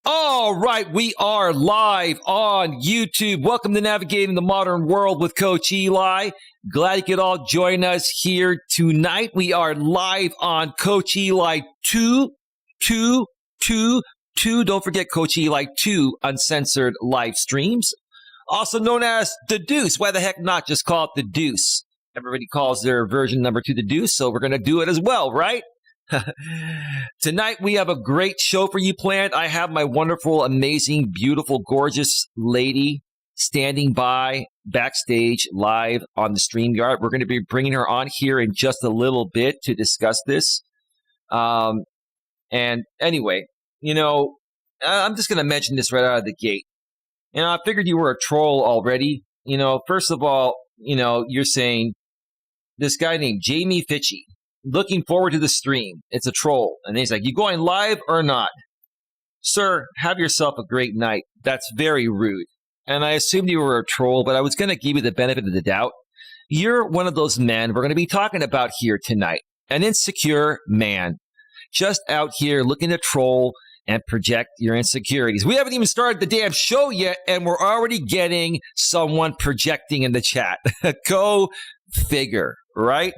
All right, we are live on YouTube. Welcome to Navigating the Modern World with Coach Eli. Glad you could all join us here tonight. We are live on Coach Eli 2. Don't forget Coach Eli 2 uncensored live streams, also known as The Deuce. Why the heck not just call it The Deuce? Everybody calls their version number 2 The Deuce, so we're going to do it as well, right? Tonight, we have a great show for you planned. I have my wonderful, amazing, beautiful, gorgeous lady standing by backstage live on the StreamYard. We're going to be bringing her on here in just a little bit to discuss this. And anyway, I'm just going to mention this right out of the gate. I figured you were a troll already. First of all, you're saying this guy named Jamie Fitchie. Looking forward to the stream. It's a troll. And he's like, you going live or not? Sir, have yourself a great night. That's very rude. And I assumed you were a troll, but I was going to give you the benefit of the doubt. You're one of those men we're going to be talking about here tonight. An insecure man. Just out here looking to troll and project your insecurities. We haven't even started the damn show yet, and we're already getting someone projecting in the chat. Go figure, right?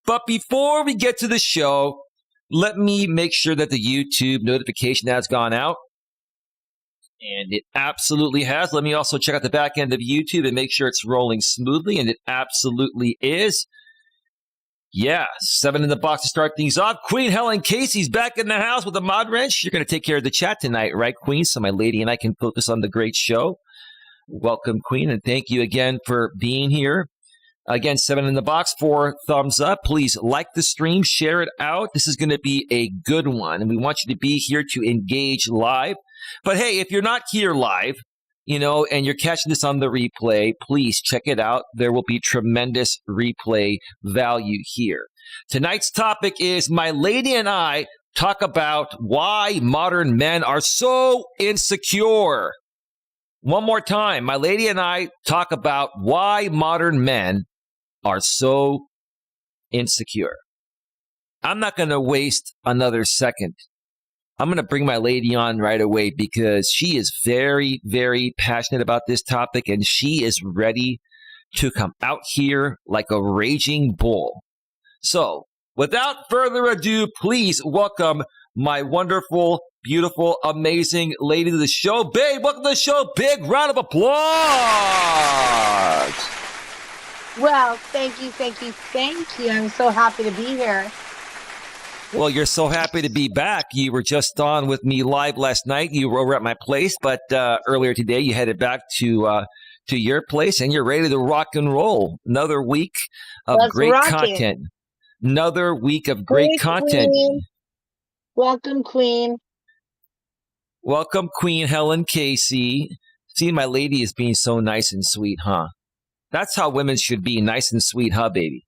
But before we get to the show, let me make sure that the YouTube notification has gone out. And it absolutely has. Let me also check out the back end of YouTube and make sure it's rolling smoothly. And it absolutely is. Yeah, 7 in the box to start things off. Queen Helen Casey's back in the house with a mod wrench. You're going to take care of the chat tonight, right, Queen? So my lady and I can focus on the great show. Welcome, Queen, and thank you again for being here. Again, 7 in the box, 4 thumbs up. Please like the stream, share it out. This is going to be a good one, and we want you to be here to engage live. But hey, if you're not here live, and you're catching this on the replay, please check it out. There will be tremendous replay value here. Tonight's topic is my lady and I talk about why modern men are so insecure. One more time, my lady and I talk about why modern men are so insecure. I'm not going to waste another second. I'm going to bring my lady on right away because she is very, very passionate about this topic and she is ready to come out here like a raging bull. So, without further ado, please welcome my wonderful, beautiful, amazing lady to the show. Babe, welcome to the show. Big round of applause. Well, thank you. I'm so happy to be here. Well, you're so happy to be back. You were just on with me live last night. You were over at my place, but earlier today you headed back to your place, and you're ready to rock and roll. Another week of great content. Another week of great content. Queen. Welcome, Queen. Welcome, Queen Helen Casey. See, my lady is being so nice and sweet, huh? That's how women should be, nice and sweet, huh, baby?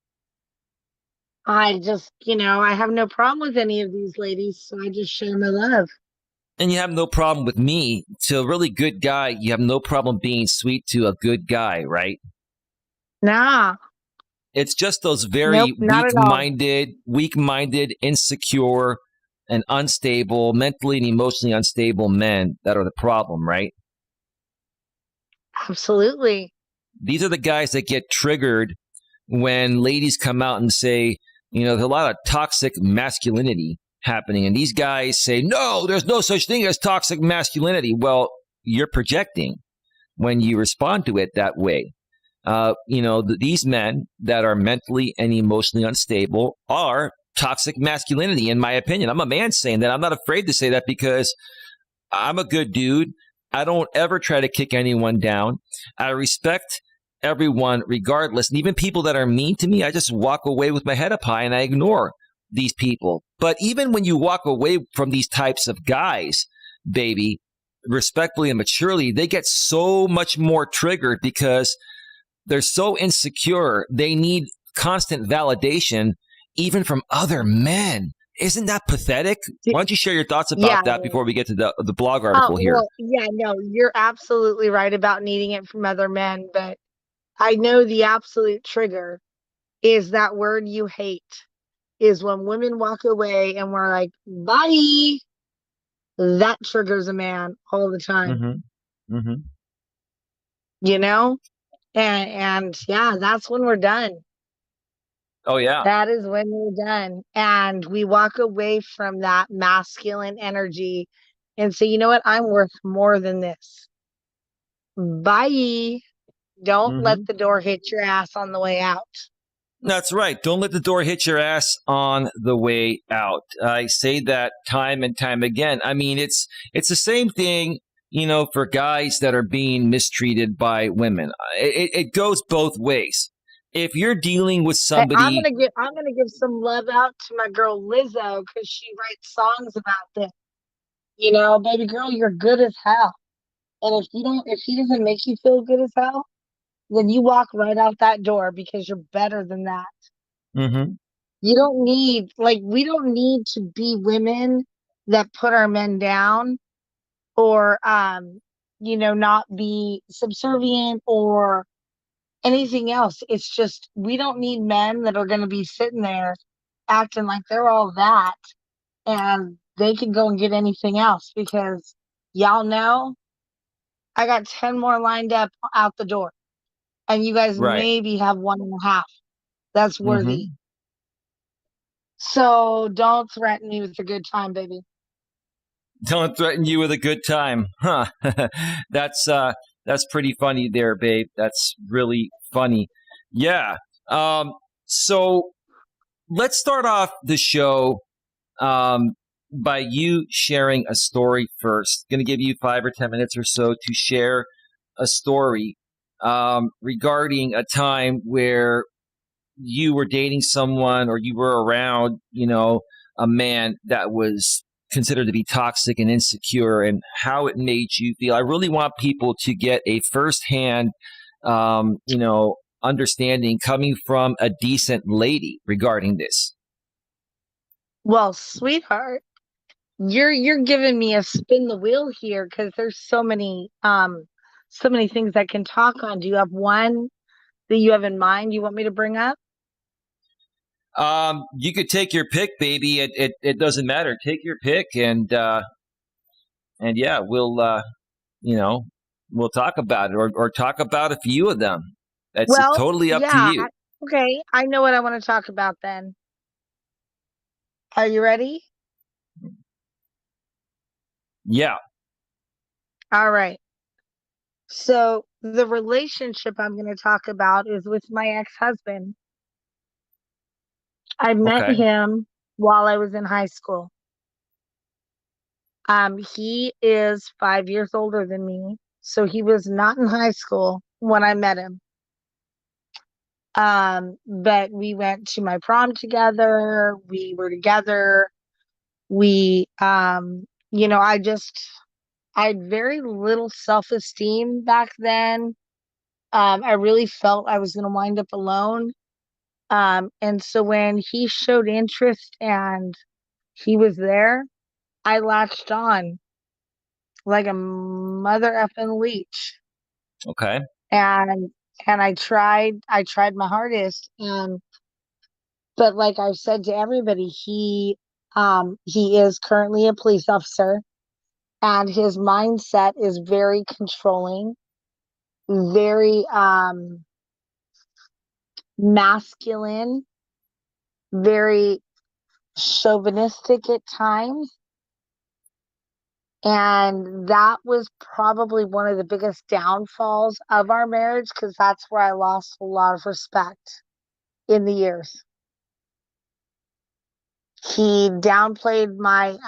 I just, I have no problem with any of these ladies, so I just share my love. And you have no problem with me. To a really good guy, you have no problem being sweet to a good guy, right? Nah. It's just those very weak-minded, insecure, and unstable, mentally and emotionally unstable men that are the problem, right? Absolutely. These are the guys that get triggered when ladies come out and say, there's a lot of toxic masculinity happening. And these guys say, no, there's no such thing as toxic masculinity. Well, you're projecting when you respond to it that way. These men that are mentally and emotionally unstable are toxic masculinity, in my opinion. I'm a man saying that. I'm not afraid to say that because I'm a good dude. I don't ever try to kick anyone down. I respect everyone regardless. And even people that are mean to me, I just walk away with my head up high and I ignore these people. But even when you walk away from these types of guys, baby, respectfully and maturely, they get so much more triggered because they're so insecure. They need constant validation, even from other men. Isn't that pathetic? Why don't you share your thoughts about that before we get to the blog article here? Well, yeah, no, you're absolutely right about needing it from other men. But I know the absolute trigger is that word you hate is when women walk away and we're like, bye. that triggers a man all the time, Mm-hmm. Mm-hmm. you know? And yeah, that's when we're done. Oh yeah. That is when we're done. And we walk away from that masculine energy and say, you know what? I'm worth more than this. Bye. Don't let Mm-hmm. the door hit your ass on the way out. That's right. Don't let the door hit your ass on the way out. I say that time and time again. I mean, it's the same thing, for guys that are being mistreated by women. It goes both ways. If you're dealing with Hey, somebody, I'm gonna give some love out to my girl Lizzo because she writes songs about this. You know, baby girl, you're good as hell. And if he doesn't make you feel good as hell, then you walk right out that door because you're better than that. hmm You don't need, like, we don't need to be women that put our men down or, not be subservient or anything else. It's just, we don't need men that are going to be sitting there acting like they're all that and they can go and get anything else because y'all know I got 10 more lined up out the door and you guys right? maybe have one and a half that's worthy. hmm So don't threaten me with a good time, baby. Don't threaten you with a good time, huh? that's that's pretty funny there, babe. That's really funny. Yeah. Um, so let's start off the show um, by you sharing a story first. Going to give you 5 or 10 minutes or so to share a story regarding a time where you were dating someone or you were around, a man that was considered to be toxic and insecure and how it made you feel. I really want people to get a firsthand, understanding coming from a decent lady regarding this. Well, sweetheart, you're giving me a spin the wheel here because there's so many things I can talk on. Do you have one that you have in mind you want me to bring up? You could take your pick, baby. It doesn't matter. Take your pick, and yeah, you know we'll talk about it or talk about a few of them. That's Well, totally up to yeah. you. Okay, I know what I want to talk about then. Are you ready? Yeah. All right. So the relationship I'm going to talk about is with my ex-husband. I met Okay. him while I was in high school. He is 5 years older than me, so he was not in high school when I met him. But we went to my prom together. We were together. We, I had very little self-esteem back then. I really felt I was going to wind up alone. And so when he showed interest and he was there, I latched on like a mother effing leech. Okay. And I tried my hardest. But like I've said to everybody, he is currently a police officer and his mindset is very controlling, very masculine, very chauvinistic at times. And that was probably one of the biggest downfalls of our marriage because that's where I lost a lot of respect in the years. He downplayed my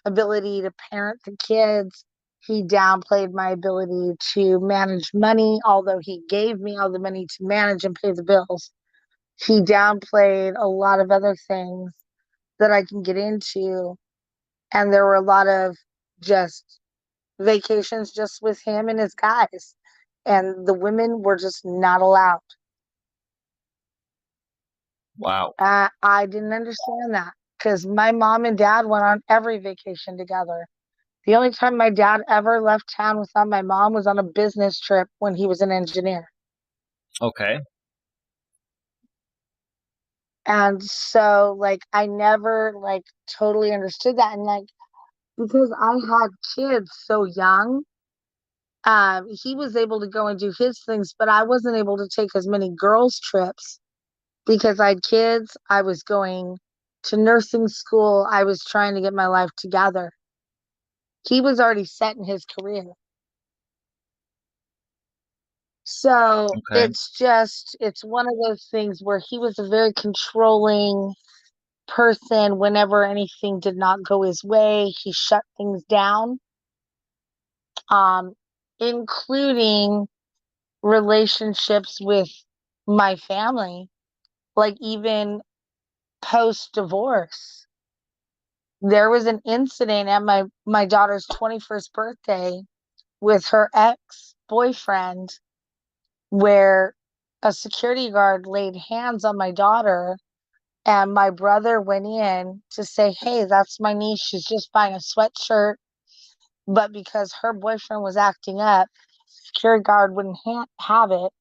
ability to parent the kids. He downplayed my ability to manage money, although he gave me all the money to manage and pay the bills. He downplayed a lot of other things that I can get into. And there were a lot of just vacations just with him and his guys. And the women were just not allowed. Wow. I didn't understand that because my mom and dad went on every vacation together. The only time my dad ever left town without my mom was on a business trip when he was an engineer. Okay. And so like I never like totally understood that. And like because I had kids so young. He was able to go and do his things, but I wasn't able to take as many girls' trips because I had kids. I was going to nursing school. I was trying to get my life together. He was already set in his career. So Okay. it's one of those things where he was a very controlling person. Whenever anything did not go his way, he shut things down, um, including relationships with my family, like even post divorce. There was an incident at my daughter's 21st birthday with her ex-boyfriend where a security guard laid hands on my daughter, and my brother went in to say, "Hey, that's my niece. She's just buying a sweatshirt." But because her boyfriend was acting up, security guard wouldn't have it.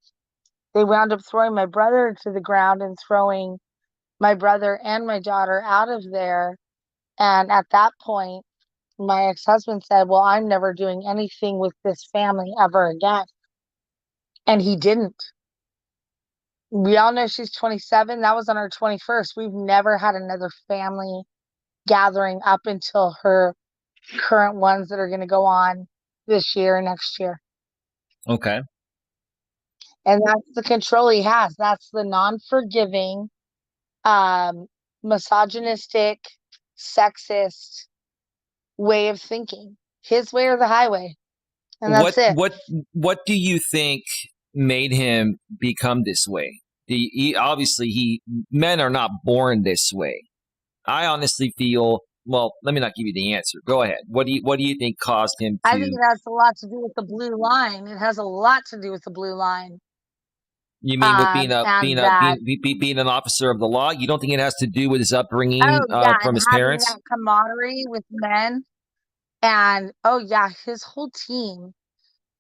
They wound up throwing my brother to the ground and throwing my brother and my daughter out of there. And at that point, my ex-husband said, "Well, I'm never doing anything with this family ever again." And he didn't. We all know she's 27. That was on her 21st. We've never had another family gathering up until her current ones that are going to go on this year and next year. Okay. And that's the control he has. That's the non-forgiving, um, misogynistic, sexist way of thinking. His way or the highway. And What that's it. what what do you think made him become this way? Obviously he men are not born this way. I honestly feel, well, let me not give you the answer. Go ahead. What do you think caused him I think to, it has a lot to do with the blue line. It has a lot to do with the blue line. you mean with being And that, being an officer of the law? You don't think it has to do with his upbringing oh yeah, and from his having parents? that camaraderie with men. And oh yeah, his whole team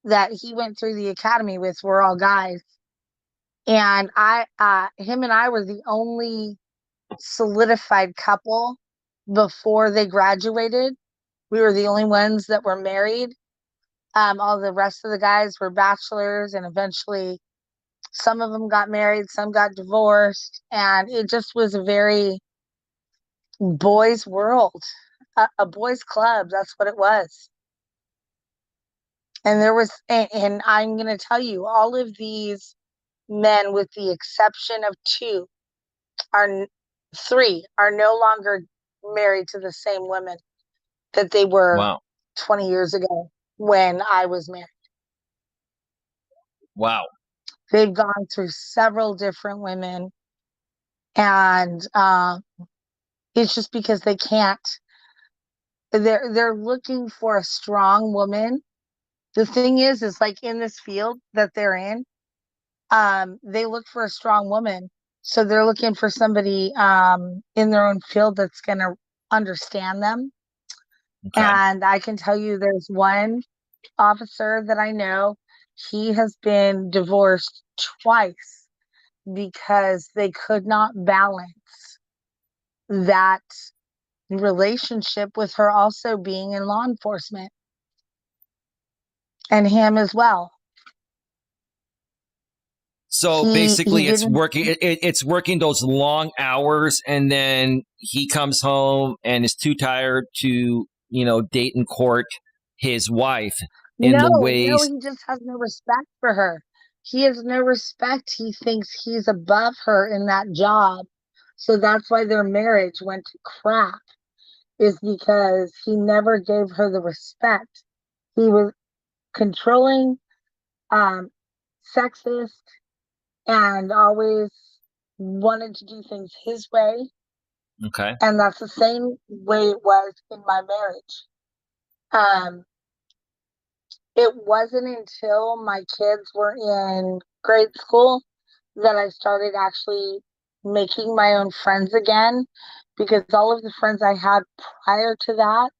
that he went through the academy with were all guys. And him and I were the only solidified couple before they graduated. We were the only ones that were married. All the rest of the guys were bachelors, and eventually some of them got married, some got divorced, and it just was a very boys' world, a boys' club. That's what it was. And and I'm going to tell you, all of these men, with the exception of are three, are no longer married to the same women that they were Wow. 20 years ago when I was married. Wow. They've gone through several different women, and it's just because they can't. They're looking for a strong woman. The thing is like in this field that they're in, they look for a strong woman. So they're looking for somebody in their own field that's going to understand them. Okay. And I can tell you there's one officer that I know, he has been divorced twice because they could not balance that relationship with her also being in law enforcement, and him as well. So He basically, it's didn't. working. It's working those long hours, and then he comes home and is too tired to, date and court his wife in the No, ways. he just has no respect for her. He has no respect. He thinks he's above her in that job. So that's why their marriage went to crap, is because he never gave her the respect. He was controlling, um, sexist, and always wanted to do things his way. Okay. And that's the same way it was in my marriage. Um, it wasn't until my kids were in grade school that I started actually making my own friends again, because all of the friends I had prior to that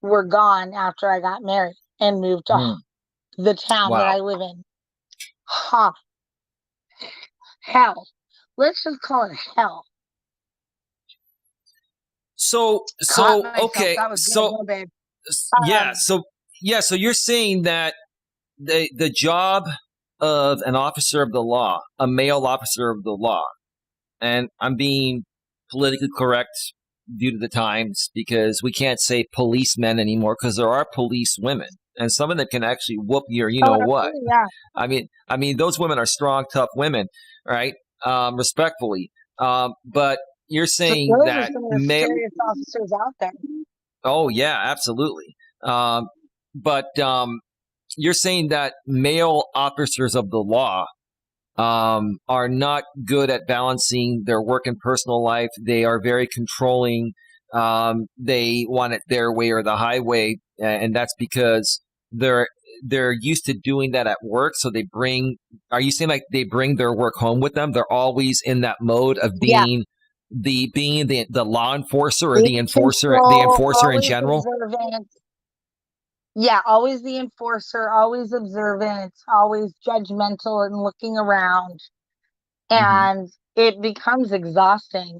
were gone after I got married and moved to Hmm. the town that Wow. I live in. Ha, hell. Let's just call it hell. Caught So myself. okay, That was good. Go, babe. yeah, Um, so you're saying that the job of an officer of the law, a male officer of the law, and I'm being politically correct due to the times because we can't say policemen anymore because there are police women, and some of them can actually whoop your you oh, know what. absolutely, yeah. I mean, those women are strong, tough women, right? Respectfully, but you're So saying those are that some of the male. scariest officers out there. Oh yeah, absolutely. But you're saying that male officers of the law are not good at balancing their work and personal life. They are very controlling. They want it their way or the highway, and that's because they're used to doing that at work. So they bring. Are you saying like they bring their work home with them? They're always in that mode of Yeah. being the law enforcer or In the control, enforcer in always general. observant. Yeah, always the enforcer, always observant, always judgmental and looking around. Hmm. And it becomes exhausting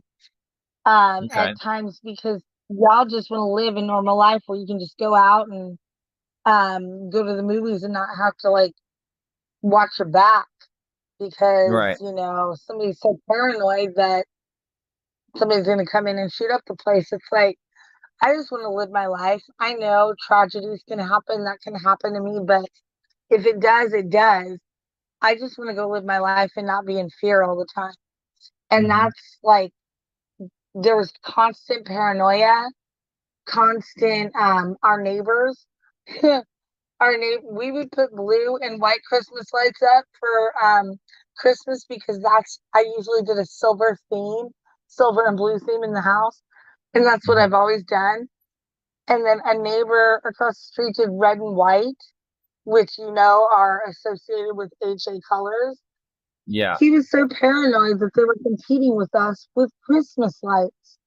Okay. at times because y'all just want to live a normal life where you can just go out and go to the movies and not have to like watch your back because, Right. somebody's so paranoid that somebody's going to come in and shoot up the place. It's like, I just want to live my life. I know tragedies can happen, that can happen to me, but if it does, it does. I just want to go live my life and not be in fear all the time. And Hmm. that's like, there was constant paranoia, constant, our neighbors. We would put blue and white Christmas lights up for Christmas because I usually did a silver and blue theme in the house. And that's what Hmm. I've always done. And then a neighbor across the street did red and white, which are associated with HA colors. Yeah. He was so paranoid that they were competing with us with Christmas lights.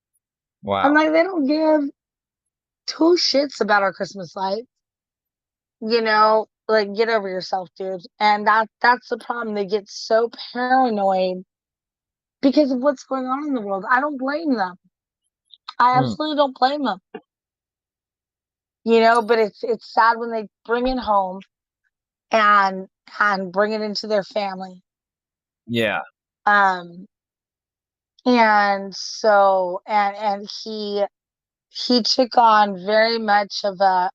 I'm Wow. like, they don't give two shits about our Christmas lights. Like get over yourself, dude. And that's the problem. They get so paranoid because of what's going on in the world. I don't blame them. I Mm. absolutely don't blame them. But it's sad when they bring it home and bring it into their family. Yeah. Um and so and he took on very much of a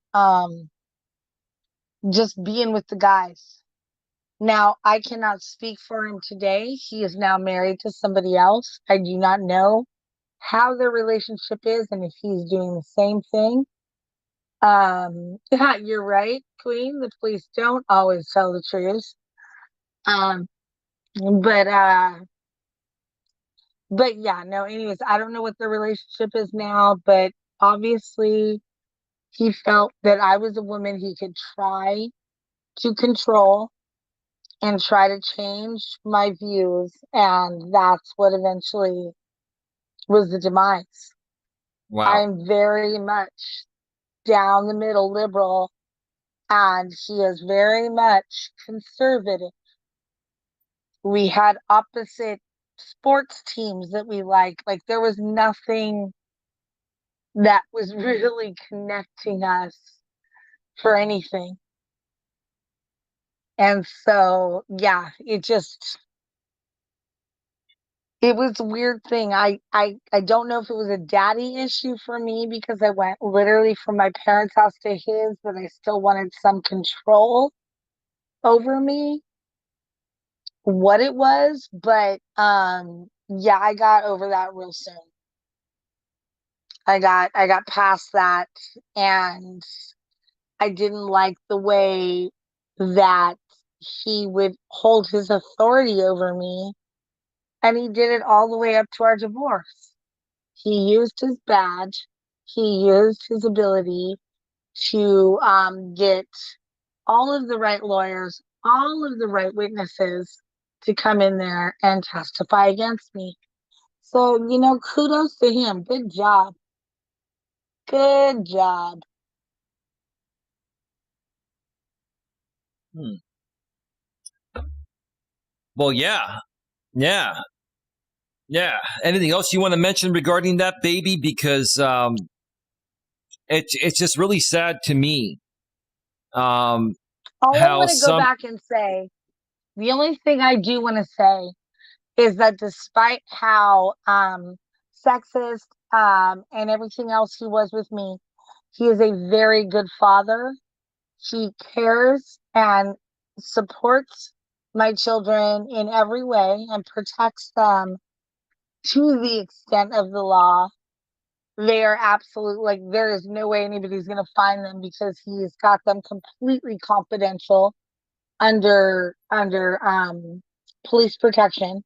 just being with the guys. Now, I cannot speak for him today. He is now married to somebody else. I do not know how their relationship is and if he's doing the same thing. Yeah, you're right, Queen. The police don't always tell the truth. Um, but yeah, no, anyways, I don't know what their relationship is now, but obviously he felt that I was a woman he could try to control and try to change my views, and that's what eventually was the demise. Wow. I'm very much down the middle liberal, and he is very much conservative. We had opposite sports teams that we like there was nothing that was really connecting us for anything. And so, yeah, it was a weird thing. I don't know if it was a daddy issue for me because I went literally from my parents' house to his, but I still wanted some control over me, what it was, but yeah, I got over that real soon. I got past that, and I didn't like the way that he would hold his authority over me, and he did it all the way up to our divorce. He used his badge, he used his ability to get all of the right lawyers, all of the right witnesses to come in there and testify against me. So, kudos to him. Good job. Good job. Hmm. Well, yeah, yeah. Yeah. Anything else you want to mention regarding that, baby? Because it's just really sad to me. All I How want to go some back and say, the only thing I do want to say is that despite how sexist and everything else he was with me, he is a very good father. He cares and supports my children in every way and protects them to the extent of the law. They are absolute, like, there is no way anybody's going to find them because he's got them completely confidential under police protection.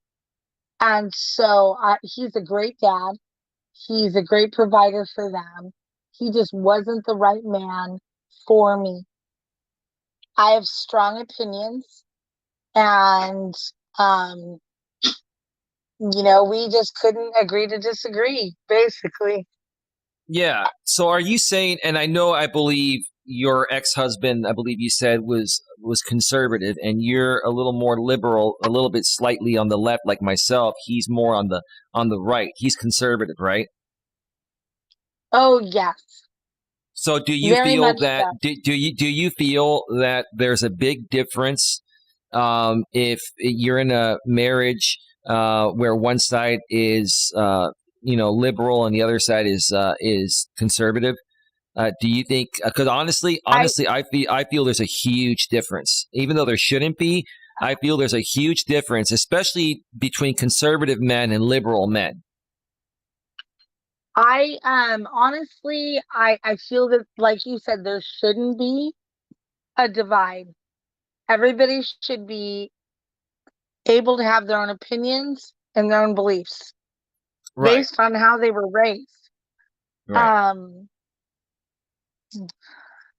And so he's a great dad. He's a great provider for them. He just wasn't the right man for me. I have strong opinions, and we just couldn't agree to disagree, basically. Yeah. So are you saying, and I believe your ex-husband, I believe you said was conservative, and you're a little more liberal, a little bit slightly on the left like myself. He's more on the right. He's conservative, right? Oh, yes. So do you Very feel much that so. do you feel that there's a big difference if you're in a marriage where one side is liberal and the other side is conservative? Do you think? Because honestly, I I feel there's a huge difference, even though there shouldn't be. I feel there's a huge difference, especially between conservative men and liberal men. I honestly I feel that, like you said, there shouldn't be a divide. Everybody should be able to have their own opinions and their own beliefs Right, based on how they were raised. right. Um,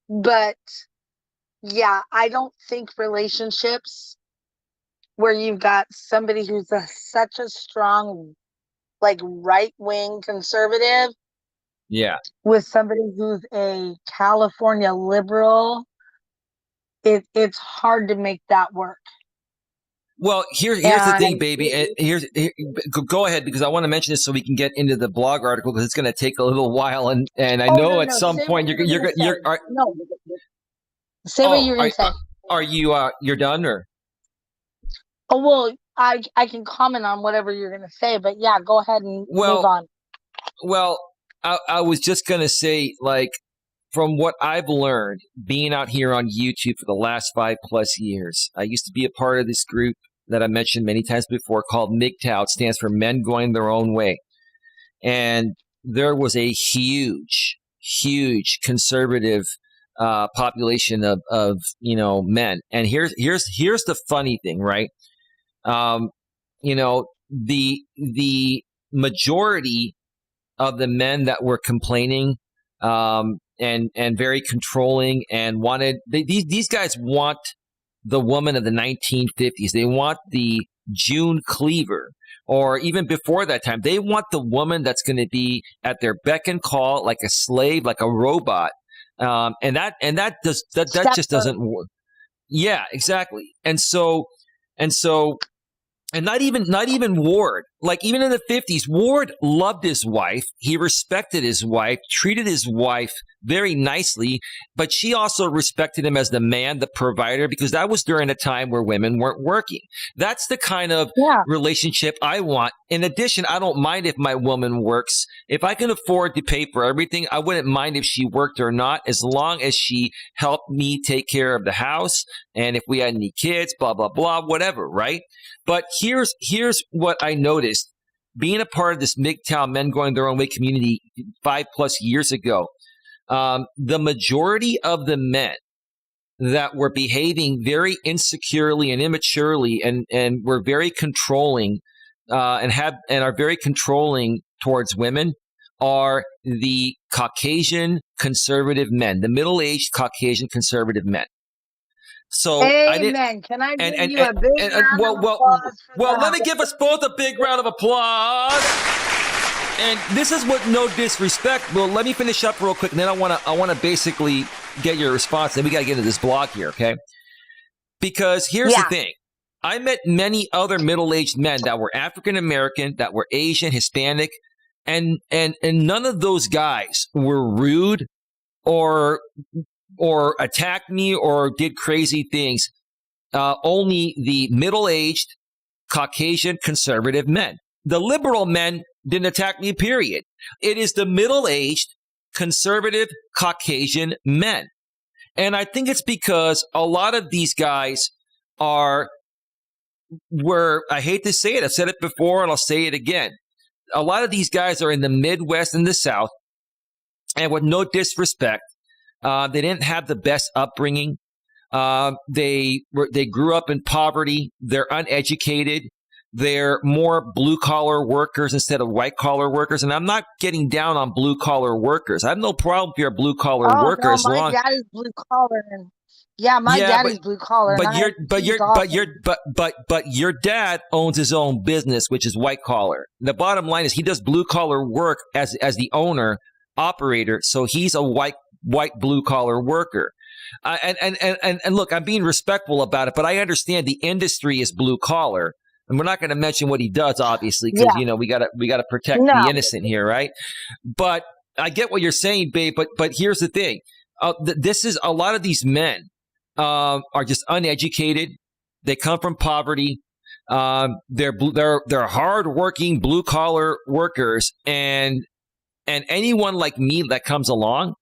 but yeah, I don't think relationships where you've got somebody who's such a strong, like, right wing conservative Yeah. with somebody who's a California liberal, it's hard to make that work. Well, here's the thing, And baby. Go ahead because I want to mention this so we can get into the blog article because it's going to take a little while, and I oh, no, know at no, some say what point you were gonna you're say. No, say what oh you're gonna say. are you you're done or Oh, well, I can comment on whatever you're gonna say, but yeah, go ahead and move well on. well I was just going to say, like, from what I've learned being out here on YouTube for the last 5+ years, I used to be a part of this group that I mentioned many times before called MGTOW. It stands for Men Going Their Own Way. And there was a huge conservative population of men. And here's the funny thing, right? Um, the majority of the men that were complaining and very controlling and these guys want the woman of the 1950s. They want the June Cleaver, or even before that time. They want the woman that's going to be at their beck and call, like a slave, like a robot. And that just doesn't Stepper. work. Yeah, exactly. And not even Ward. Like, even in the 50s, Ward loved his wife. He respected his wife, treated his wife very nicely, but she also respected him as the man, the provider, because that was during a time where women weren't working. That's the kind of Yeah, relationship I want. In addition, I don't mind if my woman works. If I can afford to pay for everything, I wouldn't mind if she worked or not, as long as she helped me take care of the house and if we had any kids, blah, blah, blah, whatever, right? But here's what I noticed being a part of this MGTOW Men Going Their Own Way community 5+ years ago. The majority of the men that were behaving very insecurely and immaturely and were very controlling and are very controlling towards women are the Caucasian conservative men, the middle-aged Caucasian conservative men. So I didn't. amen. Can I And give and you and, a big and, and round of applause for let that? me give us both a big round of applause. And this is what no disrespect. Well, let me finish up real quick, and then I want to basically get your response. Then we got to get into this blog here, okay? Because here's the Yeah, thing. I met many other middle-aged men that were African American, that were Asian, Hispanic, and none of those guys were rude or attacked me or did crazy things. Only the middle-aged Caucasian conservative men. The liberal men didn't attack me, period. It is the middle-aged conservative Caucasian men. And I think it's because a lot of these guys I hate to say it, I've said it before and I'll say it again. A lot of these guys are in the Midwest and the South, and with no disrespect, they didn't have the best upbringing. They grew up in poverty. They're uneducated. They're more blue-collar workers instead of white-collar workers. And I'm not getting down on blue-collar workers. I have no problem if you're a blue-collar Oh worker no, as my long. daddy's blue collar, and yeah, my Yeah, daddy's blue collar, and he's awesome. but your dad owns his own business, which is white-collar. The bottom line is he does blue-collar work as the owner, operator. So he's a white blue-collar worker. And look, I'm being respectful about it, but I understand the industry is blue-collar. And we're not going to mention what he does, obviously, because Yeah, we got to protect no, the innocent here, right? But I get what you're saying, babe. But here's the thing: this is a lot of these men are just uneducated. They come from poverty. They're hardworking blue collar workers, and anyone like me that comes along,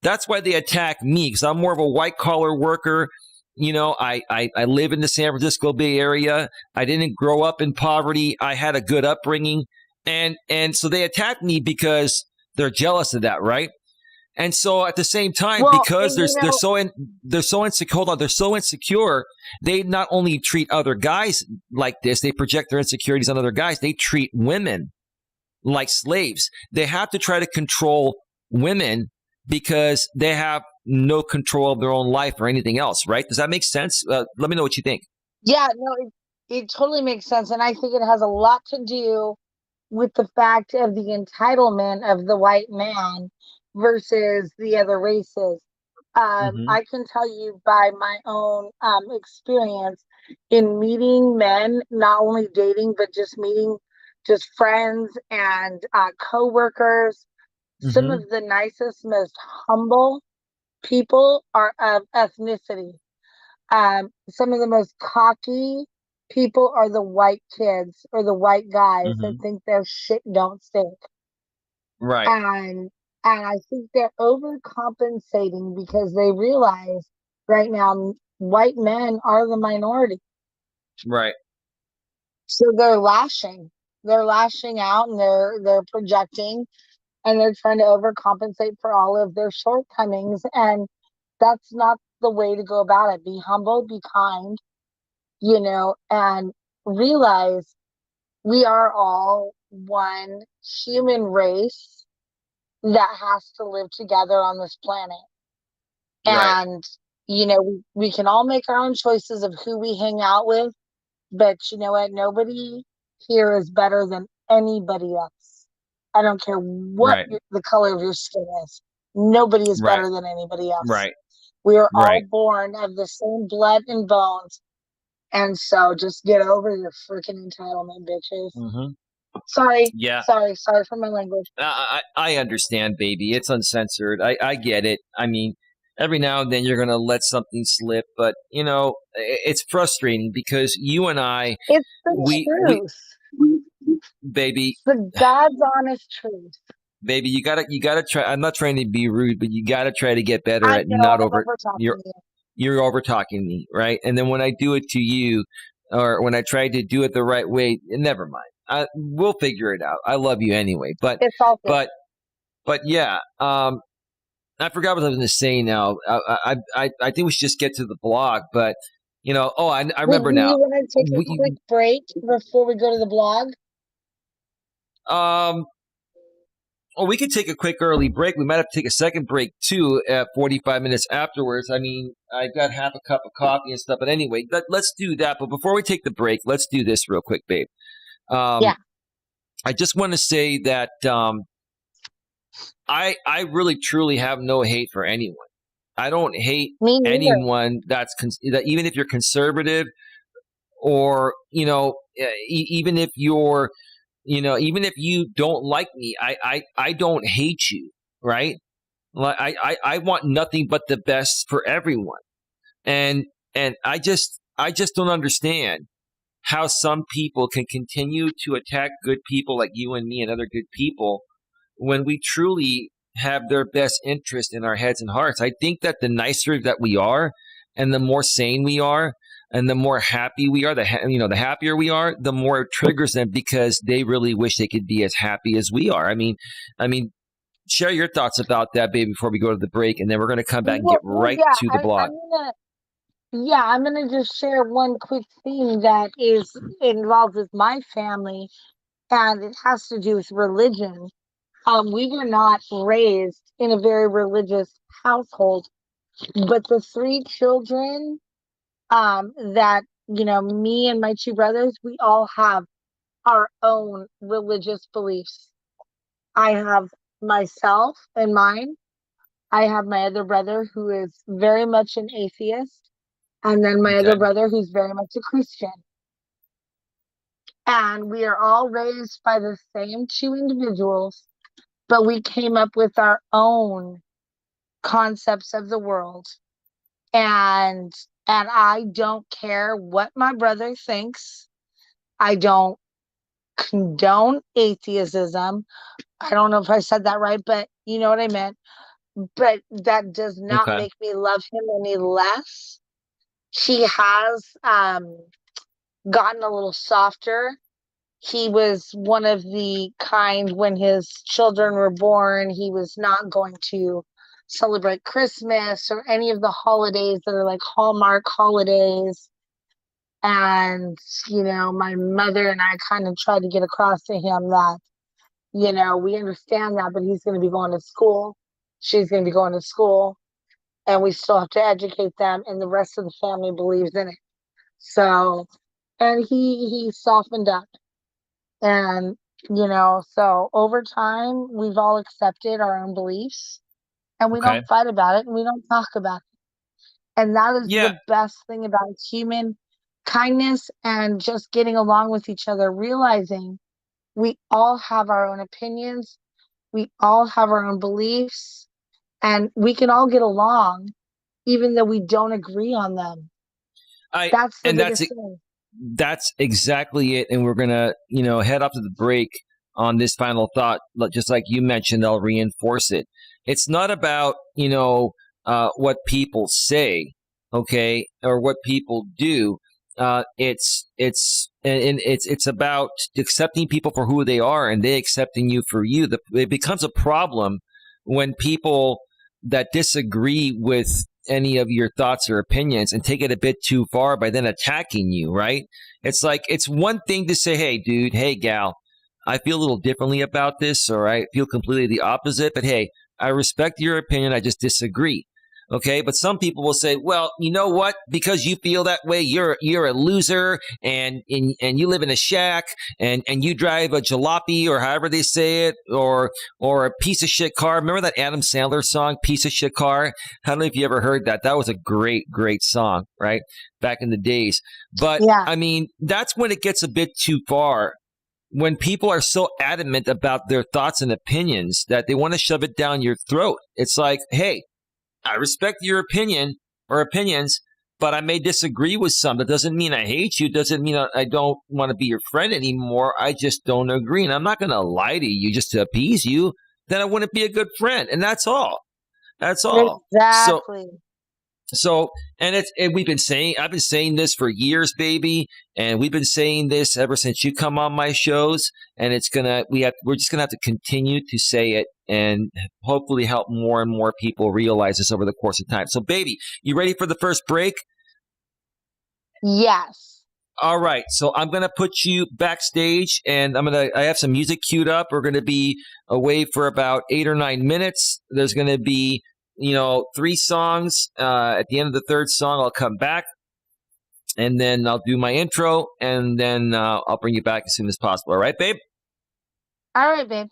that's why they attack me, because I'm more of a white collar worker. I live in the San Francisco Bay Area. I didn't grow up in poverty. I had a good upbringing. And so they attack me because they're jealous of that, right? And so at the same time, well, because and they're so insecure, hold on, they're so insecure, they not only treat other guys like this, they project their insecurities on other guys, they treat women like slaves. They have to try to control women because they have no control of their own life or anything else, right? Does that make sense? Let me know what you think. yeah, no, it totally makes sense, and I think it has a lot to do with the fact of the entitlement of the white man versus the other races. Mm-hmm. I can tell you by my own experience in meeting men, not only dating, but just meeting just friends and co-workers. Some Mm-hmm. of the nicest, most humble people are of ethnicity. Some of the most cocky people are the white kids or the white guys that Mm-hmm. think their shit don't stink. Right. And I think they're overcompensating because they realize right now white men are the minority. Right. So they're lashing. They're lashing out, and they're projecting, and they're trying to overcompensate for all of their shortcomings. And that's not the way to go about it. Be humble, be kind, and realize we are all one human race that has to live together on this planet. Right. And, we can all make our own choices of who we hang out with, but you know what? Nobody here is better than anybody else. I don't care what Right. the color of your skin is. Nobody is Right. better than anybody else. Right. We are all Right. born of the same blood and bones. And so just get over your freaking entitlement, bitches. Mm-hmm. Sorry, Yeah. sorry for my language. I understand, baby. It's uncensored. I get it. I mean, every now and then you're going to let something slip, but it's frustrating because you and I, It's the we truth. baby, It's the God's honest truth. baby, you gotta try. I'm not trying to be rude, but you gotta try to get better I at know not I'm over. over You're talking to you. you're over talking me, right? And then when I do it to you, or when I try to do it the right way, never mind. We'll figure it out. I love you anyway, but It's all good. but but yeah. I forgot what I was going to say now. I think we should just get to the blog, but I Wait, remember do now. you want to take a We, quick break before we go to the blog? um, well, we could take a quick early break. We might have to take a second break too at 45 minutes afterwards. I mean, I've got half a cup of coffee and stuff, but anyway, let's do that. But before we take the break, let's do this real quick, babe. Um, Yeah, I just want to say that I really truly have no hate for anyone. I don't hate me neither. anyone that even if you're conservative or, even if you're, even if you don't like me, I don't hate you, right? Like I want nothing but the best for everyone. And I just don't understand how some people can continue to attack good people like you and me and other good people when we truly have their best interest in our heads and hearts. I think that the nicer that we are and the more sane we are and the more happy we are, the happier we are, the more it triggers them because they really wish they could be as happy as we are. I mean, share your thoughts about that, baby, before we go to the break, and then we're going to come back and get Well, right yeah, to the blog. I'm gonna just share one quick thing that is involved with my family, and it has to do with religion. We were not raised in a very religious household, but the three children, that, me and my two brothers, we all have our own religious beliefs. I have myself and mine. I have my other brother who is very much an atheist, and then my Okay. other brother who's very much a Christian. And we are all raised by the same two individuals, but we came up with our own concepts of the world. And I don't care what my brother thinks. I don't condone atheism. I don't know if I said that right, but you know what I meant. But that does not Okay. make me love him any less. He has gotten a little softer. He was one of the kind when his children were born, he was not going to celebrate Christmas or any of the holidays that are like Hallmark holidays. And, my mother and I kind of tried to get across to him that, we understand that, but he's going to be going to school. She's going to be going to school, and we still have to educate them, and the rest of the family believes in it. So, and he softened up. And, so over time, we've all accepted our own beliefs, and we Okay. don't fight about it, and we don't talk about it. And that is Yeah. the best thing about human kindness and just getting along with each other, realizing we all have our own opinions, we all have our own beliefs, and we can all get along even though we don't agree on them. I That's the and that's biggest thing. That's exactly it. And we're gonna, head up to the break on this final thought. Just like you mentioned, I'll reinforce it. It's not about, what people say, okay, or what people do. It's about accepting people for who they are and they accepting you for you. It becomes a problem when people that disagree with any of your thoughts or opinions and take it a bit too far by then attacking you, right? It's like, it's one thing to say, hey, dude, hey, gal, I feel a little differently about this, or I feel completely the opposite, but hey, I respect your opinion. I just disagree. Okay, but some people will say, "Well, you know what? Because you feel that way, you're a loser, and you live in a shack, and you drive a jalopy, or however they say it, or a piece of shit car." Remember that Adam Sandler song, "Piece of Shit Car"? I don't know if you ever heard that. That was a great song, right? Back in the days. But Yeah. I mean, that's when it gets a bit too far. When people are so adamant about their thoughts and opinions that they want to shove it down your throat. It's like, hey, I respect your opinion or opinions, but I may disagree with some. That doesn't mean I hate you. Doesn't mean I don't want to be your friend anymore. I just don't agree. And I'm not going to lie to you just to appease you. Then I wouldn't be a good friend. And that's all. That's all. So, Exactly. so, I've been saying this for years, baby. And we've been saying this ever since you come on my shows. And we're just going to have to continue to say it and hopefully help more and more people realize this over the course of time. So, baby, you ready for the first break? Yes. All right. So I'm going to put you backstage and I have some music queued up. We're going to be away for about 8 or 9 minutes. There's going to be, 3 songs. At the end of the third song, I'll come back and then I'll do my intro and then I'll bring you back as soon as possible. All right, babe? All right, babe.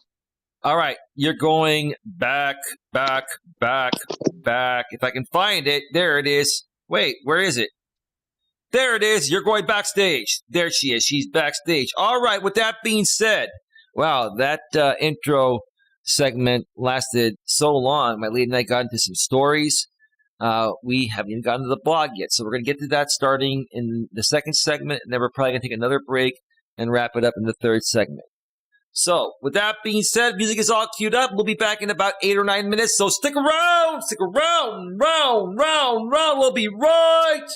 All right. You're going back. If I can find it. There it is. Wait, where is it? There it is. You're going backstage. There she is. She's backstage. All right. With that being said, wow, that intro segment lasted so long. My lead and I got into some stories. We haven't even gotten to the blog yet. So we're going to get to that starting in the second segment. And then we're probably going to take another break and wrap it up in the third segment. So, with that being said, music is all queued up. We'll be back in about 8 or 9 minutes. So stick around, round. We'll be right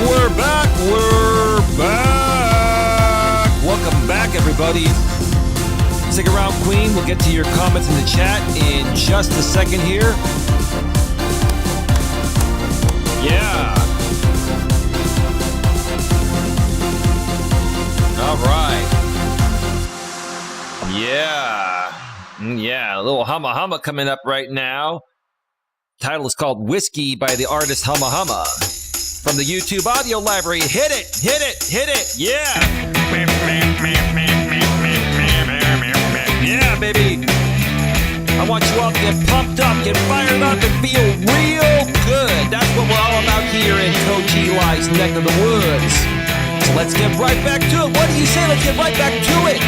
We're back. We're back. Welcome back, everybody. Stick around, Queen. We'll get to your comments in the chat in just a second here. Yeah. All right. Yeah. A little Humma Humma coming up right now. Title is called Whiskey by the artist Humma Humma. From the YouTube audio library. Hit it. Yeah. Yeah, baby. I want you all to get pumped up, get fired up, and feel real good. That's what we're all about here in Coach Eli's neck of the woods. So let's get right back to it. What do you say? Let's get right back to it.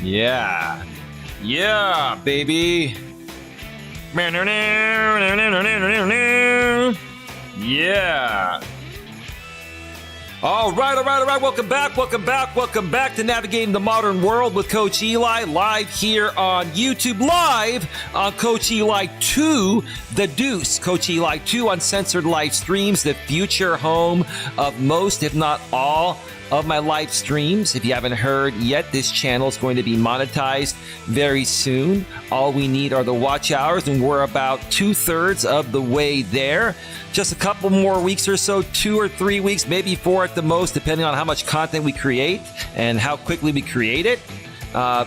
Yeah, baby. Yeah. All right. Welcome back to Navigating the Modern World with Coach Eli, live here on YouTube, live on Coach Eli 2, The Deuce. Coach Eli 2 Uncensored Live Streams, the future home of most, if not all, of my live streams. If you haven't heard yet, this channel is going to be monetized very soon. All we need are the watch hours, and we're about 2/3 of the way there. Just a couple more weeks or so, 2 or 3 weeks, maybe 4 at the most, depending on how much content we create and how quickly we create it.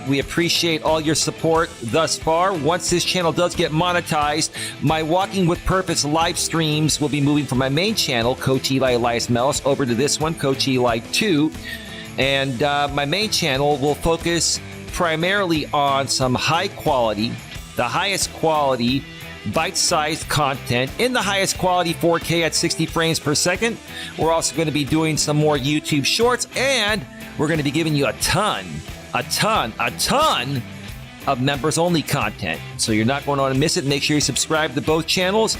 We appreciate all your support thus far. Once this channel does get monetized, my Walking with Purpose live streams will be moving from my main channel, Coach Eli Elias Melas, over to this one, Coach Eli 2. And my main channel will focus primarily on some high quality, the highest quality, bite-sized content in the highest quality 4K at 60 frames per second. We're also going to be doing some more YouTube shorts, and we're going to be giving you a ton of members-only content. So you're not going to want to miss it. Make sure you subscribe to both channels,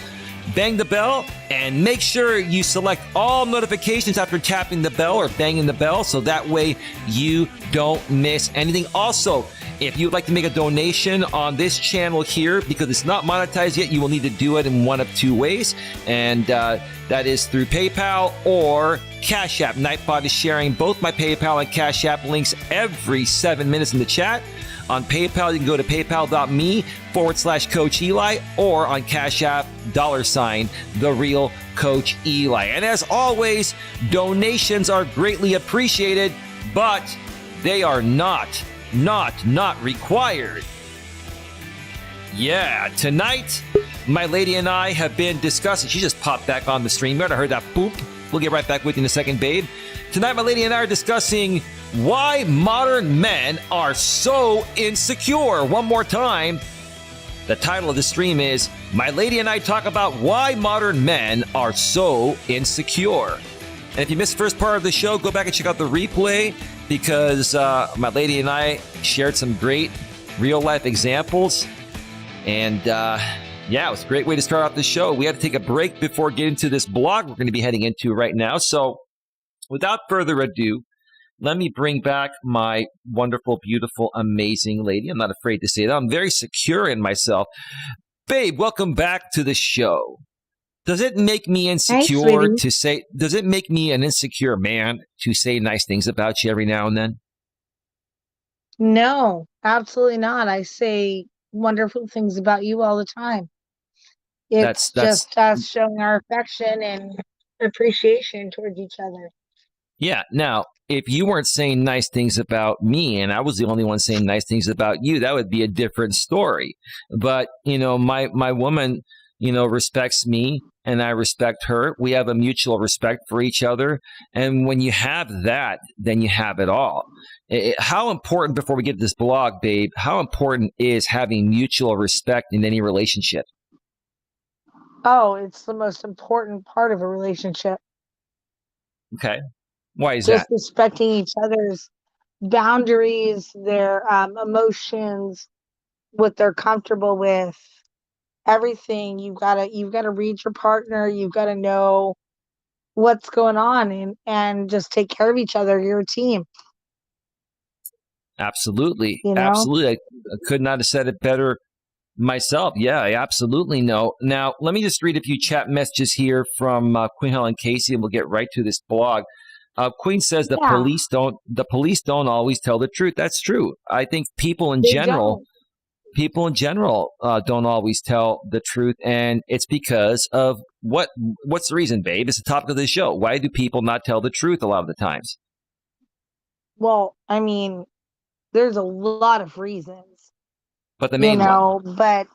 bang the bell, and make sure you select all notifications after tapping the bell or banging the bell, so that way you don't miss anything. Also, if you'd like to make a donation on this channel here, because it's not monetized yet, you will need to do it in one of 2 ways, and that is through PayPal or Cash App. Nightbot is sharing both my PayPal and Cash App links every 7 minutes in the chat. On PayPal, you can go to paypal.me/Coach Eli, or on Cash App, $ The Real Coach Eli. And as always, donations are greatly appreciated, but they are not required. Yeah, tonight, my lady and I have been discussing. She just popped back on the stream. You might have heard that boop. We'll get right back with you in a second, babe. Tonight, my lady and I are discussing why modern men are so insecure. One more time. The title of the stream is, My Lady and I Talk About Why Modern Men Are So Insecure. And if you missed the first part of the show, go back and check out the replay, because my lady and I shared some great real-life examples. And yeah, it was a great way to start off the show. We had to take a break before getting to this blog we're going to be heading into right now. So without further ado, let me bring back my wonderful, beautiful, amazing lady. I'm not afraid to say that. I'm very secure in myself. Babe, welcome back to the show. Does it make me insecure to say, does it make me an insecure man to say nice things about you every now and then? No, absolutely not. I say wonderful things about you all the time. It's just us showing our affection and appreciation towards each other. Yeah. Now, if you weren't saying nice things about me and I was the only one saying nice things about you, that would be a different story. But, you know, my woman, you know, respects me and I respect her. We have a mutual respect for each other. And when you have that, then you have it all. How important, before we get to this blog, babe, how important is having mutual respect in any relationship? Oh, it's the most important part of a relationship. Okay. Why is Just that? respecting each other's boundaries, their emotions, what they're comfortable with, everything. You've got to read your partner. You've got to know what's going on and just take care of each other. You're a team. Absolutely. You know? Absolutely. I could not have said it better Myself, yeah, I absolutely know. Now, let me just read a few chat messages here from Queen Helen Casey, and we'll get right to this blog. Queen says Yeah, the police don't always tell the truth. That's true. I think they don't. people in general don't always tell the truth, and it's because of what's the reason, babe? It's the topic of the show. Why do people not tell the truth a lot of the times? Well, I mean, there's a lot of reasons, But the main one, but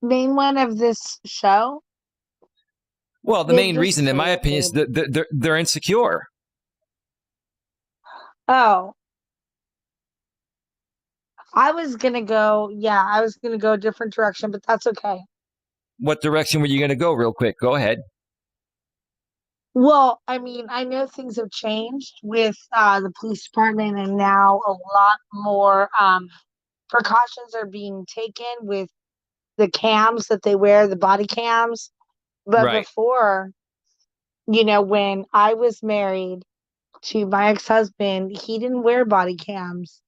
main one of this show, well, the it main just reason, in my say it, opinion, is babe. that they're insecure. Oh, I was gonna go a different direction, but that's okay. What direction were you going to go, real quick? Go ahead. Well, I mean, I know things have changed with the police department, and now a lot more precautions are being taken with the cams that they wear, the body cams. But Right. before, when I was married to my ex-husband, he didn't wear body cams.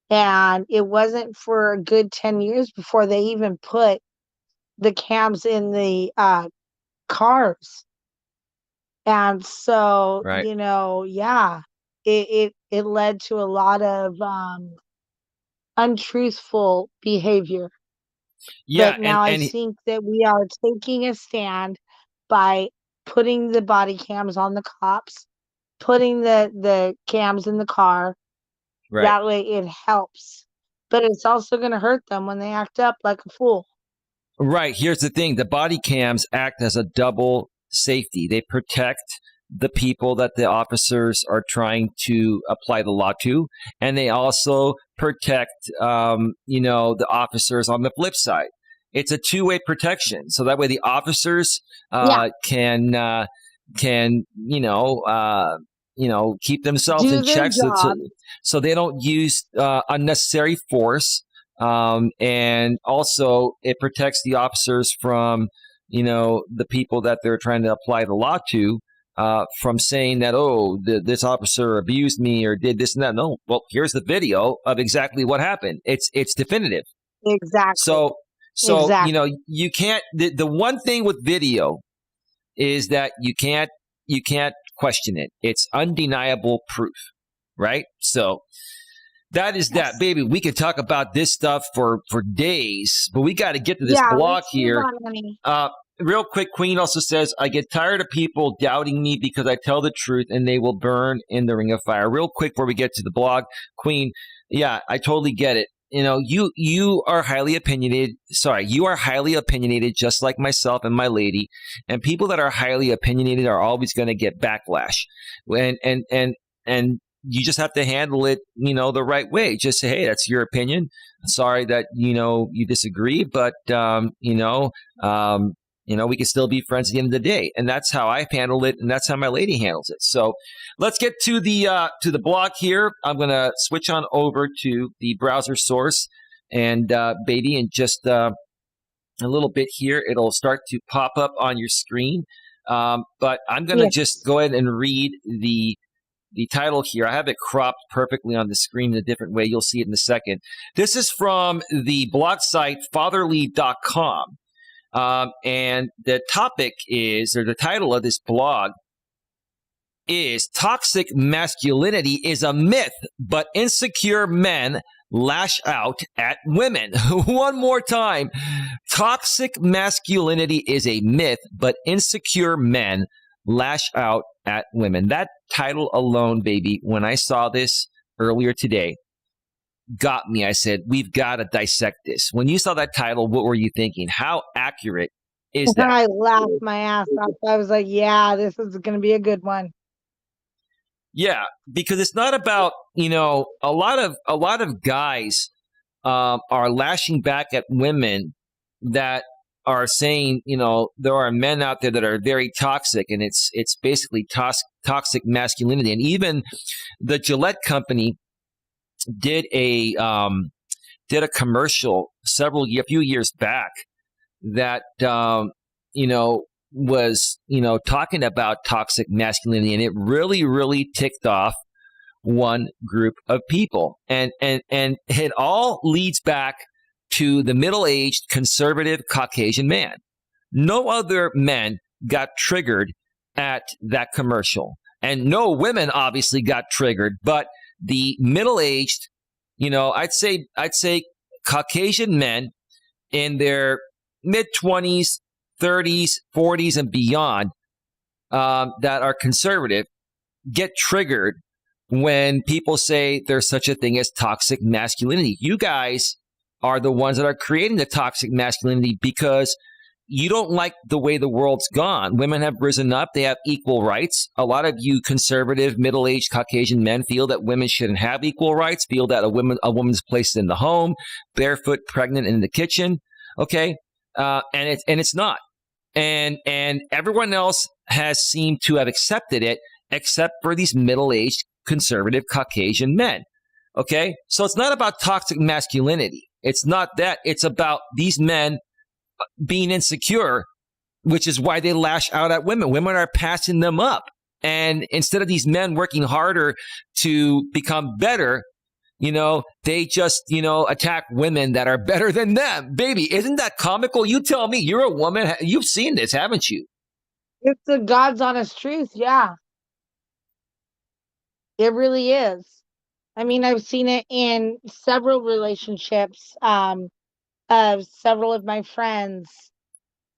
And it wasn't for a good 10 years before they even put the cams in the cars. And so, Right. yeah, it led to a lot of untruthful behavior. Yeah, But now I think that we are taking a stand by putting the body cams on the cops, putting the cams in the car. right. That way it helps. But it's also going to hurt them when they act up like a fool. Right. Here's the thing. The body cams act as a double safety. They protect the people that the officers are trying to apply the law to, and they also protect, the officers on the flip side. It's a two-way protection. So that way the officers Yeah, can keep themselves in do their check, job. so they don't use unnecessary force. And also, it protects the officers from, the people that they're trying to apply the law to, from saying that, oh, this officer abused me or did this and that. No, well, here's the video of exactly what happened. It's definitive. Exactly. So, Exactly. you can't. The one thing with video is that you can't question it. It's undeniable proof, right? So that is that, Yes. baby. We could talk about this stuff for days, but we got to get to this Yeah, blog let's move here. on, honey. Real quick, Queen also says, I get tired of people doubting me because I tell the truth and they will burn in the ring of fire. Real quick before we get to the blog, Queen, yeah, I totally get it. You are highly opinionated. Sorry, you are highly opinionated, just like myself and my lady. And people that are highly opinionated are always going to get backlash. And you just have to handle it, the right way. Just say, hey, that's your opinion. Sorry that you disagree, but we can still be friends at the end of the day. And that's how I've handled it, and that's how my lady handles it. So let's get to the blog here. I'm gonna switch on over to the browser source, and baby, in just a little bit here, it'll start to pop up on your screen. But I'm gonna just Yes. go ahead and read the title here. I have it cropped perfectly on the screen in a different way. You'll see it in a second. This is from the blog site fatherly.com. And the topic is, or the title of this blog is, Toxic Masculinity is a Myth, but Insecure Men Lash Out at Women. One more time. Toxic masculinity is a myth, but insecure men lash out at women. That title alone, baby, when I saw this earlier today, got me. I said, we've got to dissect this. When you saw that title, what were you thinking? How accurate is that? I laughed my ass off. I was like, yeah, this is going to be a good one. Yeah, because it's not about, a lot of guys are lashing back at women that are saying, there are men out there that are very toxic, and it's basically toxic masculinity. And even the Gillette company did a commercial a few years back that was talking about toxic masculinity, and it really ticked off one group of people. And it all leads back to the middle-aged conservative Caucasian man. No other men got triggered at that commercial. And no women obviously got triggered, but the middle-aged, I'd say Caucasian men in their mid-20s, 30s, 40s, and beyond that are conservative get triggered when people say there's such a thing as toxic masculinity. You guys are the ones that are creating the toxic masculinity because you don't like the way the world's gone. Women have risen up. They have equal rights. A lot of you conservative, middle-aged Caucasian men feel that women shouldn't have equal rights, feel that a woman's place in the home, barefoot, pregnant in the kitchen. Okay. And it's not. And everyone else has seemed to have accepted it, except for these middle-aged conservative Caucasian men. Okay. So it's not about toxic masculinity. It's not that. It's about these men being insecure, which is why they lash out at women. Women are passing them up. And instead of these men working harder to become better, they just, attack women that are better than them. Baby, isn't that comical? You tell me. You're a woman. You've seen this, haven't you? It's the God's honest truth. Yeah, it really is. I mean, I've seen it in several relationships of several of my friends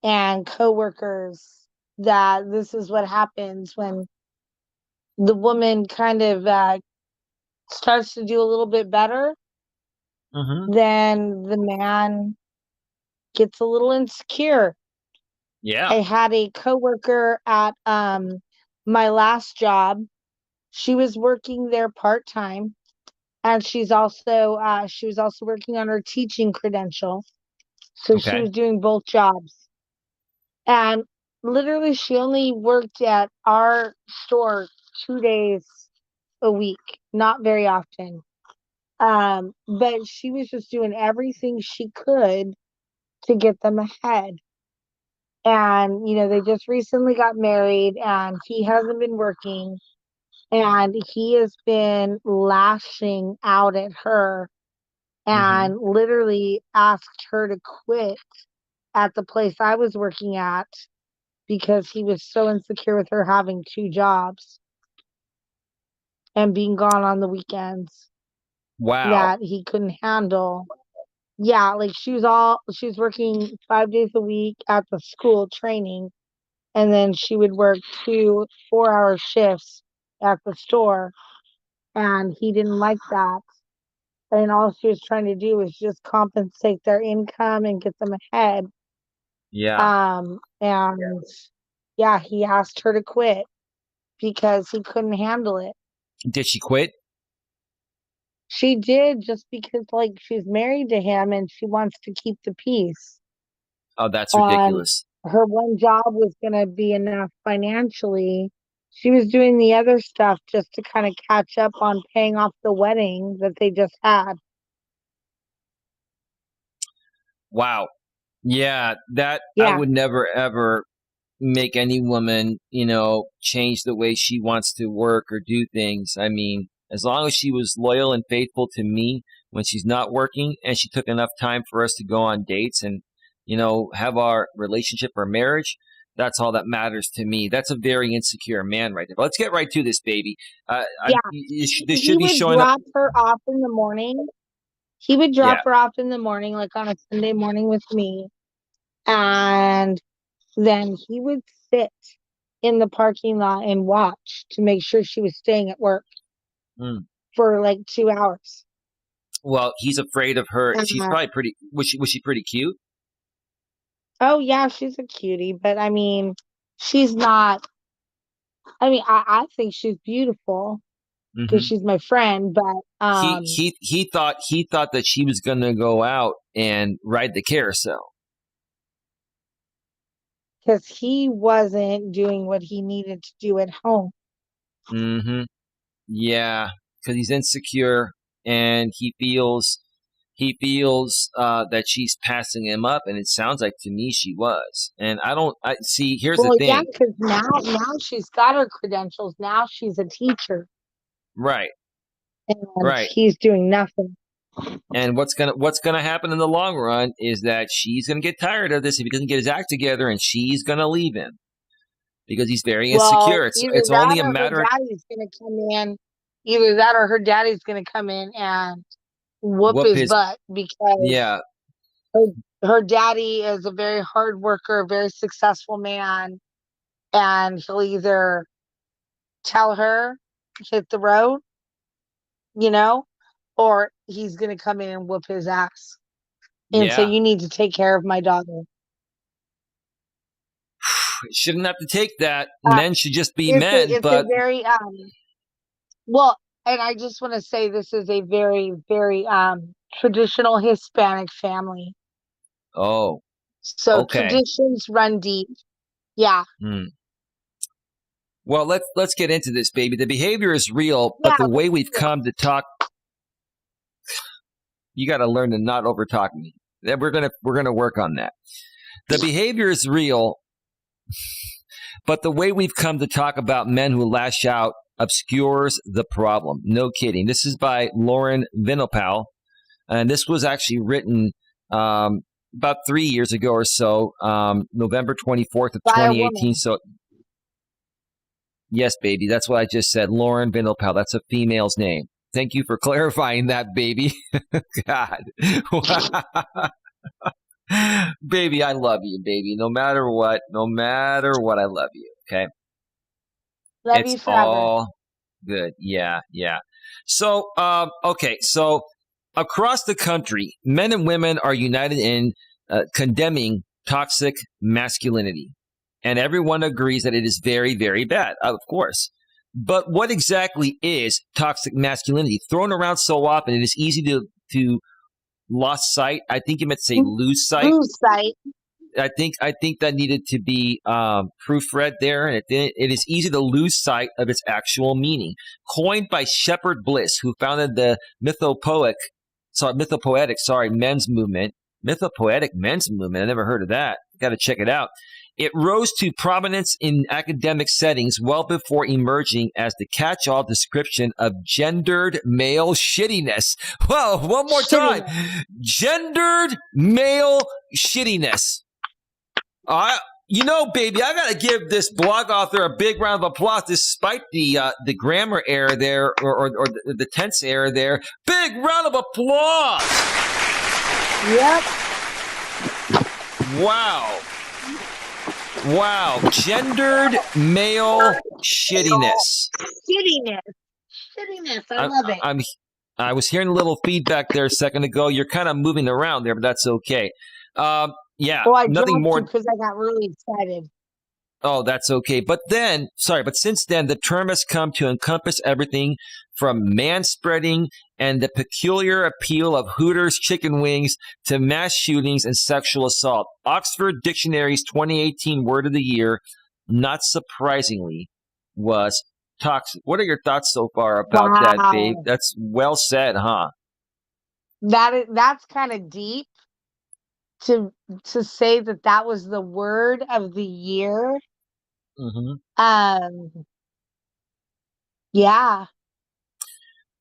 and coworkers, that this is what happens when the woman kind of starts to do a little bit better. Then the man gets a little insecure. Yeah. I had a coworker at my last job. She was working there part-time, and she was also working on her teaching credential. So she Okay. was doing both jobs. And literally she only worked at our store 2 days a week, not very often. But she was just doing everything she could to get them ahead. And, they just recently got married, and he hasn't been working, and he has been lashing out at her and literally asked her to quit at the place I was working at because he was so insecure with her having 2 jobs and being gone on the weekends Wow. that he couldn't handle. Yeah, like she was working 5 days a week at the school training, and then she would work 2 4-hour shifts at the store, and he didn't like that. And all she was trying to do was just compensate their income and get them ahead. Yeah. And yeah, he asked her to quit because he couldn't handle it. Did she quit? She did, just because she's married to him and she wants to keep the peace. Oh, that's On ridiculous. her one job was going to be enough financially. She was doing the other stuff just to kind of catch up on paying off the wedding that they just had. Wow. Yeah, that I Yeah. would never ever make any woman, change the way she wants to work or do things. I mean, as long as she was loyal and faithful to me when she's not working, and she took enough time for us to go on dates and, have our relationship or marriage, that's all that matters to me. That's a very insecure man right there. But let's get right to this, baby. Yeah. This He should be would showing up. drop her off in the morning. He would Yeah. drop her off in the morning, like on a Sunday morning with me. And then he would sit in the parking lot and watch to make sure she was staying at work for 2 hours. Well, he's afraid of her. She's probably pretty. Was she pretty cute? Oh yeah, she's a cutie, but I mean, she's not. I mean, I think she's beautiful because she's my friend, but He thought that she was gonna go out and ride the carousel. because he wasn't doing what he needed to do at home. Yeah, because he's insecure and he feels that she's passing him up, and it sounds like to me she was. And I see. Here's the Yeah, thing. because now she's got her credentials. Now she's a teacher. Right. and Right. he's doing nothing. And what's gonna happen in the long run is that she's gonna get tired of this if he doesn't get his act together, and she's gonna leave him because he's very Well, insecure. It's either it's that only a or her matter of daddy's gonna come in. Either that or her daddy's gonna come in and whoop whoop his his butt because yeah. her, her daddy is a very hard worker, very successful man, and he'll either tell her hit the road, you know, or he's gonna come in and whoop his ass. And so Yeah. you need to take care of my daughter. Shouldn't have to take that. Uh, Men should just be men, it's a but very well, and I just want to say this is a very, very traditional Hispanic family. oh, So okay. traditions run deep. Yeah. Hmm. Well, let's get into this, baby. The behavior is real, but Yeah. the way we've come to talk, you got to learn to not over talk me. We're gonna work on that. The behavior is real, but the way we've come to talk about men who lash out obscures the problem. No kidding. This is by Lauren Vinopal, and this was actually written about 3 years ago or so, November 24th of By a 2018. woman. So, yes, baby, that's what I just said. Lauren Vinopal. That's a female's name. Thank you for clarifying that, baby. God. Baby, I love you, baby. No matter what, I love you. Okay. Love It's you forever. all good. Yeah, yeah. So, okay. So, across the country, men and women are united in condemning toxic masculinity. And everyone agrees that it is very, very bad, of course. But what exactly is toxic masculinity? Thrown around so often, it is easy to lost sight. I think you meant to say lose sight. Lose sight. I think that needed to be proofread there, and it is easy to lose sight of its actual meaning. Coined by Shepard Bliss, who founded the mythopoetic men's movement. Mythopoetic men's movement. I never heard of that. Got to check it out. It rose to prominence in academic settings well before emerging as the catch-all description of gendered male shittiness. Whoa, one more time. Gendered male shittiness. Baby, I got to give this blog author a big round of applause despite the grammar error there or the tense error there. Big round of applause. Yep. Wow. Gendered male shittiness. Shittiness. I love it. I was hearing a little feedback there a second ago. You're kind of moving around there, but that's okay. Yeah, Well, I nothing more because I got really excited. Oh, that's okay. But since then, the term has come to encompass everything from manspreading and the peculiar appeal of Hooters chicken wings to mass shootings and sexual assault. Oxford Dictionary's 2018 word of the year, not surprisingly, was toxic. What are your thoughts so far about that, babe? That's well said, huh? That's kind of deep to say that was the word of the year. Mm-hmm. Yeah.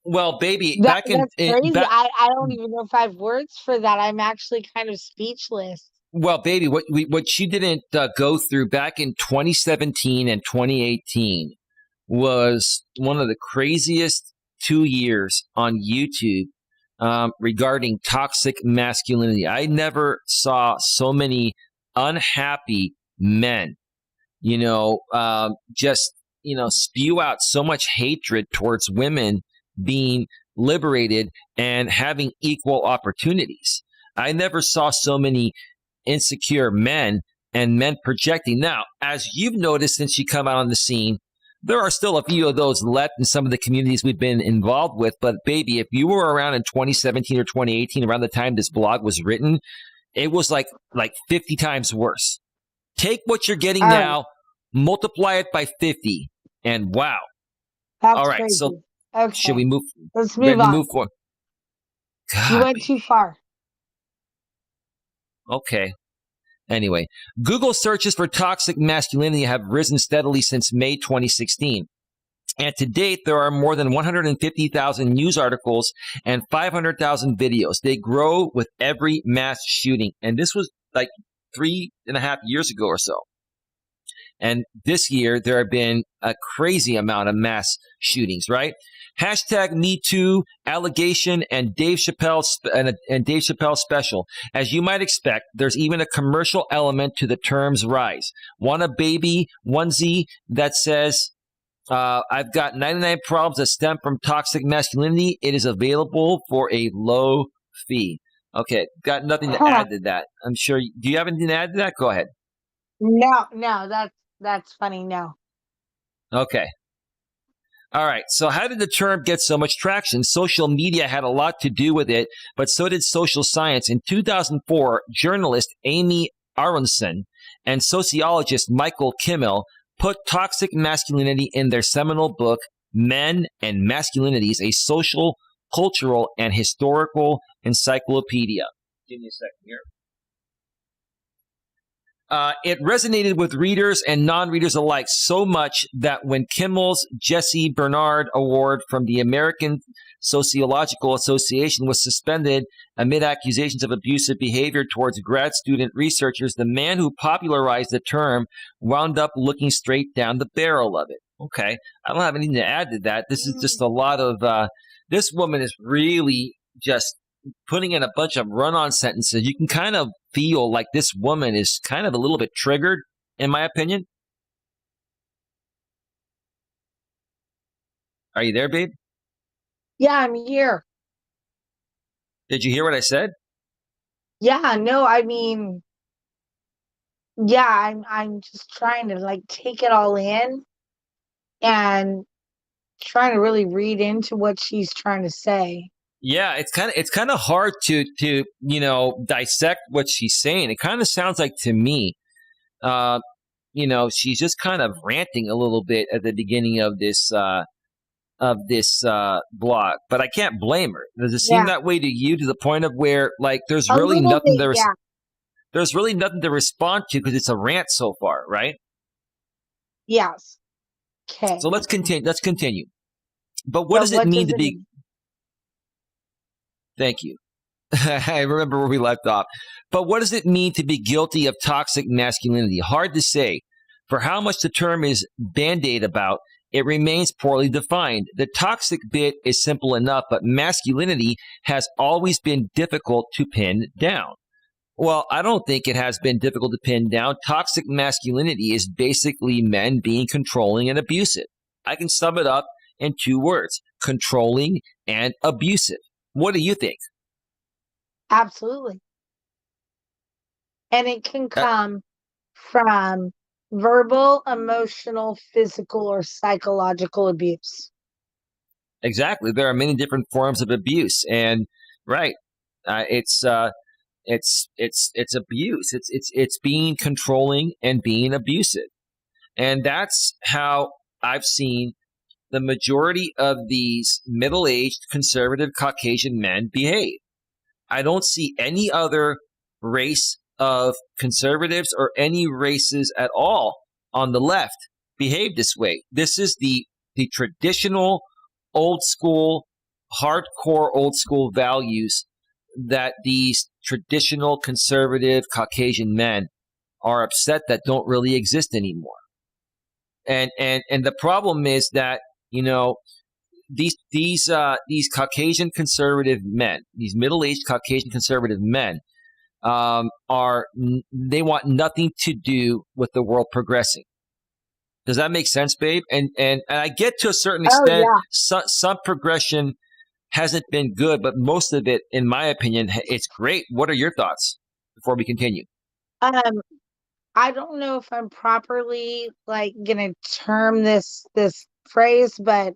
Well, baby, that's crazy. I don't even know if I have words for that. I'm actually kind of speechless. Well, baby, what she didn't go through back in 2017 and 2018 was one of the craziest 2 years on YouTube regarding toxic masculinity. I never saw so many unhappy men, spew out so much hatred towards women being liberated and having equal opportunities. I never saw so many insecure men and men projecting. Now, as you've noticed since you come out on the scene, there are still a few of those left in some of the communities we've been involved with. But baby, if you were around in 2017 or 2018, around the time this blog was written, it was like 50 times worse. Take what you're getting now, multiply it by 50, and wow. That's all right, crazy. So okay. Should we move? Let's move on. Move forward. God, you went too far. Okay. Anyway, Google searches for toxic masculinity have risen steadily since May 2016. And to date, there are more than 150,000 news articles and 500,000 videos. They grow with every mass shooting. And this was like 3.5 years ago or so. And this year, there have been a crazy amount of mass shootings, right? Hashtag Me Too, allegation, and Dave Chappelle special. As you might expect, there's even a commercial element to the term's rise. Want a baby onesie that says, I've got 99 problems that stem from toxic masculinity. It is available for a low fee. Okay, got nothing to add to that. I'm sure. Do you have anything to add to that? Go ahead. No, that's funny. No. Okay. All right. So how did the term get so much traction? Social media had a lot to do with it, but so did social science. In 2004, journalist Amy Aronson and sociologist Michael Kimmel put toxic masculinity in their seminal book, Men and Masculinities, a social, cultural, and historical encyclopedia. Give me a second here. It resonated with readers and non-readers alike so much that when Kimmel's Jesse Bernard Award from the American Sociological Association was suspended amid accusations of abusive behavior towards grad student researchers, the man who popularized the term wound up looking straight down the barrel of it. Okay, I don't have anything to add to that. This is just a lot of, this woman is really just putting in a bunch of run-on sentences. You can kind of feel like this woman is kind of a little bit triggered, in my opinion. Are you there, babe? Yeah, I'm here. Did you hear what I said? Yeah, no, I mean, yeah, I'm just trying to like take it all in and trying to really read into what she's trying to say. Yeah, it's kind of hard to dissect what she's saying. It kind of sounds like to me, she's just kind of ranting a little bit at the beginning of this blog. But I can't blame her. Does it seem that way to you? To the point of where like there's A really little nothing bit, there's really nothing to respond to because it's a rant so far, right? yes. Okay. So let's continue. But what But does it what mean does to it be? mean? Thank you. I remember where we left off. But what does it mean to be guilty of toxic masculinity? Hard to say. For how much the term is bandied about, it remains poorly defined. The toxic bit is simple enough, but masculinity has always been difficult to pin down. Well, I don't think it has been difficult to pin down. Toxic masculinity is basically men being controlling and abusive. I can sum it up in 2 words: controlling and abusive. What do you think? Absolutely. And it can Uh, come from verbal, emotional, physical, or psychological abuse. exactly. There are many different forms of abuse, and right, it's abuse. It's being controlling and being abusive, and that's how I've seen the majority of these middle-aged conservative Caucasian men behave. I don't see any other race of conservatives or any races at all on the left behave this way. This is the traditional, old school, hardcore old school values that these traditional conservative Caucasian men are upset that don't really exist anymore. And the problem is that, you know, these Caucasian conservative men, these middle-aged Caucasian conservative men, they want nothing to do with the world progressing. Does that make sense, babe? And I get to a certain Oh, extent, yeah. some progression hasn't been good, but most of it, in my opinion, it's great. What are your thoughts before we continue? Um, I don't know if I'm properly like gonna term this phrase, but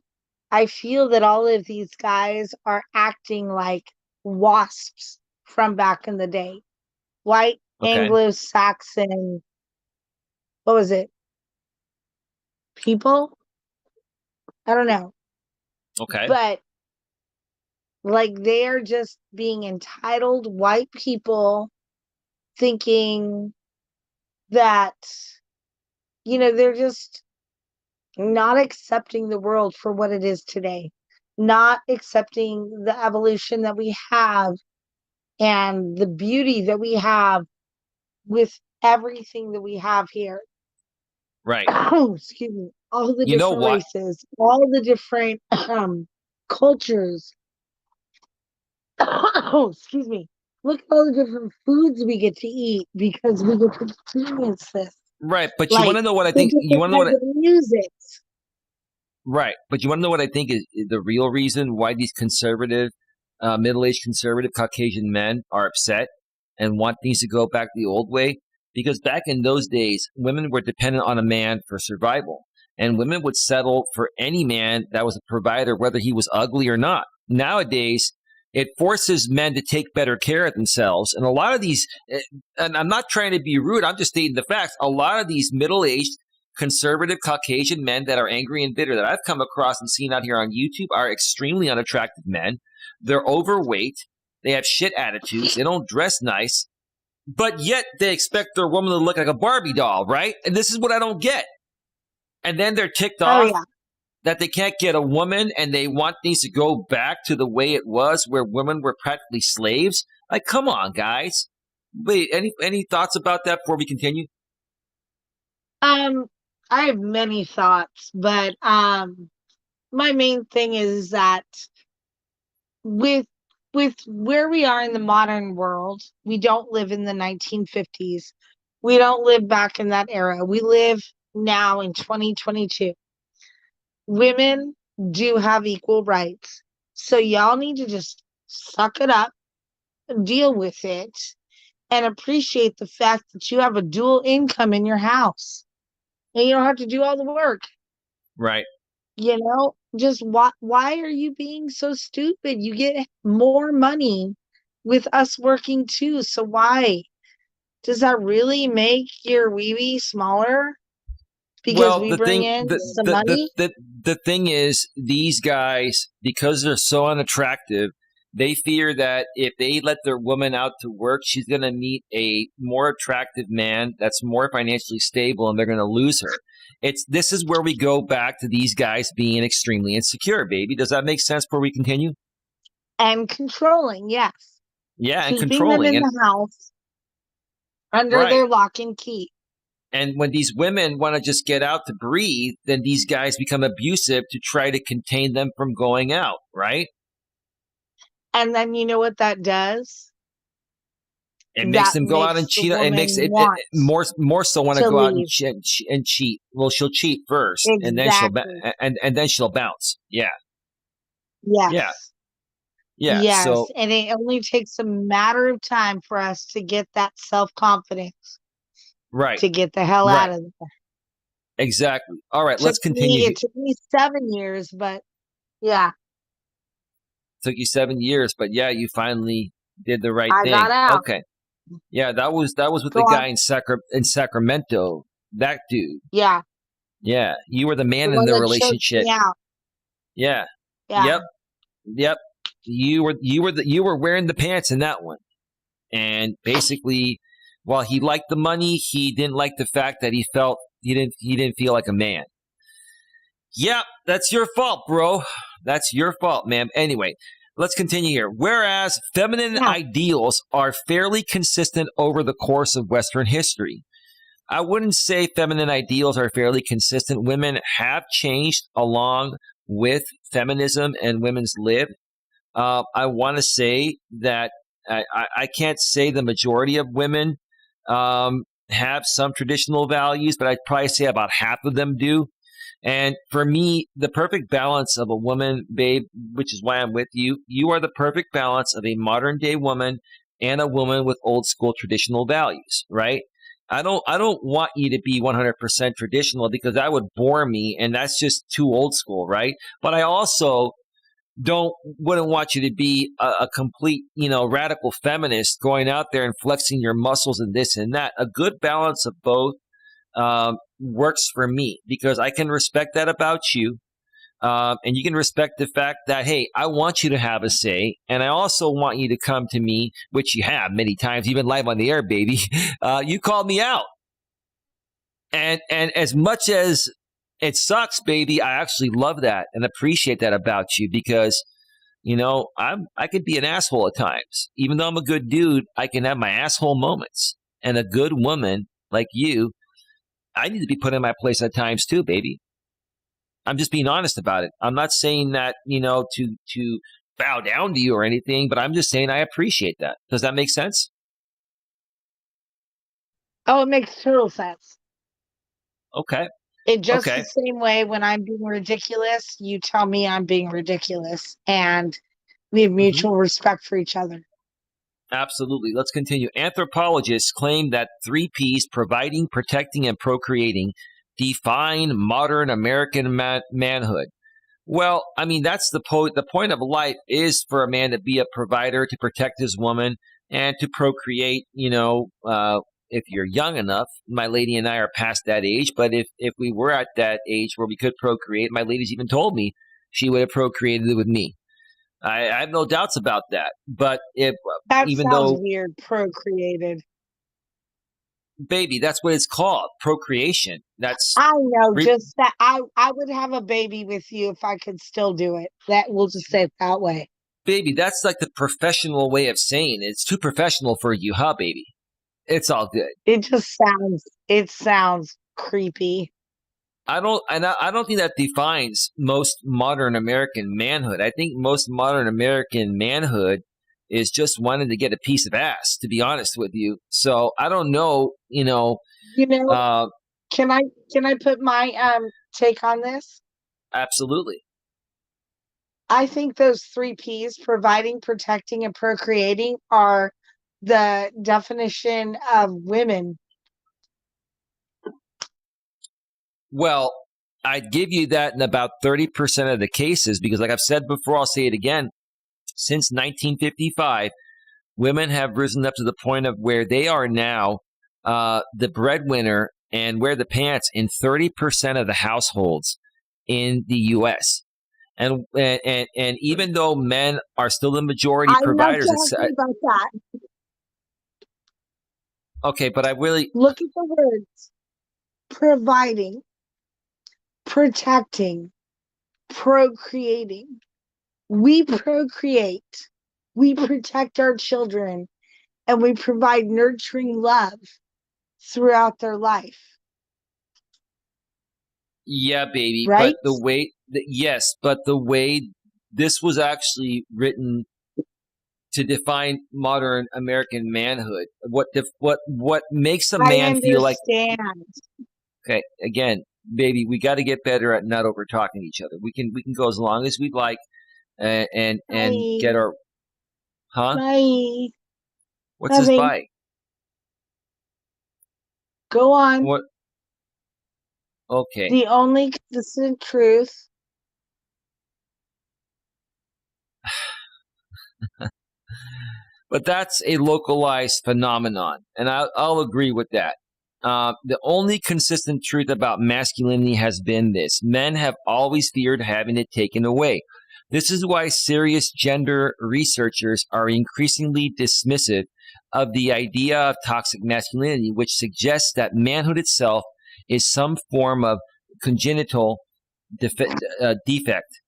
I feel that all of these guys are acting like wasps from back in the day. White Okay. Anglo-Saxon, what was it? People? I don't know. Okay. But like they're just being entitled white people thinking that, they're just not accepting the world for what it is today, not accepting the evolution that we have and the beauty that we have with everything that we have here. Right. Oh, excuse me. All the You know different what? races, all the different cultures. Oh, excuse me. Look at all the different foods we get to eat because we get to experience this. Right. But you want Like to know what I the think? You different want to know what? kinds of music. Right. But you want to know what I think is the real reason why these conservative, middle-aged conservative Caucasian men are upset and want things to go back the old way? Because back in those days, women were dependent on a man for survival. And women would settle for any man that was a provider, whether he was ugly or not. Nowadays, it forces men to take better care of themselves. And a lot of these, and I'm not trying to be rude, I'm just stating the facts. A lot of these middle-aged conservative Caucasian men that are angry and bitter that I've come across and seen out here on YouTube are extremely unattractive men. They're overweight. They have shit attitudes. They don't dress nice, but yet they expect their woman to look like a Barbie doll, right? And this is what I don't get. And then they're ticked Oh off yeah. that they can't get a woman and they want things to go back to the way it was where women were practically slaves. Like, come on, guys. Wait, any thoughts about that before we continue? Um, I have many thoughts, but my main thing is that with with where we are in the modern world, we don't live in the 1950s. We don't live back in that era. We live now in 2022. Women do have equal rights. So y'all need to just suck it up, deal with it, and appreciate the fact that you have a dual income in your house. And you don't have to do all the work. Right. Just why are you being so stupid? You get more money with us working too. So why? Does that really make your wee wee smaller because Well, we the bring thing, in some money? the thing is, these guys, because they're so unattractive, they fear that if they let their woman out to work, she's going to meet a more attractive man that's more financially stable, and they're going to lose her. This is where we go back to these guys being extremely insecure, baby. Does that make sense before we continue? And controlling, yes. Yeah, and Keeping them controlling, in and the house under right. their lock and key. And when these women want to just get out to breathe, then these guys become abusive to try to contain them from going out, right? And then you know what that does? It makes That them go out and makes the cheat. It makes woman it want more so want to to go out and leave. cheat. Well, she'll cheat first, and then Exactly. and then she'll bounce. Yeah, yeah, Yes. yeah. Yes. So And it only takes a matter of time for us to get that self confidence right, to get the hell right, out of there. exactly. All right, Took let's continue. me it took me 7 years, but yeah, Took you 7 years, but yeah, you finally did the right I got thing. out. Okay, yeah, that was with Go the on. guy in Sacramento. That dude. Yeah. Yeah, you were the The man in one the that choked relationship. me out. Yeah. Yeah. Yep. Yep. You were wearing the pants in that one. And basically, while he liked the money, he didn't like the fact that he didn't feel like a man. Yep, that's your fault, bro. That's your fault, man. Anyway, let's continue here. Whereas feminine Yeah. ideals are fairly consistent over the course of Western history. I wouldn't say feminine ideals are fairly consistent. Women have changed along with feminism and women's lib. I want to say that I can't say the majority of women have some traditional values, but I'd probably say about half of them do. And for me, the perfect balance of a woman, babe, which is why I'm with you, you are the perfect balance of a modern day woman and a woman with old school traditional values, right? I don't want you to be 100% traditional because that would bore me and that's just too old school, right? But I also wouldn't want you to be a complete, radical feminist going out there and flexing your muscles and this and that. A good balance of both works for me because I can respect that about you. And you can respect the fact that, hey, I want you to have a say. And I also want you to come to me, which you have many times, even live on the air, baby. You called me out. And as much as It sucks, baby. I actually love that and appreciate that about you because, I could be an asshole at times. Even though I'm a good dude, I can have my asshole moments. And a good woman like you, I need to be put in my place at times too, baby. I'm just being honest about it. I'm not saying that, to bow down to you or anything, but I'm just saying I appreciate that. Does that make sense? Oh, it makes total sense. Okay. In just the Okay. same way, when I'm being ridiculous, you tell me I'm being ridiculous, and we have hmm mutual respect for each other. Absolutely. Let's continue. Anthropologists claim that three P's, providing, protecting, and procreating, define modern American manhood. Well, I mean, that's the point of life is for a man to be a provider, to protect his woman, and to procreate. If you're young enough, my lady and I are past that age. But if we were at that age where we could procreate, my lady's even told me she would have procreated with me. I have no doubts about that. But if That even sounds though, weird, procreated. baby, that's what it's called, procreation. That's I know, re- just that I would have a baby with you if I could still do it. That we'll just say it that way. baby. That's like the professional way of saying it. It's too professional for you, huh, baby? It's all good. It sounds creepy. I don't think that defines most modern American manhood. I think most modern American manhood is just wanting to get a piece of ass, to be honest with you. So I don't know, You know, uh, can I can I put my take on this? absolutely. I think those three P's, providing, protecting, and procreating, are the definition of women. Well, I'd give you that in about 30% of the cases because, like I've said before, I'll say it again. Since 1955, women have risen up to the point of where they are now the breadwinner and wear the pants in 30% of the households in the U.S. And even though men are still the majority I'm not providers, talking about that. okay. But I really, Look at the words: providing, protecting, procreating. We procreate, we protect our children, and we provide nurturing love throughout their life, yeah, baby. But right? yes, but the way this was actually written to define modern American manhood, what makes a I man feel like, understand. okay, again, baby, we got to get better at not over talking to each other. We can go as long as we'd like, and Bye. get our, huh? Bye. What's this Nothing. by? Go on. What? Okay. The only consistent truth. But that's a localized phenomenon, and I'll agree with that. The only consistent truth about masculinity has been this: men have always feared having it taken away. This is why serious gender researchers are increasingly dismissive of the idea of toxic masculinity, which suggests that manhood itself is some form of congenital defect.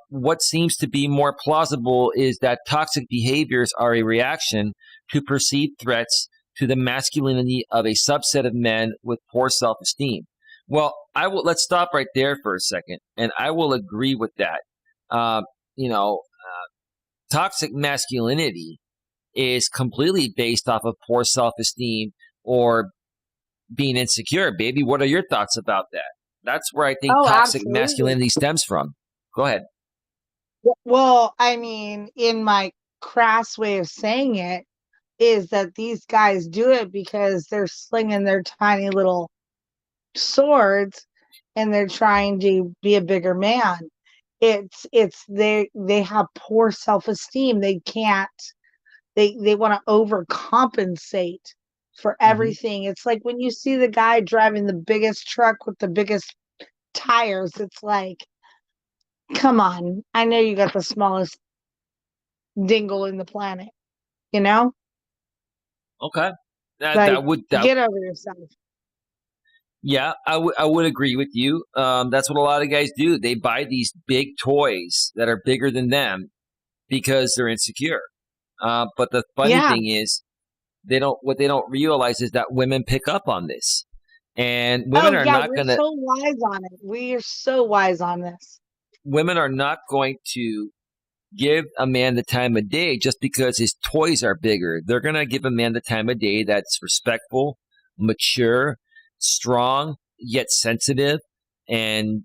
What seems to be more plausible is that toxic behaviors are a reaction to perceived threats to the masculinity of a subset of men with poor self-esteem. Well, let's stop right there for a second, and I will agree with that. Um, you know, Toxic masculinity is completely based off of poor self-esteem or being insecure. Baby, what are your thoughts about that? That's where I think Oh, toxic absolutely. masculinity stems from. Go ahead. Well, I mean, in my crass way of saying it, is that these guys do it because they're slinging their tiny little swords and they're trying to be a bigger man. They have poor self-esteem. They can't they want to overcompensate for hmm everything. It's like when you see the guy driving the biggest truck with the biggest tires, it's like, come on, I know you got the smallest dingle in the planet, you know? Okay. That Like, that would that get over yourself. Yeah, I would agree with you. That's what a lot of guys do. They buy these big toys that are bigger than them because they're insecure. But the funny Yeah. thing is, what they don't realize is that women pick up on this, and Oh yeah, we're so wise on it. We are so wise on this. women are not going to give a man the time of day just because his toys are bigger. They're going to give a man the time of day that's respectful, mature, strong, yet sensitive, and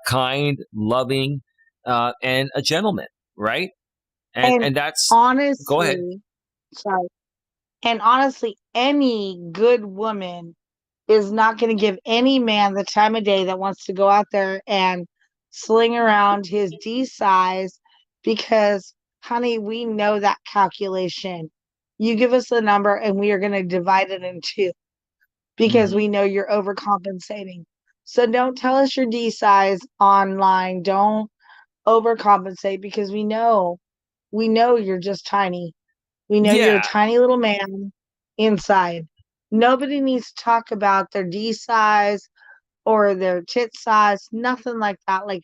kind, loving, and a gentleman, right? And And that's go ahead. honestly, sorry. And honestly, any good woman is not going to give any man the time of day that wants to go out there and sling around his D size because, honey, we know that calculation. You give us the number and we are going to divide it in two because Hmm. we know you're overcompensating. So don't tell us your D size online. Don't overcompensate because we know you're just tiny. We know you're a Yeah. tiny little man inside. Nobody needs to talk about their D size or their tit size, nothing like that. Like,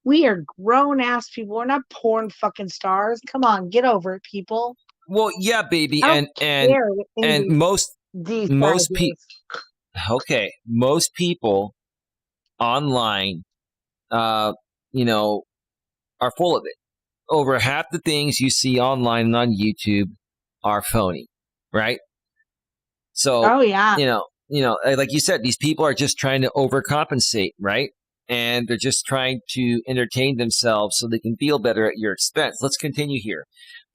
we are grown ass people. We're not porn fucking stars. Come on, get over it, people. Well, yeah, baby, I don't care what and anybody's D size most people. is. Okay, most people online, uh, you know, are full of it. Over half the things you see online and on YouTube are phony, right? So, Oh yeah. like you said, these people are just trying to overcompensate, right? And they're just trying to entertain themselves so they can feel better at your expense. Let's continue here.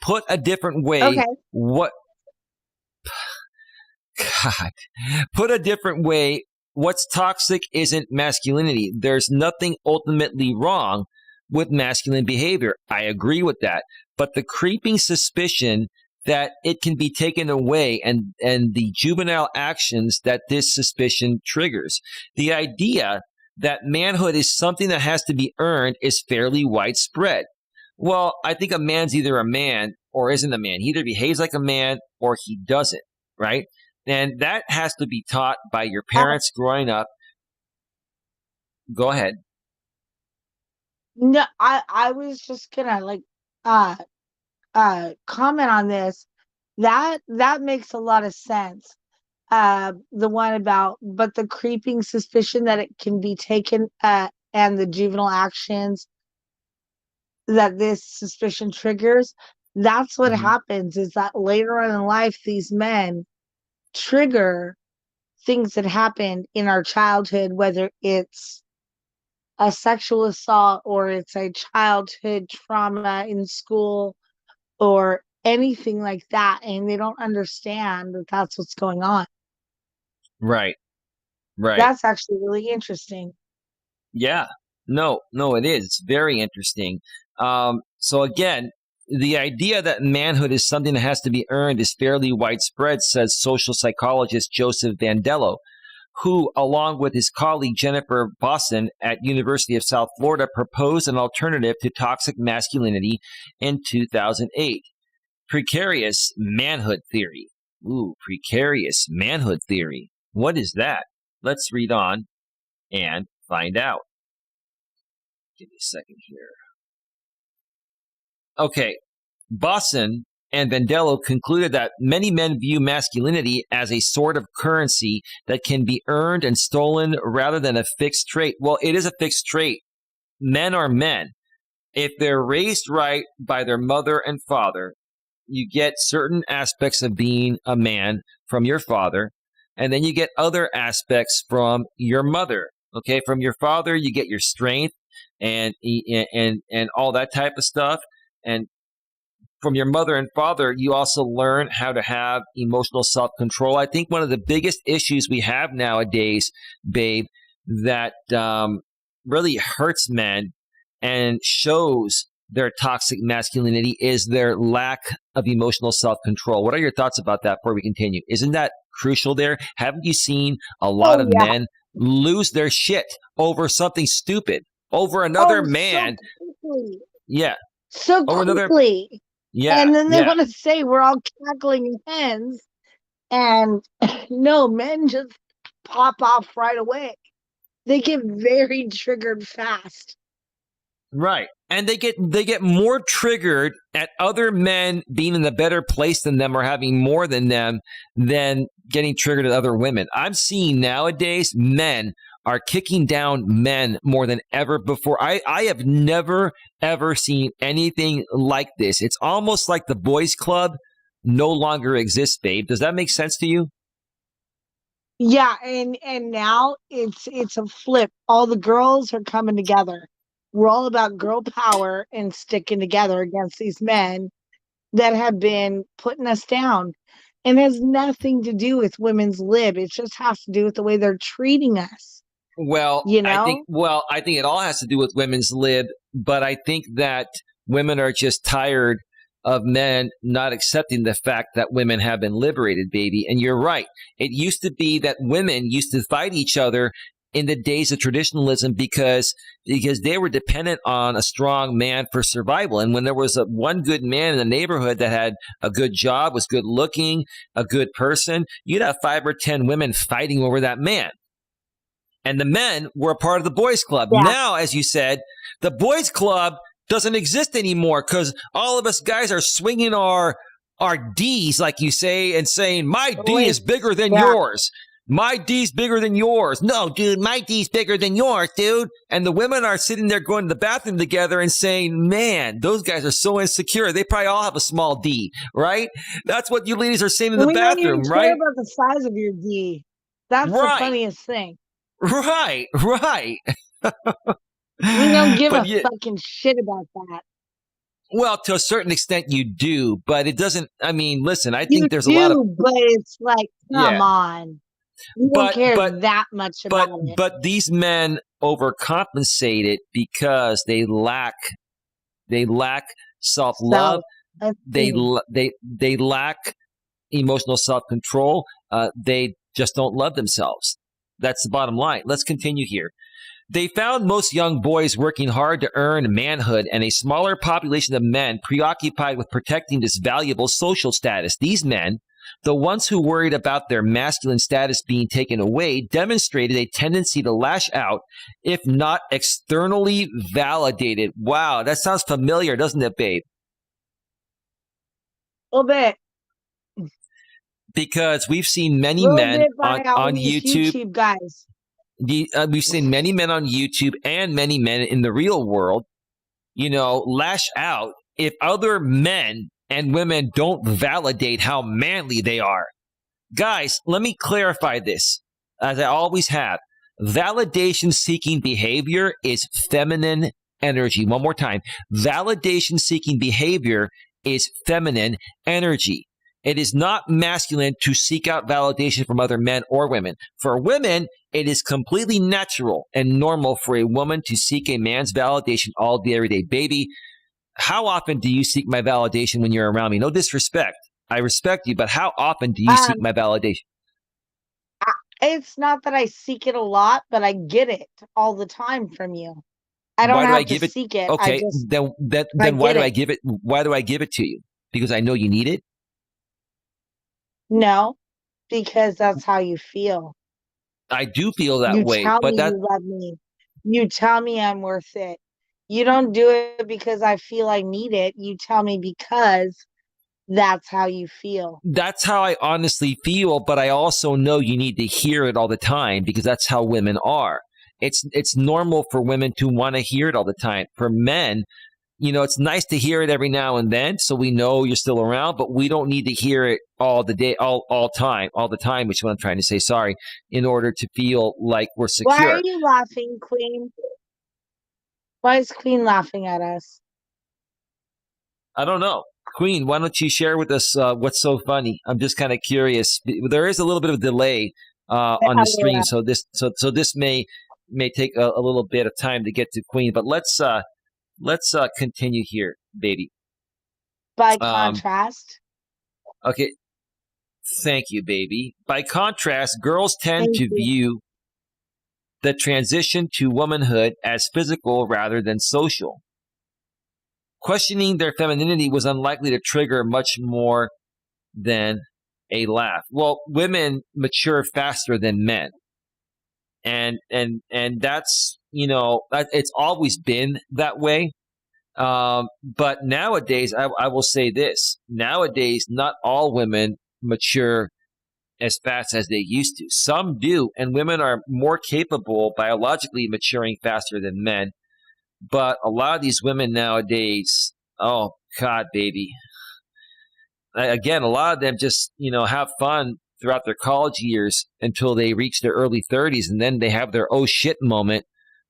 Put a different way, Okay. what God, put a different way, what's toxic isn't masculinity. There's nothing ultimately wrong with masculine behavior. I agree with that. But the creeping suspicion that it can be taken away and the juvenile actions that this suspicion triggers. The idea that manhood is something that has to be earned is fairly widespread. Well, I think a man's either a man or isn't a man. He either behaves like a man or he doesn't, right? And that has to be taught by your Uh, parents growing up. Go ahead. no, I was just gonna like uh comment on this. That makes a lot of sense. The one about but the creeping suspicion that it can be taken and the juvenile actions that this suspicion triggers, that's what Hmm. happens is that later on in life these men trigger things that happened in our childhood, whether it's a sexual assault or it's a childhood trauma in school or anything like that, and they don't understand that that's what's going on. Right, right. That's actually really interesting. Yeah. No, it is. It's very interesting. So again, the idea that manhood is something that has to be earned is fairly widespread, says social psychologist Joseph Vandello, who, along with his colleague Jennifer Boston at University of South Florida, proposed an alternative to toxic masculinity in 2008. Precarious manhood theory. Ooh, precarious manhood theory. What is that? Let's read on and find out. Give me a second here. Okay. Boston and Vandello concluded that many men view masculinity as a sort of currency that can be earned and stolen rather than a fixed trait. Well, it is a fixed trait. Men are men. If they're raised right by their mother and father, you get certain aspects of being a man from your father, and then you get other aspects from your mother. Okay, from your father, you get your strength and all that type of stuff, and from your mother and father, you also learn how to have emotional self control. I think one of the biggest issues we have nowadays, babe, that really hurts men and shows their toxic masculinity is their lack of emotional self control. What are your thoughts about that before we continue? Isn't that crucial there? Haven't you seen a lot Oh of yeah. men lose their shit over something stupid, over another Oh, so man? quickly. Yeah, So over another. quickly. Yeah, And then they yeah. want to say we're all cackling hens. And no, men just pop off right away. They get very triggered fast. Right. And they get more triggered at other men being in a better place than them or having more than them than getting triggered at other women. I'm seeing nowadays men are kicking down men more than ever before. I have never, ever seen anything like this. It's almost like the boys club no longer exists, babe. Does that make sense to you? Yeah, and now it's a flip. All the girls are coming together. We're all about girl power and sticking together against these men that have been putting us down. And it has nothing to do with women's lib. It just has to do with the way they're treating us, Well, you know? I think it all has to do with women's lib, but I think that women are just tired of men not accepting the fact that women have been liberated, baby. And you're right. It used to be that women used to fight each other in the days of traditionalism because they were dependent on a strong man for survival. And when there was one good man in the neighborhood that had a good job, was good looking, a good person, you'd have 5 or 10 women fighting over that man. And the men were a part of the boys club. Yeah. Now, as you said, the boys club doesn't exist anymore because all of us guys are swinging our D's, like you say, and saying, my D is bigger than yours. My D's bigger than yours. No, dude, my D's bigger than yours, dude. And the women are sitting there going to the bathroom together and saying, man, those guys are so insecure. They probably all have a small D, right? That's what you ladies are saying in the bathroom, We don't even right? care about the size of your D. That's the funniest thing. Right. We don't give a fucking shit about that. Well, to a certain extent you do, but it doesn't, I mean, listen, I think there's a lot of... but it's like, come on. We don't care that much about it. But these men overcompensate it because they lack self-love. They lack emotional self-control. They just don't love themselves. That's the bottom line. Let's continue here. They found most young boys working hard to earn manhood and a smaller population of men preoccupied with protecting this valuable social status. These men, the ones who worried about their masculine status being taken away, demonstrated a tendency to lash out if not externally validated. Wow, that sounds familiar, doesn't it, babe? A little bit. Because we've seen many men on YouTube guys. We've seen many men on YouTube and many men in the real world, lash out if other men and women don't validate how manly they are. Guys, let me clarify this, as I always have. Validation-seeking behavior is feminine energy. One more time. Validation-seeking behavior is feminine energy. It is not masculine to seek out validation from other men or women. For women, it is completely natural and normal for a woman to seek a man's validation all day, every day. Baby, how often do you seek my validation when you're around me? No disrespect. I respect you, but how often do you seek my validation? It's not that I seek it a lot, but I get it all the time from you. I don't have to seek it. Okay, then why do I give it? Why do I give it to you? Because I know you need it? No, because that's how you feel. I do feel that way. You tell me you love me. You tell me I'm worth it. You don't do it because I feel I need it. You tell me because that's how you feel. That's how I honestly feel, but I also know you need to hear it all the time because that's how women are. It's normal for women to want to hear it all the time. For men, it's nice to hear it every now and then, so we know you're still around, but we don't need to hear it all the time, which is what I'm trying to say, sorry, in order to feel like we're secure. Why are you laughing, Queen? Why is Queen laughing at us? I don't know. Queen, why don't you share with us what's so funny? I'm just kind of curious. There is a little bit of a delay on the stream, so this may take a little bit of time to get to Queen, but let's continue here, baby. By contrast. Okay. Thank you, baby. By contrast, girls tend to view the transition to womanhood as physical rather than social. Questioning their femininity was unlikely to trigger much more than a laugh. Well, women mature faster than men. and that's, it's always been that way. But nowadays, I will say this: nowadays, not all women mature as fast as they used to. Some do, and women are more capable biologically maturing faster than men. But a lot of these women nowadays, oh God, baby. Again, a lot of them just, have fun throughout their college years until they reach their early 30s, and then they have their oh shit moment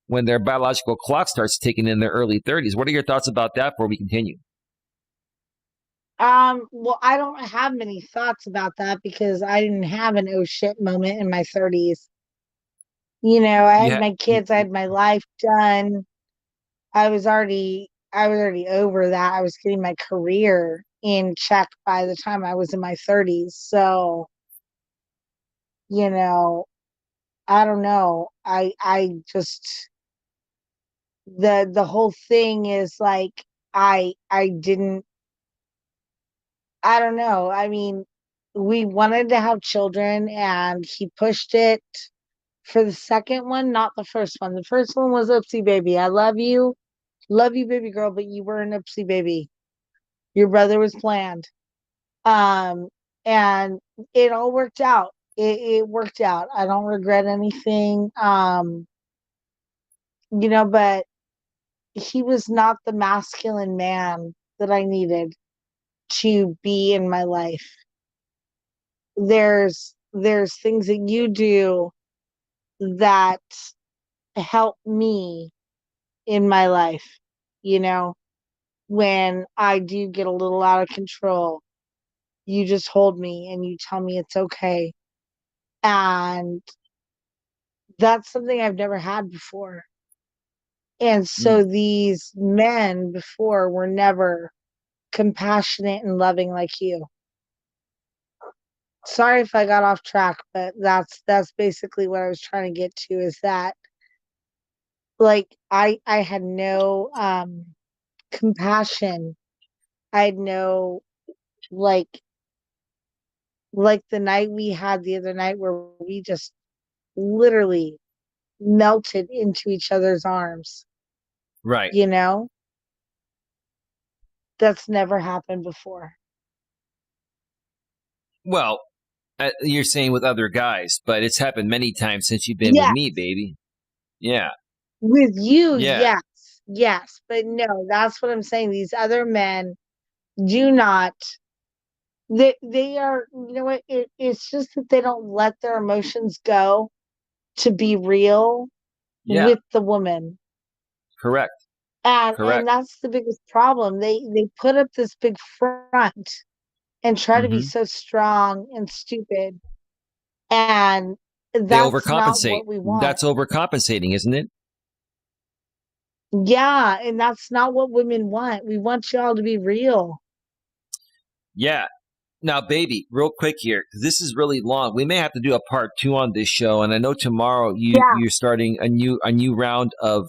when their biological clock starts ticking in their early 30s. What are your thoughts about that before we continue? Well, I don't have many thoughts about that because I didn't have an oh shit moment in my 30s. I You had ha- my kids, I had my life done. I was already over that. I was getting my career in check by the time I was in my 30s. So, you know, I don't know. I just the whole thing is like I didn't I don't know. I mean, we wanted to have children and he pushed it for the second one, not the first one. The first one was oopsie baby. I love you. Love you, baby girl, but you were an oopsie baby. Your brother was planned. Um, and it all worked out. It worked out. I don't regret anything. But he was not the masculine man that I needed to be in my life. There's things that you do that help me in my life, you know, when I do get a little out of control. You just hold me and you tell me it's okay. And that's something I've never had before. And Mm. so these men before were never compassionate and loving like you. Sorry if I got off track, but that's basically what I was trying to get to is that like I had no compassion. I had no like like the night we had the other night where we just literally melted into each other's arms, Right. you know? That's never happened before. Well, you're saying with other guys, but it's happened many times since you've been with Yeah, me, baby. Yeah. with you, Yeah. yes. Yes, but no, that's what I'm saying. These other men do not they are, what, it's just that they don't let their emotions go to be real Yeah. with the woman. Correct. And Correct. that's the biggest problem. They put up this big front and try to be Hmm. so strong and stupid. And They that's not overcompensate. what we want. That's overcompensating, isn't it? Yeah, and that's not what women want. We want y'all to be real. Yeah. Now, baby, real quick here, 'cause this is really long. We may have to do a part two on this show, and I know tomorrow Yeah, you're starting a new round of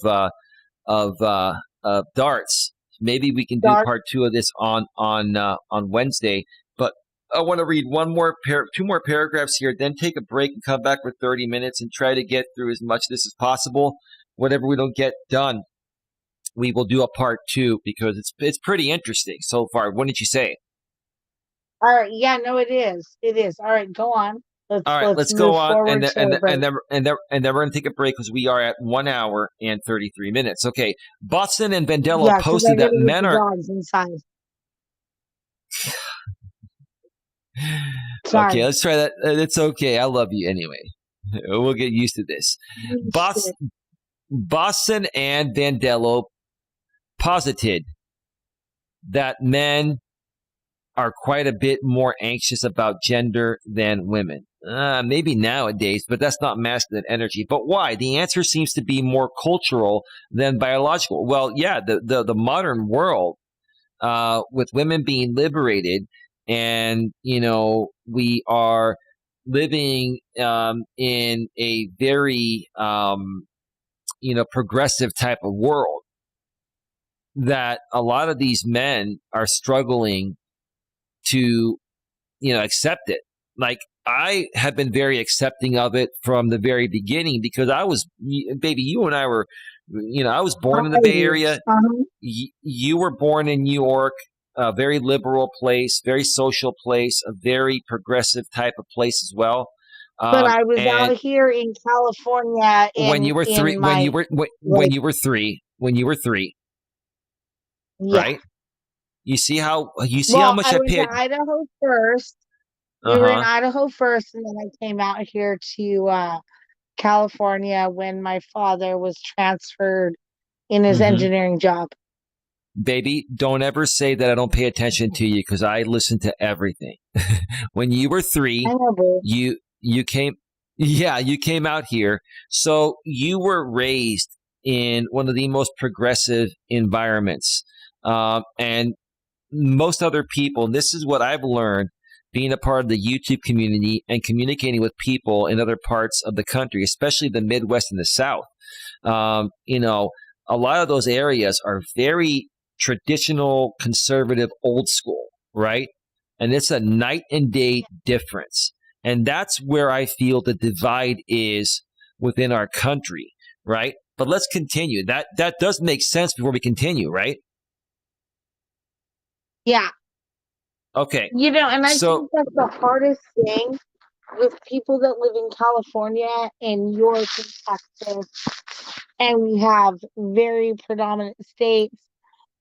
darts. Maybe we can do dark. part two of this on Wednesday. But I want to read two more paragraphs here, then take a break and come back for 30 minutes and try to get through as much of this as possible. Whatever we don't get done, we will do a part two because it's pretty interesting so far. Wouldn't you say? All right. Yeah, no, it is. It is. All right, go on. Let's All right, let's let's go move on, and forward then to and our then break. and then we're gonna take a break because we are at 1 hour and 33 minutes. Okay, Boston and Vandello Yeah, because I posted gotta that get men the are. dogs inside. Okay, Sorry. let's try that. It's okay. I love you anyway. We'll get used to this. Holy Bos- shit. Boston and Vandello posited that men are quite a bit more anxious about gender than women. Maybe nowadays, but that's not masculine energy. But why? The answer seems to be more cultural than biological. Well, yeah, the modern world, with women being liberated, and we are living in a very progressive type of world, that a lot of these men are struggling to accept it. Like, I have been very accepting of it from the very beginning because baby, you and I were, I was born in the Bay Area. You were born in New York, a very liberal place, very social place, a very progressive type of place as well. But I was And out here in California when you were three, in my when like you were three, yeah. right? You see how Well, much I I was in paid. Idaho first. We were in Uh-huh. Idaho first, and then I came out here to California when my father was transferred in his Mm-hmm. engineering job. Baby, don't ever say that I don't pay attention to you because I listen to everything. When you were I three, know, boo. you came, yeah, you came out here. So you were raised in one of the most progressive environments. And most other people, and this is what I've learned being a part of the YouTube community and communicating with people in other parts of the country, especially the Midwest and the South. You know, a lot of those areas are very traditional, conservative, old school, right? And it's a night and day difference. And that's where I feel the divide is within our country, right? But let's continue. That does make sense before we continue, right? Yeah. Okay. And I So think that's the hardest thing with people that live in California and York and Texas, and we have very predominant states,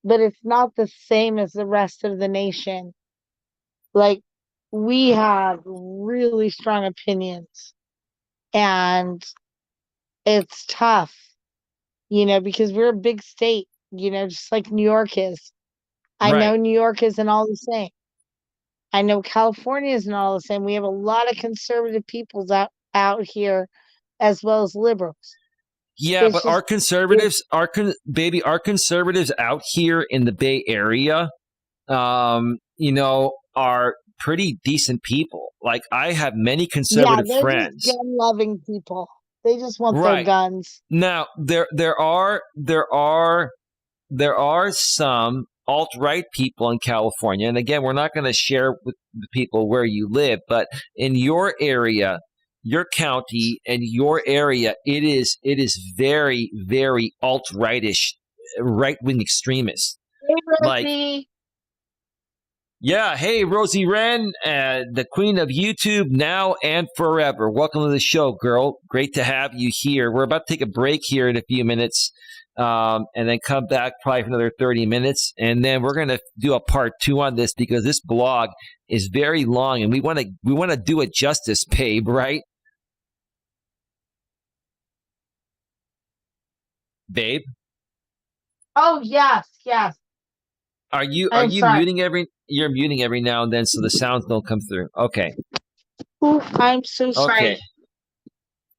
but it's not the same as the rest of the nation. Like, we have really strong opinions, and it's tough, because we're a big state, just like New York is. I right. know New York isn't all the same. I know California isn't all the same. We have a lot of conservative peoples out here as well as liberals. Yeah, It's but just it, our conservatives out here in the Bay Area, are pretty decent people. Like I have many yeah, conservative they're just friends. gun loving people. They just want their Right. guns. Now there are some alt right people in California, and again, we're not going to share with the people where you live, but in your area, your county, and your area, it is very very alt rightish, right wing extremists. Hey, Like, Rosie. yeah, hey Rosie Wren, the queen of YouTube now and forever. Welcome to the show, girl. Great to have you here. We're about to take a break here in a few minutes, and then come back probably for another 30 minutes, and then we're gonna do a part two on this because this blog is very long, and we want to do it justice, babe. Right, babe? Oh, yes, yes. Are I'm you sorry. muting every? You're muting every now and then, so the sounds don't come through. Okay, Ooh, I'm so okay, sorry.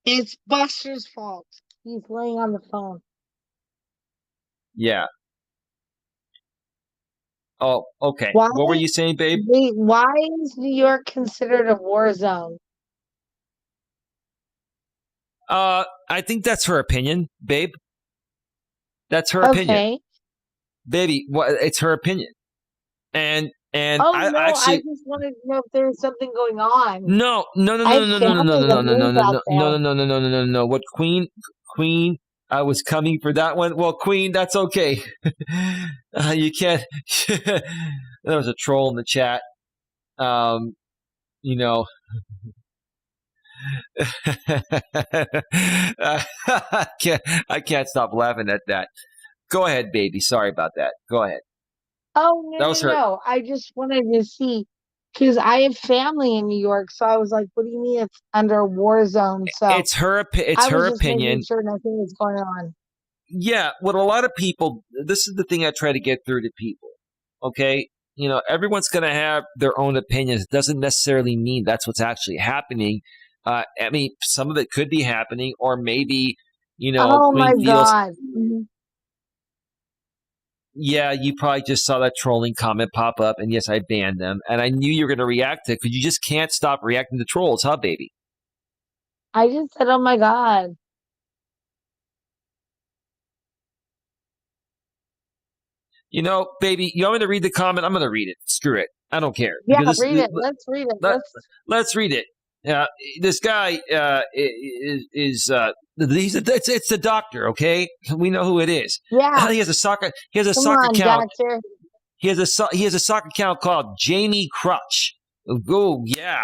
It's Buster's fault. He's laying on the phone. yeah. Oh, okay. Why? What were you saying, babe? Wait, why is New York considered a war zone? I think that's her opinion, babe. That's her opinion, Okay. baby. What? It's her opinion, and Oh I no, I actually just wanted to know if there was something going on. no, no, no, I no, have no, no, no, no, family that no, no, no, lives no, out no, there. no, no, no, no, no, no, no, no. What Queen? I was coming for that one. Well, Queen, that's okay. You can't. There was a troll in the chat. Um, you know, I can't stop laughing at that. Go ahead, baby. Sorry about that. Go ahead. Oh no, That no, was her. no. I just wanted to see because I have family in New York, so I was like, "What do you mean it's under a war zone?" So It's I her was just making opinion. sure nothing was going on. Yeah, what a lot of people, this is the thing I try to get through to people. Okay, everyone's going to have their own opinions. It doesn't necessarily mean that's what's actually happening. I mean, some of it could be happening, or maybe, Oh Queen my feels, God. Mhm. yeah, you probably just saw that trolling comment pop up, and yes, I banned them, and I knew you were going to react to it because you just can't stop reacting to trolls, huh, baby? I just said, "Oh my God." Baby, you want me to read the comment? I'm going to read it. Screw it. I don't care Yeah, because read it. Let's read it. let, let's read it. Uh, this guy it's the doctor. Okay, we know who it is. Yeah, He has a soccer. He has a come soccer on, account. doctor. He has a soccer account called Jamie Crutch. Oh yeah,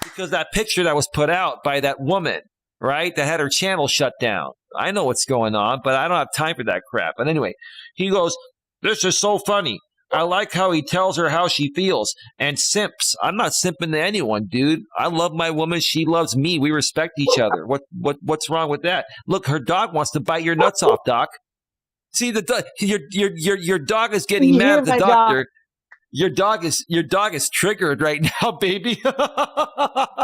because that picture that was put out by that woman, right, that had her channel shut down. I know what's going on, but I don't have time for that crap. But anyway, he goes, "This is so funny. I like how he tells her how she feels and simps. I'm not simping to anyone, dude. I love my woman. She loves me. We respect each other. What's wrong with that? Look, her dog wants to bite your nuts off, Doc. See your dog is getting You mad hear at the my dog? doctor. Your dog is triggered right now, baby.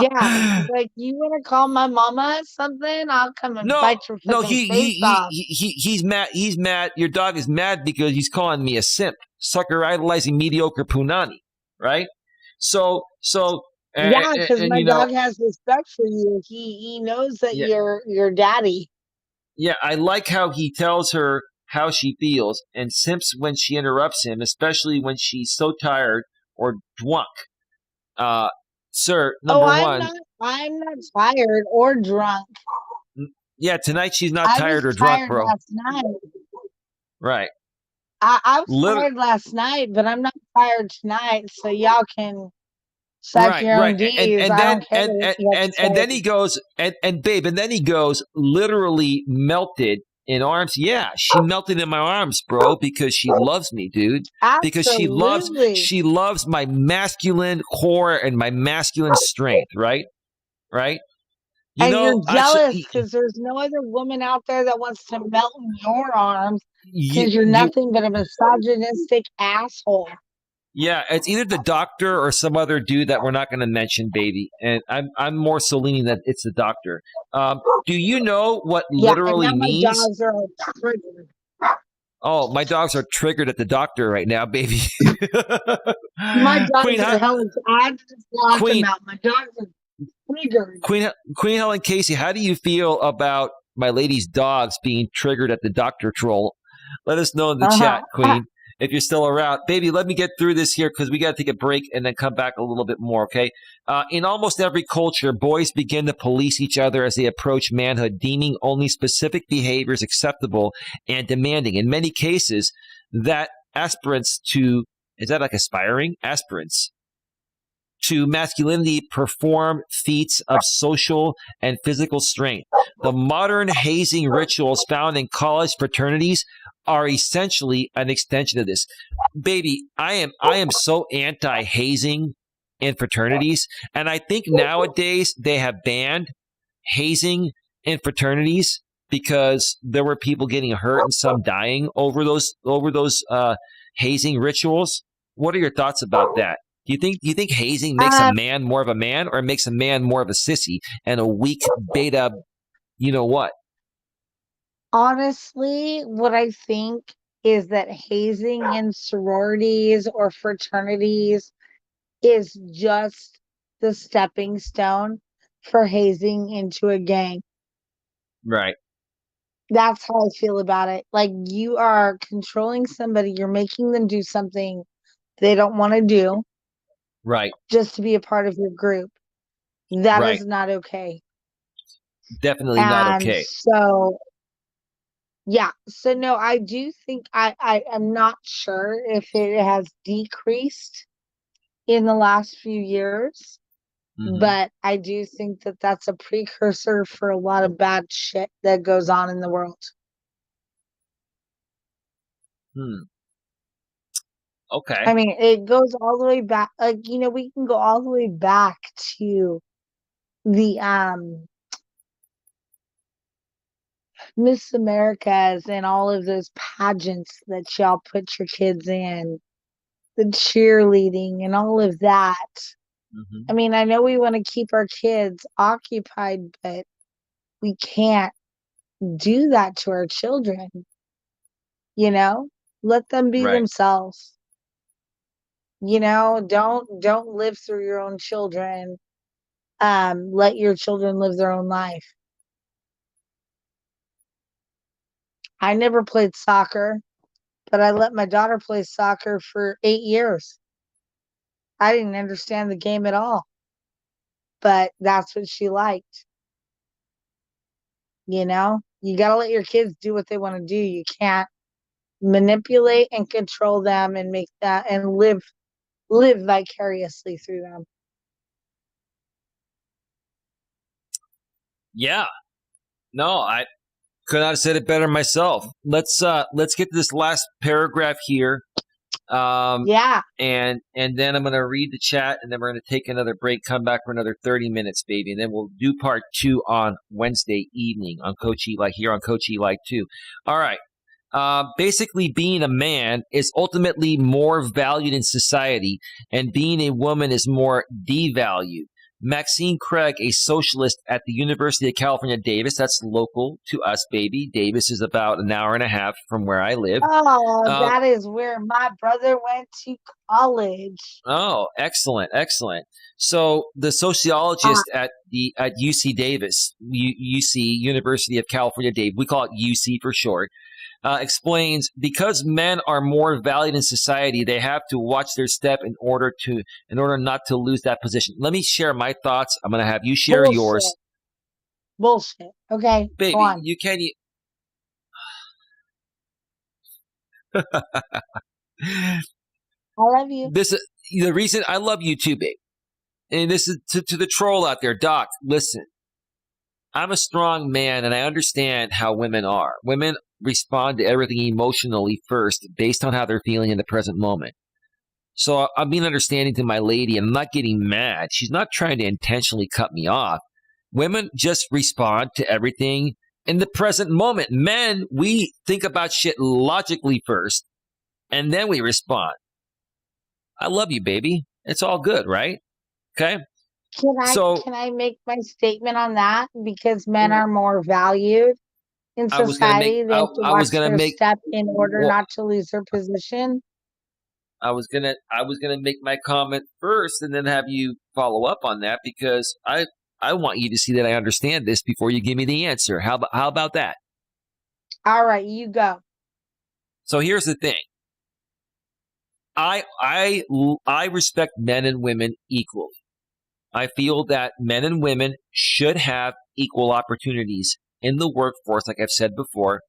Yeah, he's like, you want to call my mama something? I'll come and No, bite your no, fucking face off. he's mad. He's mad. Your dog is mad because he's calling me a simp, sucker idolizing mediocre punani, right? So, Yeah, because and my you know, dog has respect for you. He knows that yeah, you're your daddy. yeah. I like how he tells her how she feels and simps when she interrupts him, especially when she's so tired or drunk. Uh, sir, Oh, number one, I'm not tired or drunk. yeah, tonight she's not I was tired or drunk, tired bro. last night. Right. I was Lit- tired last night, but I'm not tired tonight. So y'all can suck Right, your right, own D's. I don't care what you have to and then say. he goes and babe, and then he goes literally melted in arms. Yeah, she melted in my arms, bro, because she loves me, dude. Because Absolutely. she loves my masculine core and my masculine strength. Right, right. You And you're know, I should jealous because there's no other woman out there that wants to melt in your arms you because you're you nothing but a misogynistic asshole. Yeah, it's either the doctor or some other dude that we're not going to mention, baby. And I'm more so leaning that it's the doctor. Do you know what Yeah, and now literally my means? dogs are all triggered. Oh, my dogs are triggered at the doctor right now, baby. My Queen, dogs are held. I just locked them Queen, out. My dogs are triggered. Queen Helen Casey. How do you feel about my lady's dogs being triggered at the doctor troll? Let us know in the Uh-huh. chat, Queen, if you're still around. Baby, let me get through this here because we got to take a break and then come back a little bit more, okay? In almost every culture, boys begin to police each other as they approach manhood, deeming only specific behaviors acceptable and demanding. In many cases, that aspirants to, is that like aspiring? Aspirants to masculinity perform feats of social and physical strength. The modern hazing rituals found in college fraternities are essentially an extension of this. Baby, I am so anti hazing in fraternities, and I think nowadays they have banned hazing in fraternities because there were people getting hurt and some dying over those hazing rituals. What are your thoughts about that? Do you think hazing makes a Um, man more of a man or makes a man more of a sissy and a weak beta, you know what? Honestly, what I think is that hazing in sororities or fraternities is just the stepping stone for hazing into a gang. Right, That's how I feel about it. Like you are controlling somebody, you're making them do something they don't want to do right, just to be a part of your group. That right. is not okay. Definitely not And okay. so, yeah. So no, I do think I am not sure if it has decreased in the last few years, Hmm. but I do think that that's a precursor for a lot of bad shit that goes on in the world. Hmm. Okay. I mean, it goes all the way back. Like, we can go all the way back to the Miss Americas and all of those pageants that y'all put your kids in, the cheerleading and all of that. I Hmm. mean, I know we want to keep our kids occupied, but we can't do that to our children, you know? Let them be Right, themselves. Don't live through your own children. Let your children live their own life. I never played soccer, but I let my daughter play soccer for 8 years. I didn't understand the game at all. but that's what she liked. You know, you got to let your kids do what they want to do. You can't manipulate and control them and make that and live vicariously through them. Yeah. No, I could not have said it better myself. Let's get to this last paragraph here. Yeah. And then I'm going to read the chat, and then we're going to take another break, come back for another 30 minutes, baby. And then we'll do part 2 on Wednesday evening on Coach Eli, here on Coach Eli 2. All right. Basically, being a man is ultimately more valued in society, and being a woman is more devalued. Maxine Craig, a socialist at the University of California, Davis. That's local to us, baby. Davis is about an hour and a half from where I live. Oh, that is where my brother went to college. Oh, excellent, excellent. So the sociologist at UC Davis, UC University of California, Davis, we call it UC for short, explains because men are more valued in society, they have to watch their step in order not to lose that position. Let me share my thoughts. I'm going to have you share yours. Bullshit. Okay, baby. go on. You can't. I love you. This is the reason I love you too, babe. And this is to the troll out there, Doc. Listen, I'm a strong man, and I understand how women are. Women respond to everything emotionally first, based on how they're feeling in the present moment. So I'm being understanding to my lady, and I'm not getting mad. She's not trying to intentionally cut me off. Women just respond to everything in the present moment. Men, we think about shit logically first, and then we respond. I love you, baby. It's all good, right? Okay. Can I make my statement on that? Because men are more valued in society. They have to watch their step in order not to lose their position. I was gonna make my comment first and then have you follow up on that, because I want you to see that I understand this before you give me the answer. How about that? All right, you go. So here's the thing. I respect men and women equally. I feel that men and women should have equal opportunities in the workforce, like I've said before,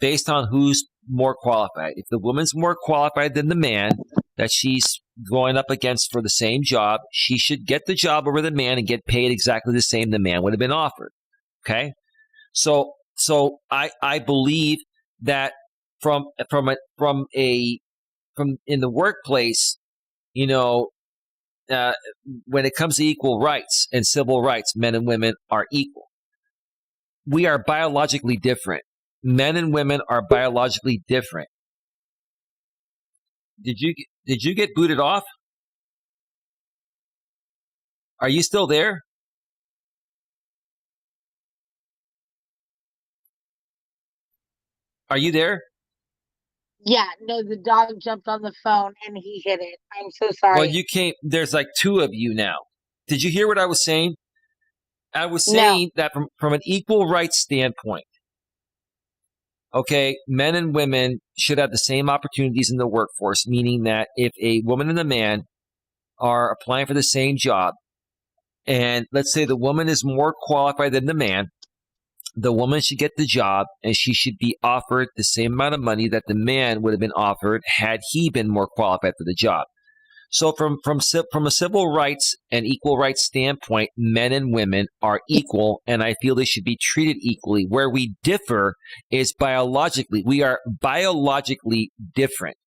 based on who's more qualified. If the woman's more qualified than the man that she's going up against for the same job, she should get the job over the man and get paid exactly the same the man would have been offered. Okay? So I believe that from in the workplace, when it comes to equal rights and civil rights, men and women are equal. We are biologically different. Men and women are biologically different. Did you get booted off? Are you still there? Are you there? Yeah, no, the dog jumped on the phone and he hit it. I'm so sorry. Well, there's like 2 of you now. Did you hear what I was saying? I was saying that from an equal rights standpoint, okay, men and women should have the same opportunities in the workforce, meaning that if a woman and a man are applying for the same job, and let's say the woman is more qualified than the man, the woman should get the job, and she should be offered the same amount of money that the man would have been offered had he been more qualified for the job. So from a civil rights and equal rights standpoint, men and women are equal, and I feel they should be treated equally. Where we differ is biologically. We are biologically different.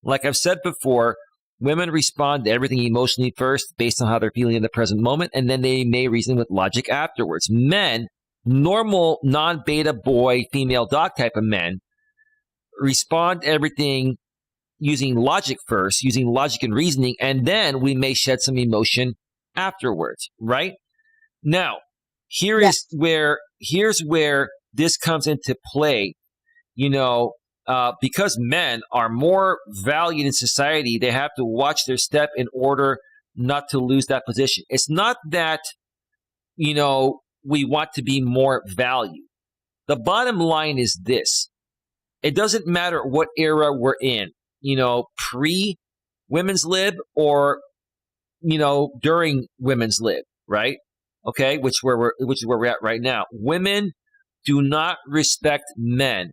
Like I've said before, women respond to everything emotionally first based on how they're feeling in the present moment, and then they may reason with logic afterwards. Men, normal, non-beta boy, female dog type of men, respond to everything using logic first, using logic and reasoning, and then we may shed some emotion afterwards, right? Now, here's where this comes into play. Because men are more valued in society, they have to watch their step in order not to lose that position. It's not that, we want to be more valued. The bottom line is this. It doesn't matter what era we're in. Pre-women's lib or, during women's lib, right? Okay, which is where we're at right now. Women do not respect men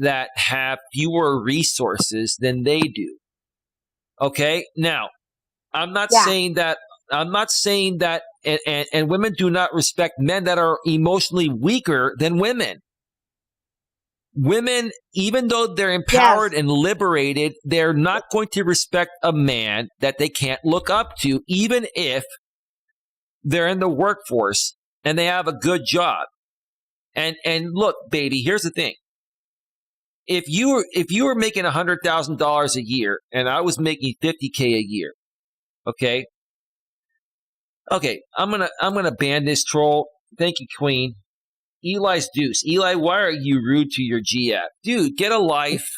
that have fewer resources than they do. Okay, now I'm not Yeah. saying that. And women do not respect men that are emotionally weaker than women. Women, even though they're empowered Yes. and liberated, they're not going to respect a man that they can't look up to, even if they're in the workforce and they have a good job. And look, baby, here's the thing. If you were making $100,000 a year and I was making $50K a year, okay, I'm gonna ban this troll. Thank you, Queen. Eli's Deuce. Eli, why are you rude to your GF? Dude, get a life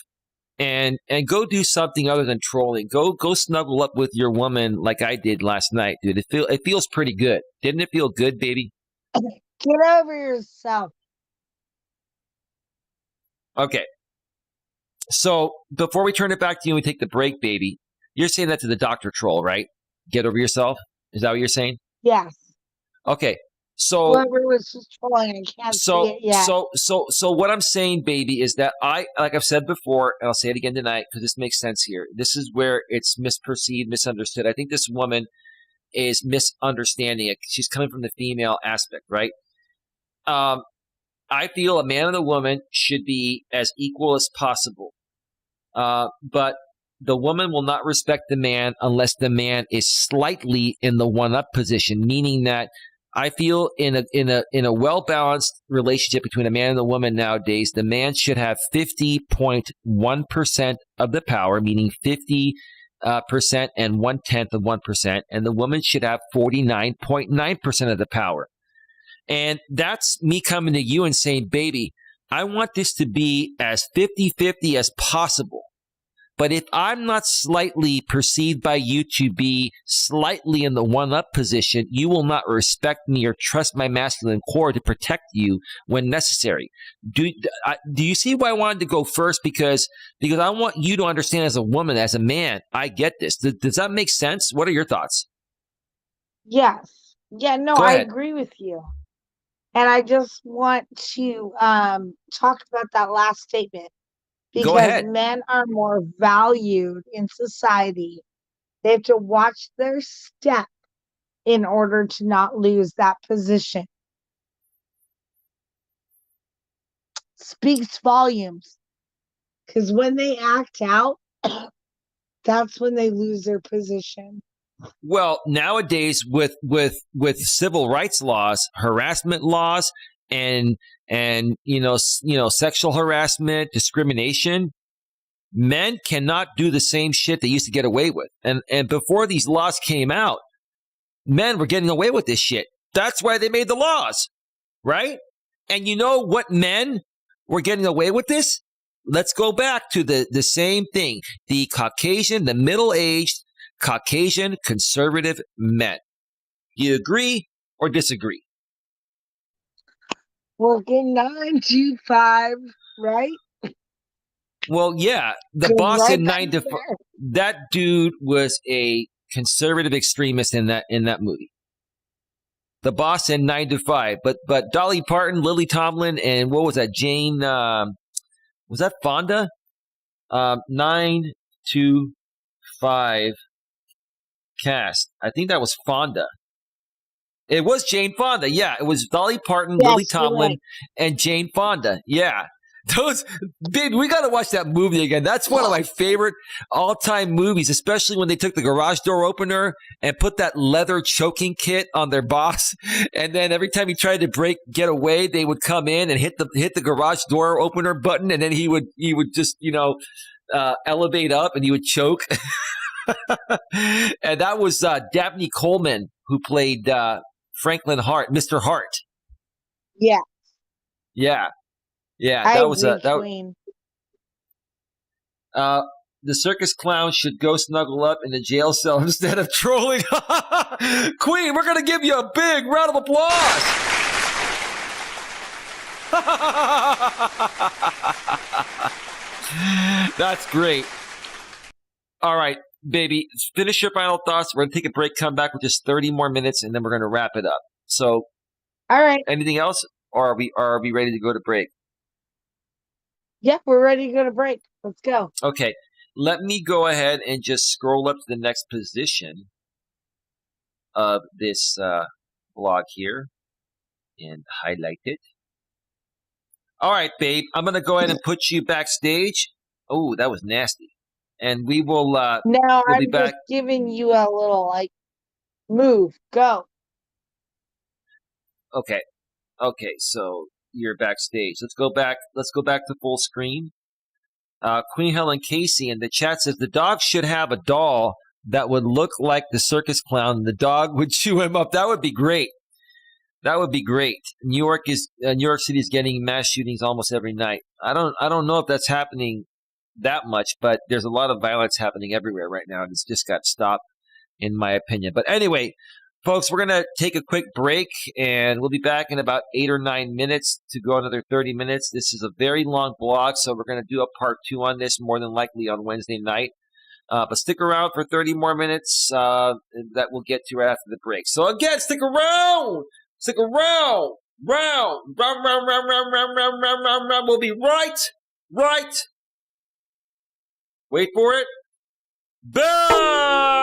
and go do something other than trolling. Go snuggle up with your woman like I did last night, dude. It feels pretty good. Didn't it feel good, baby? Get over yourself. Okay. So before we turn it back to you and we take the break, baby, you're saying that to the Dr. Troll, right? Get over yourself? Is that what you're saying? Yes. Okay. So Whoever was just trolling, I can't see it yet. So what I'm saying, baby, is that like I've said before, and I'll say it again tonight because this makes sense here. This is where it's misperceived, misunderstood. I think this woman is misunderstanding it. She's coming from the female aspect, right? I feel a man and a woman should be as equal as possible. But the woman will not respect the man unless the man is slightly in the one-up position, meaning that I feel in a well-balanced relationship between a man and a woman nowadays, the man should have 50.1% of the power, meaning 50% and 1/10 of 1%, and the woman should have 49.9% of the power. And that's me coming to you and saying, baby, I want this to be as 50-50 as possible. But if I'm not slightly perceived by you to be slightly in the one-up position, you will not respect me or trust my masculine core to protect you when necessary. Do you see why I wanted to go first? Because I want you to understand as a woman, as a man, I get this. Does that make sense? What are your thoughts? Yes. Yeah, no, Go I ahead. agree with you. And I just want to talk about that last statement Go because ahead. men are more valued in society. They have to watch their step in order to not lose that position. Speaks volumes because when they act out, that's when they lose their position. Well, nowadays with civil rights laws, harassment laws, and sexual harassment, discrimination, men cannot do the same shit they used to get away with. And before these laws came out, men were getting away with this shit. That's why they made the laws, right? And you know what men were getting away with this? Let's go back to the same thing. The Caucasian, the middle-aged Caucasian conservative men. Do you agree or disagree? Working 9 to 5, right? Well, yeah, the Goes boss right in back 9 to 5. there. That dude was a conservative extremist in that movie. The boss in 9 to 5. But Dolly Parton, Lily Tomlin, and what was that? Jane, was that Fonda? 9 to 5 cast. I think that was Fonda. It was Jane Fonda. Yeah, it was Dolly Parton, Yes, Lily you're Tomlin, right. and Jane Fonda. Yeah. Babe, we got to watch that movie again. That's one of my favorite all-time movies, especially when they took the garage door opener and put that leather choking kit on their boss. And then every time he tried to get away, they would come in and hit the garage door opener button, and then he would just, elevate up and he would choke. And that was Dabney Coleman who played Franklin Hart, Mr. Hart. Yeah. Yeah. Yeah, I that was agree, that. Queen. The circus clown should go snuggle up in the jail cell instead of trolling. Queen, we're gonna give you a big round of applause. That's great. All right. baby, finish your final thoughts. We're going to take a break, come back with just 30 more minutes, and then we're going to wrap it up. So, All right. anything else, or are we ready to go to break? Yeah, we're ready to go to break. Let's go. Okay, let me go ahead and just scroll up to the next position of this blog here and highlight it. All right, babe, I'm going to go ahead and put you backstage. Oh, that was nasty. And we will Now we'll be I'm back. just giving you a little like move. Go. Okay. Okay, so you're backstage. Let's go back to full screen. Queen Helen Casey in the chat says the dog should have a doll that would look like the circus clown and the dog would chew him up. That would be great. That would be great. New York City is getting mass shootings almost every night. I don't know if that's happening that much, but there's a lot of violence happening everywhere right now, and it's just got stopped, in my opinion. But anyway, folks, we're going to take a quick break, and we'll be back in about 8 or 9 minutes to go another 30 minutes. This is a very long blog, so we're going to do a part 2 on this, more than likely on Wednesday night. But stick around for 30 more minutes that we'll get to right after the break. So again, stick around! Stick around! Round! We'll be right! Wait for it. Back!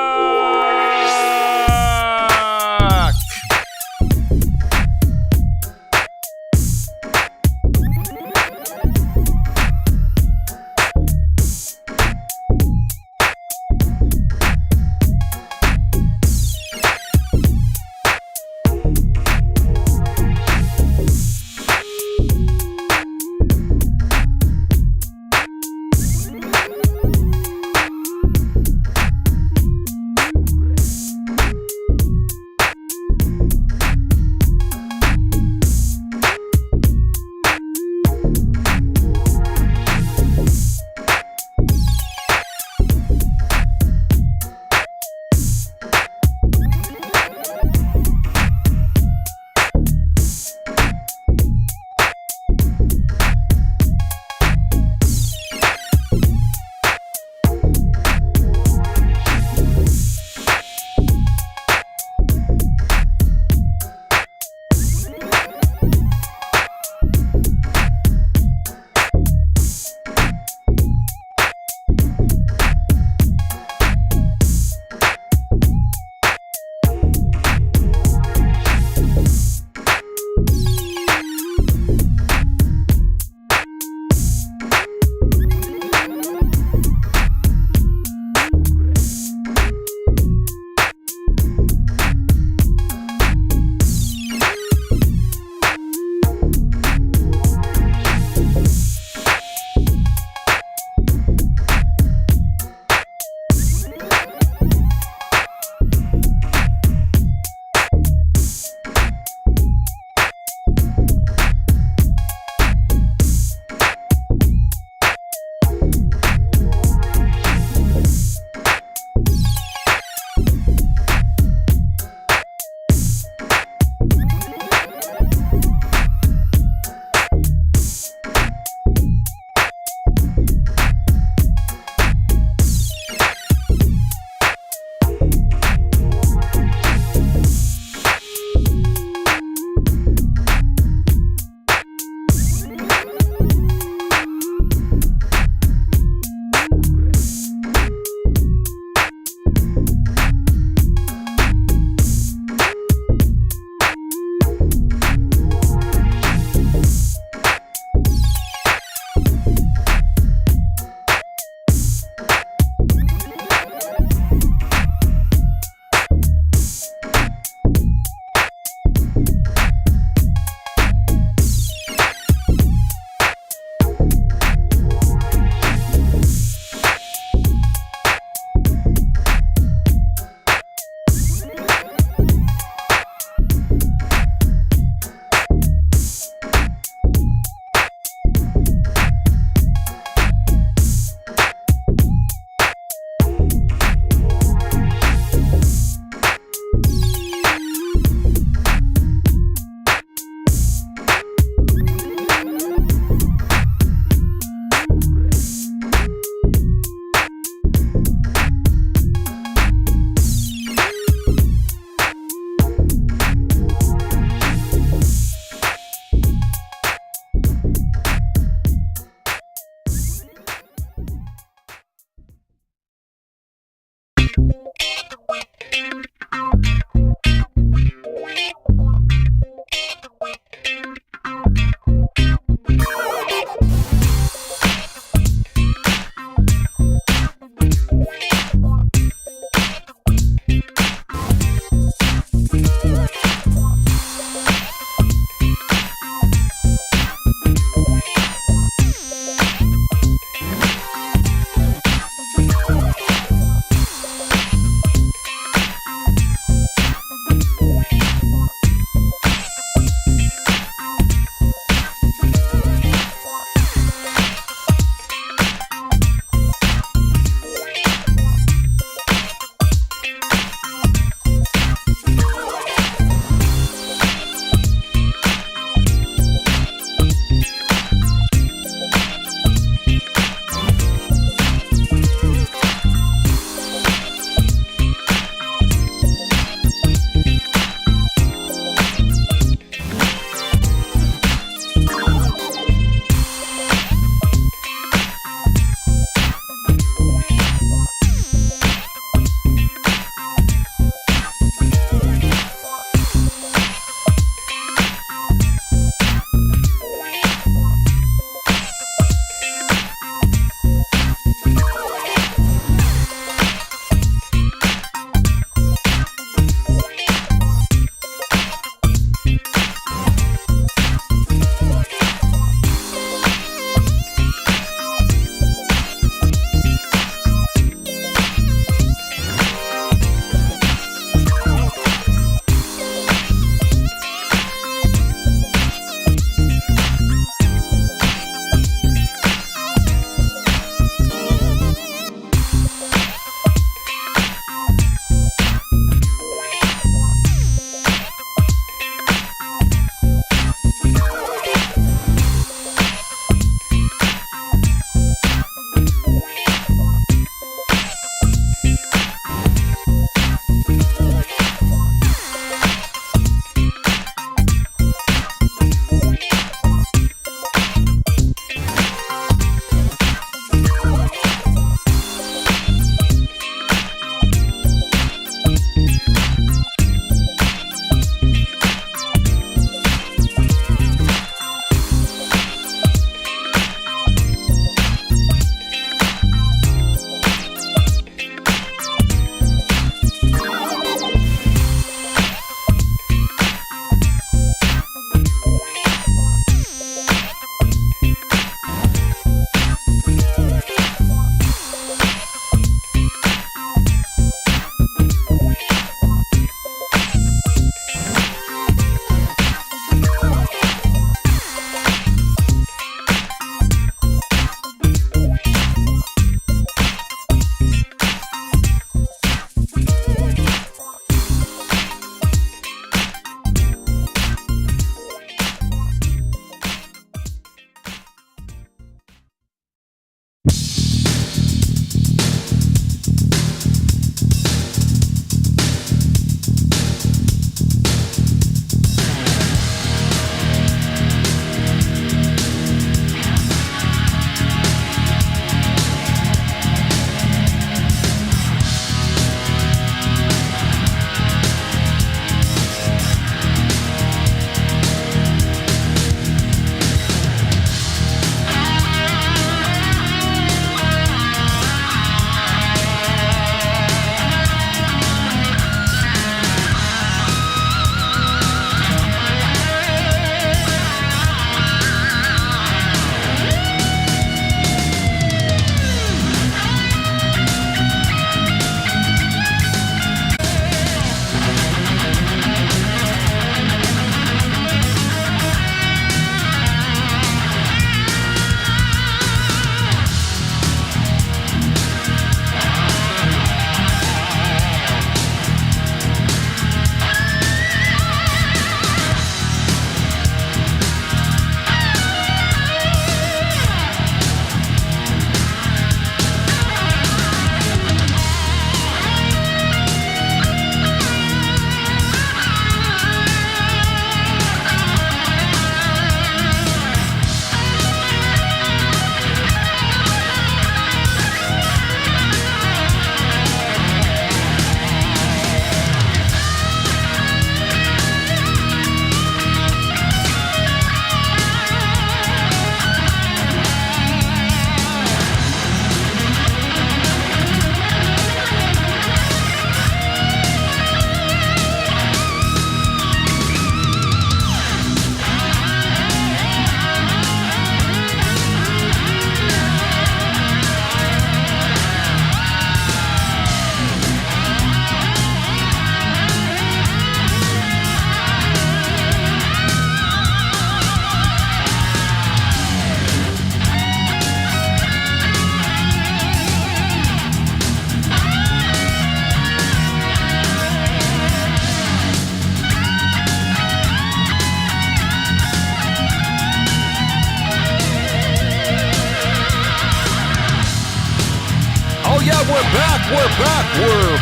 We're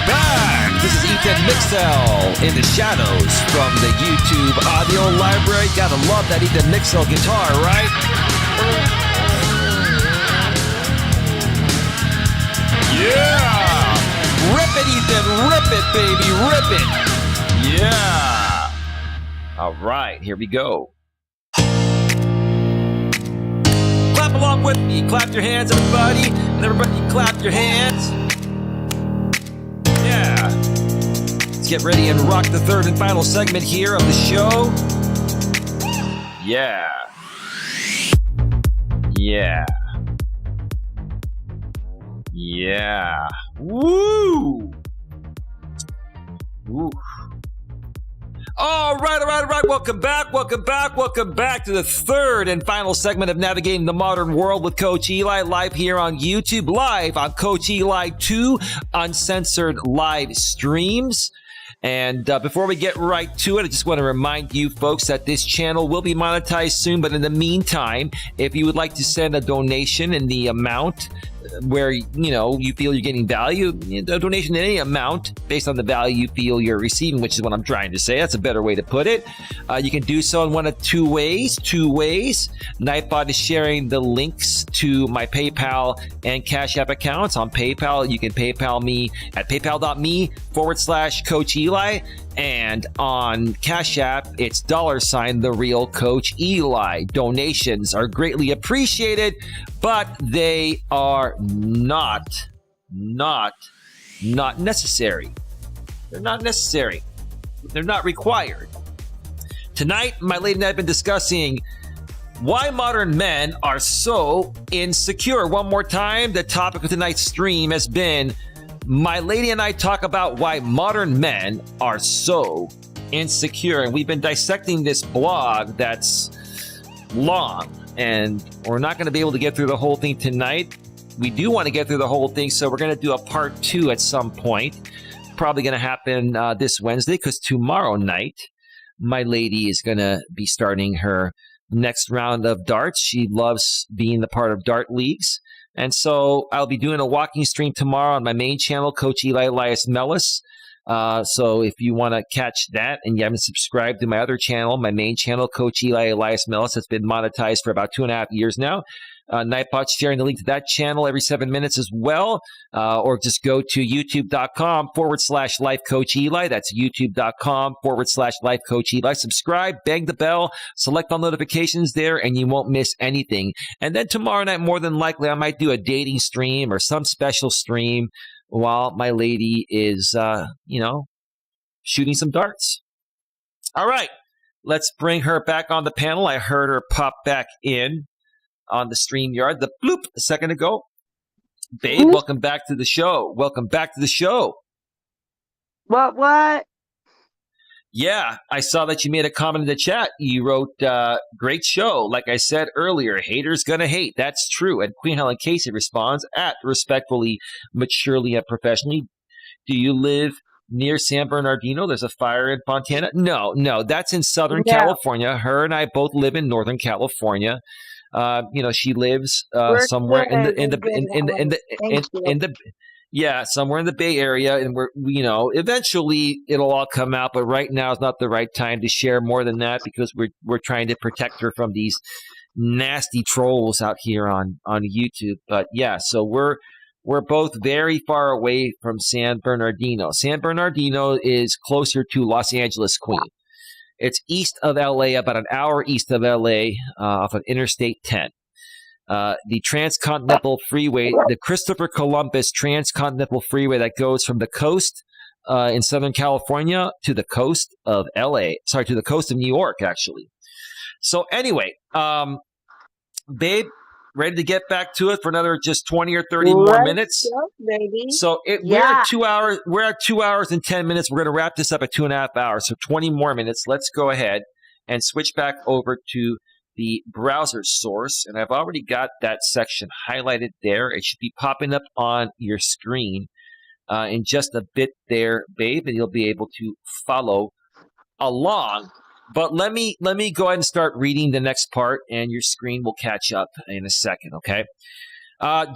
back. This is Ethan Mixel in the shadows from the YouTube audio library. Gotta love that Ethan Mixel guitar, right? Yeah! Rip it, Ethan! Rip it, baby! Rip it! Yeah! All right, here we go. Clap along with me. Clap your hands, everybody. And everybody clap your hands. Yeah. Let's get ready and rock the third and final segment here of the show. Yeah. Yeah. Yeah. Woo! Woo. All right. Welcome back to the third and final segment of Navigating the Modern World with Coach Eli, live here on YouTube, live on Coach Eli 2 Uncensored live streams. And before we get right to it, I just want to remind you folks that this channel will be monetized soon. But in the meantime, if you would like to send a donation in the amount where you feel you're getting value, a donation in any amount based on the value you feel you're receiving, which is what I'm trying to say. That's a better way to put it. You can do so in one of two ways. Nightbot is sharing the links to my PayPal and Cash App accounts. On PayPal, you can PayPal me at paypal.me/Coach Eli. And on Cash App, it's $, the real Coach Eli. Donations are greatly appreciated, but they are not necessary. They're not necessary. They're not required. Tonight, my lady and I have been discussing why modern men are so insecure. One more time, the topic of tonight's stream has been my lady and I talk about why modern men are so insecure. And we've been dissecting this blog that's long, and we're not going to be able to get through the whole thing tonight. We do want to get through the whole thing, so we're going to do a part 2 at some point. Probably going to happen this Wednesday, because tomorrow night, my lady is going to be starting her next round of darts. She loves being the part of dart leagues. And so I'll be doing a walking stream tomorrow on my main channel, Coach Eli, Elias Melas. So if you want to catch that and you haven't subscribed to my other channel, my main channel, Coach Eli, Elias Melas, has been monetized for about 2.5 years now. Nightbot's sharing the link to that channel every 7 minutes as well. Or just go to youtube.com/Life Coach Eli. That's youtube.com/Life Coach Eli. Subscribe, bang the bell, select all notifications there, and you won't miss anything. And then tomorrow night, more than likely, I might do a dating stream or some special stream while my lady is, shooting some darts. All right, let's bring her back on the panel. I heard her pop back in on the StreamYard, the bloop, a second ago. Babe, welcome back to the show. What? Yeah, I saw that you made a comment in the chat. You wrote, great show. Like I said earlier, haters gonna hate. That's true. And Queen Helen Casey responds at respectfully, maturely, and professionally. Do you live near San Bernardino? There's a fire in Fontana? No, that's in Southern California. Her and I both live in Northern California. She lives somewhere somewhere in the Bay Area, and eventually it'll all come out. But right now is not the right time to share more than that, because we're trying to protect her from these nasty trolls out here on YouTube. But yeah, so we're both very far away from San Bernardino. San Bernardino is closer to Los Angeles, Queen. It's east of LA, about an hour east of LA, off of Interstate 10. The Transcontinental Freeway, the Christopher Columbus Transcontinental Freeway that goes from the coast in Southern California to the coast of to the coast of New York, actually. So anyway, babe, ready to get back to it for another just 20 or 30 more minutes? Go, baby. So we're at 2 hours. We're at 2 hours and 10 minutes. We're going to wrap this up at 2.5 hours. So 20 more minutes. Let's go ahead and switch back over to the browser source. And I've already got that section highlighted there. It should be popping up on your screen in just a bit there, babe, and you'll be able to follow along. But let me go ahead and start reading the next part, and your screen will catch up in a second, okay?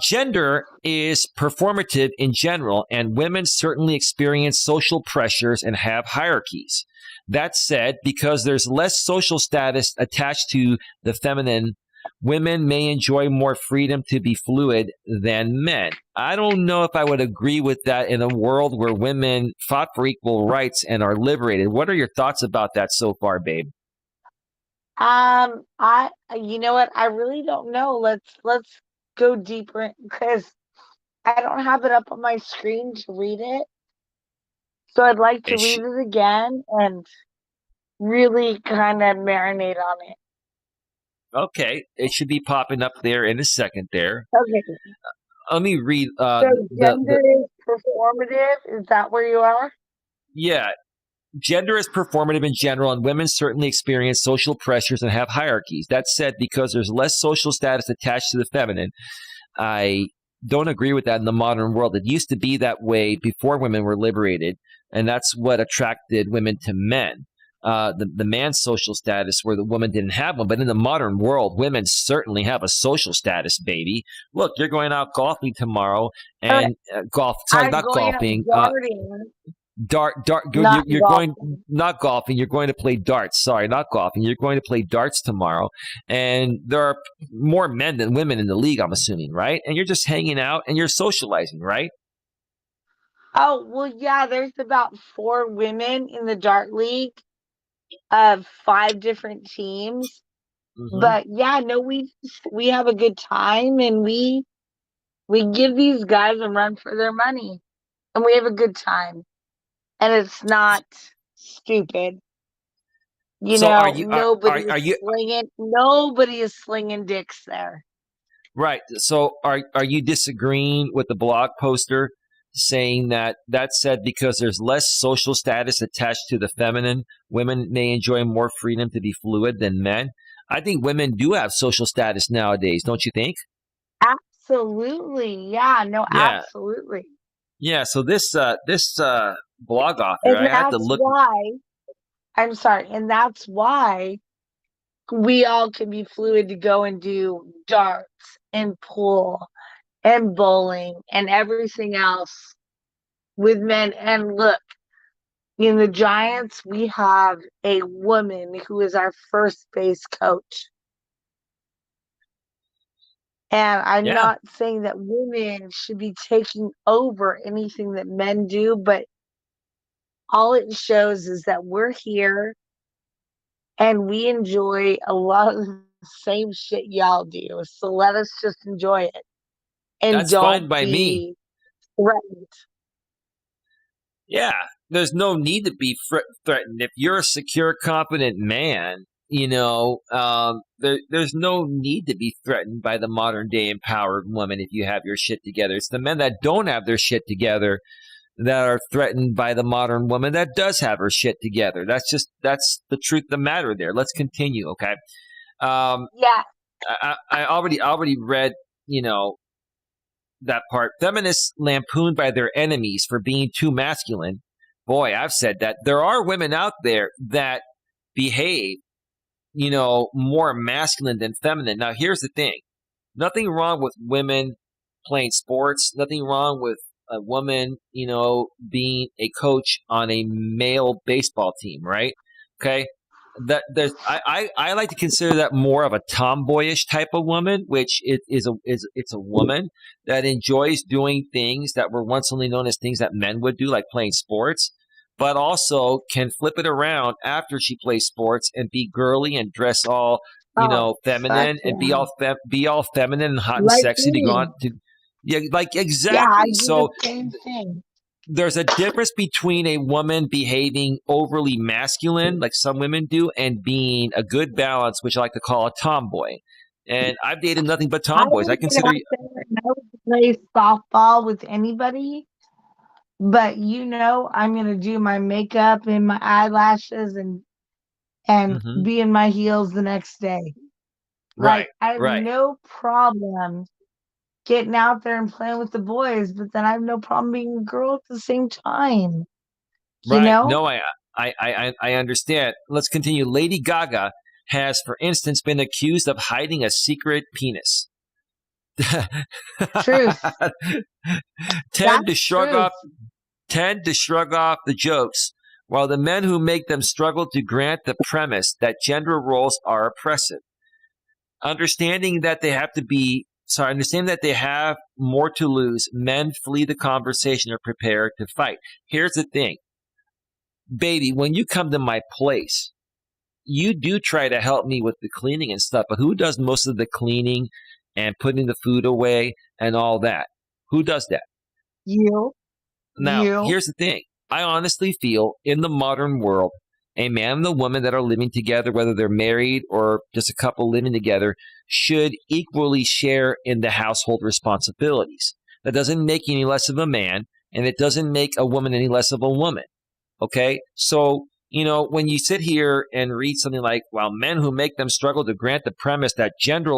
Gender is performative in general, and women certainly experience social pressures and have hierarchies. That said, because there's less social status attached to the feminine, women may enjoy more freedom to be fluid than men. I don't know if I would agree with that in a world where women fought for equal rights and are liberated. What are your thoughts about that so far, babe? You know what? I really don't know. Let's go deeper because I don't have it up on my screen to read it. So I'd like to It read sh- it again and really kind of marinate on it. okay, it should be popping up there in a second there. Okay. Let me read So the gender is performative. Is that where you are? yeah, gender is performative in general, and women certainly experience social pressures and have hierarchies. That said, because there's less social status attached to the feminine, I don't agree with that in the modern world. It used to be that way before women were liberated, and that's what attracted women to men. The man's social status where the woman didn't have one. But in the modern world, women certainly have a social status, baby. Look, you're going out golfing tomorrow Okay. and golf, sorry, I'm not going out golfing, darting, dart. not You're going golfing. not golfing. You're going to play darts. Sorry, not golfing. You're going to play darts tomorrow, and there are more men than women in the league. I'm assuming, right? And you're just hanging out and you're socializing, right? Oh, well, yeah, there's about four women in the dart league of five different teams. Hmm. But yeah, no, we have a good time and we give these guys a run for their money and we have a good time. And it's not stupid. You So are know, you are you nobody is slinging dicks there. right? So are you disagreeing with the blog poster saying that that said because there's less social status attached to the feminine, women may enjoy more freedom to be fluid than men? I think women do have social status nowadays, don't you think? Absolutely. Yeah, no, Yeah, absolutely. yeah. So this blog author, And I have to that's look. why, I'm sorry, and that's why we all can be fluid to go and do darts and pool and bowling and everything else with men. And look, in the Giants, we have a woman who is our first base coach. And I'm Yeah, not saying that women should be taking over anything that men do, but all it shows is that we're here and we enjoy a lot of the same shit y'all do. So let us just enjoy it and that's fine don't by me. be threatened. Yeah, there's no need to be threatened. If you're a secure, confident man, there's no need to be threatened by the modern day empowered woman if you have your shit together. It's the men that don't have their shit together that are threatened by the modern woman that does have her shit together. That's the truth of the matter there. Let's continue, okay? Um, Yeah. I already read, you know, that part. Feminists lampooned by their enemies for being too masculine. Boy, I've said that. There are women out there that behave, more masculine than feminine. Now, here's the thing. Nothing wrong with women playing sports. Nothing wrong with a woman, being a coach on a male baseball team, right? Okay. I like to consider that more of a tomboyish type of woman, which it's a woman that enjoys doing things that were once only known as things that men would do, like playing sports, but also can flip it around after she plays sports and be girly and dress all Oh, fuck feminine and yeah. be all feminine and hot and Like sexy to go on me. to yeah, like Yeah, I exactly. do the So same thing. there's a difference between a woman behaving overly masculine, like some women do, and being a good balance, which I like to call a tomboy. And I've dated nothing but I tomboys. I would get consider out there and I would play softball with anybody, but I'm gonna do my makeup and my eyelashes and Mhm. be in my heels the next day. Right, Like I have right, no problem getting out there and playing with the boys, but then I have no problem being a girl at the same time. You right. know? No, I understand. Let's continue. Lady Gaga has, for instance, been accused of hiding a secret penis. Truth. tend to That's shrug truth. off tend to shrug off the jokes, while the men who make them struggle to grant the premise that gender roles are oppressive. Understanding that they have more to lose, men flee the conversation or prepare to fight. Here's the thing, baby, when you come to my place, you do try to help me with the cleaning and stuff, but who does most of the cleaning and putting the food away and all that? Who does that? You, Now, you. here's the thing. I honestly feel in the modern world, a man and a woman that are living together, whether they're married or just a couple living together, should equally share in the household responsibilities. That doesn't make you any less of a man, and it doesn't make a woman any less of a woman. Okay? So, when you sit here and read something like, while men who make them struggle to grant the premise that gender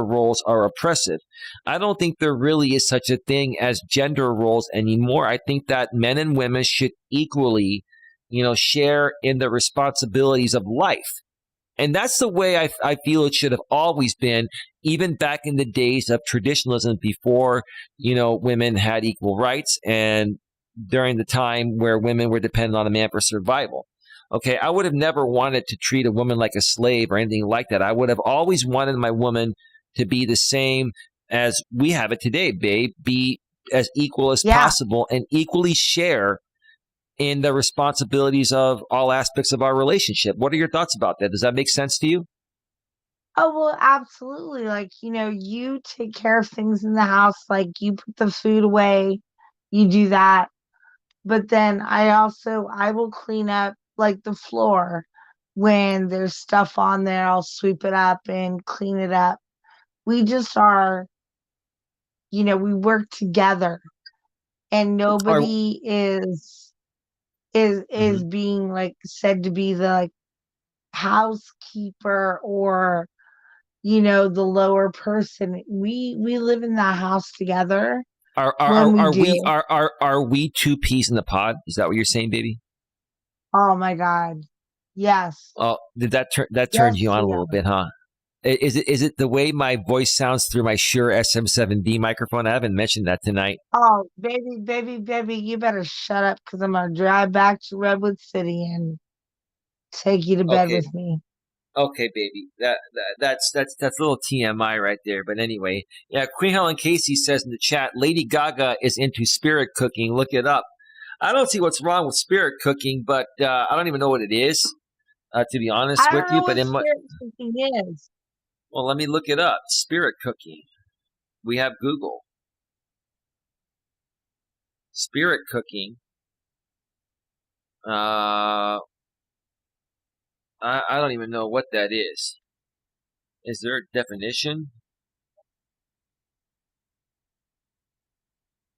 roles are oppressive, I don't think there really is such a thing as gender roles anymore. I think that men and women should equally, share in the responsibilities of life. And that's the way I feel it should have always been, even back in the days of traditionalism before, women had equal rights and during the time where women were dependent on a man for survival. Okay, I would have never wanted to treat a woman like a slave or anything like that. I would have always wanted my woman to be the same as we have it today, babe, be as equal as Yeah. possible and equally share in the responsibilities of all aspects of our relationship. What are your thoughts about that? Does that make sense to you? Oh, well, absolutely. Like, you take care of things in the house, like you put the food away, you do that. But then I will clean up like the floor when there's stuff on there, I'll sweep it up and clean it up. We just are, we work together and Or nobody is Mhm. being like said to be the like housekeeper or the lower person. We live in that house together when we are we do. are we two peas in the pod? Is that what you're saying, baby? Oh my God. Yes. Oh, did that turned Yes, you on a we little are. bit, huh? Is it the way my voice sounds through my Shure SM7B microphone? I haven't mentioned that tonight. Oh, baby, baby, baby, you better shut up because I'm gonna drive back to Redwood City and take you to bed Okay, with me. okay, baby. That's a little TMI right there. But anyway, yeah. Queen Helen Casey says in the chat, Lady Gaga is into spirit cooking. Look it up. I don't see what's wrong with spirit cooking, but I don't even know what it is, to be honest I with don't you. know But what spirit cooking is. well, let me look it up. Spirit cooking. We have Google. Spirit cooking. Uh, I don't even know what that is. Is there a definition?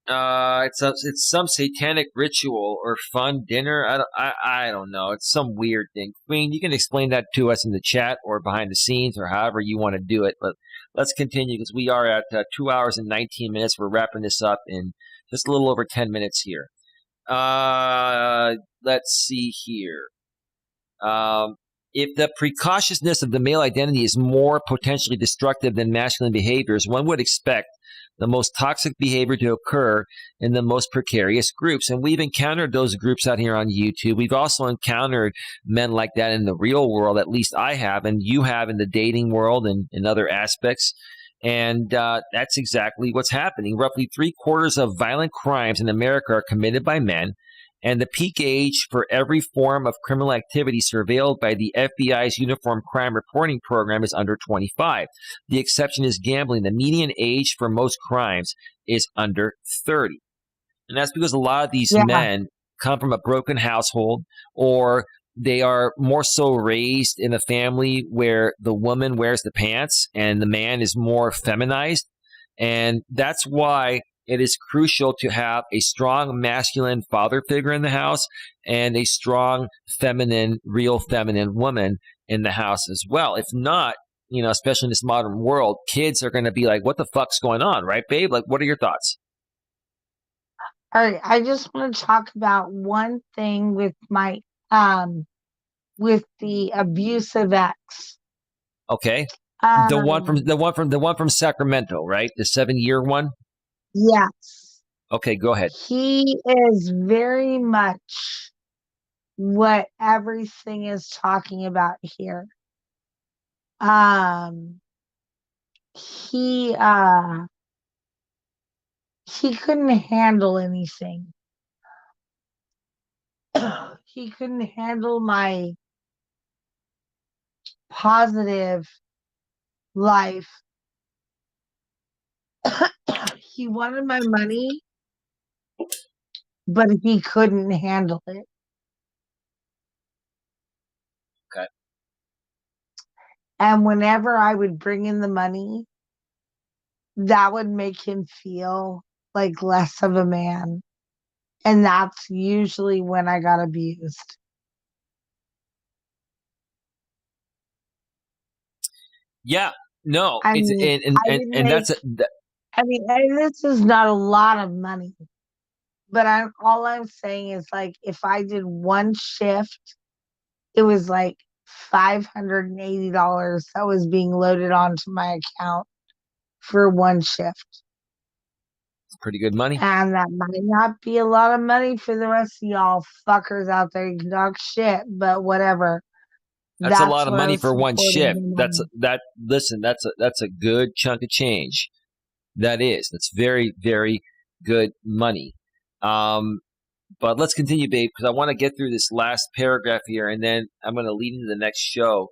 It's some satanic ritual or fun dinner. I don't know. It's some weird thing. Queen, you can explain that to us in the chat or behind the scenes or however you want to do it. But let's continue because we are at 2 hours and 19 minutes. We're wrapping this up in just a little over 10 minutes here. Let's see here. Um, if the precautiousness of the male identity is more potentially destructive than masculine behaviors, one would expect the most toxic behavior to occur in the most precarious groups. And we've encountered those groups out here on YouTube. We've also encountered men like that in the real world, at least I have, and you have in the dating world and in other aspects. And that's exactly what's happening. Roughly 3/4 of violent crimes in America are committed by men, and the peak age for every form of criminal activity surveilled by the FBI's Uniform Crime Reporting Program is under 25. The exception is gambling. The median age for most crimes is under 30. And that's because a lot of these Yeah. men come from a broken household, or they are more so raised in a family where the woman wears the pants and the man is more feminized. And that's why it is crucial to have a strong masculine father figure in the house and a strong feminine, real feminine woman in the house as well. If not, especially in this modern world, kids are going to be like, what the fuck's going on? Right, babe? Like, what are your thoughts? All right. I just want to talk about one thing um with the abusive ex. Okay. Um, the one from Sacramento, right? The 7-year one. yes, Okay, go ahead. he is very much what everything is talking about here. Um, he uh he couldn't handle anything. He couldn't handle my positive life. He wanted my money, but he couldn't handle it. Okay. And whenever I would bring in the money, that would make him feel like less of a man. And that's usually when I got abused. Yeah. No, I it's mean, I would and make, I mean, and this is not a lot of money, but all I'm saying is like if I did one shift, it was like $580 that was being loaded onto my account for one shift. pretty good money. And that might not be a lot of money for the rest of y'all fuckers out there. You can talk shit, but whatever. That's a That's lot of what I money was for one supporting shift. him That's on. that. Listen, that's a good chunk of change. That is. That's very very good money. Um, but let's continue, babe, because I want to get through this last paragraph here, and then I'm going to lead into the next show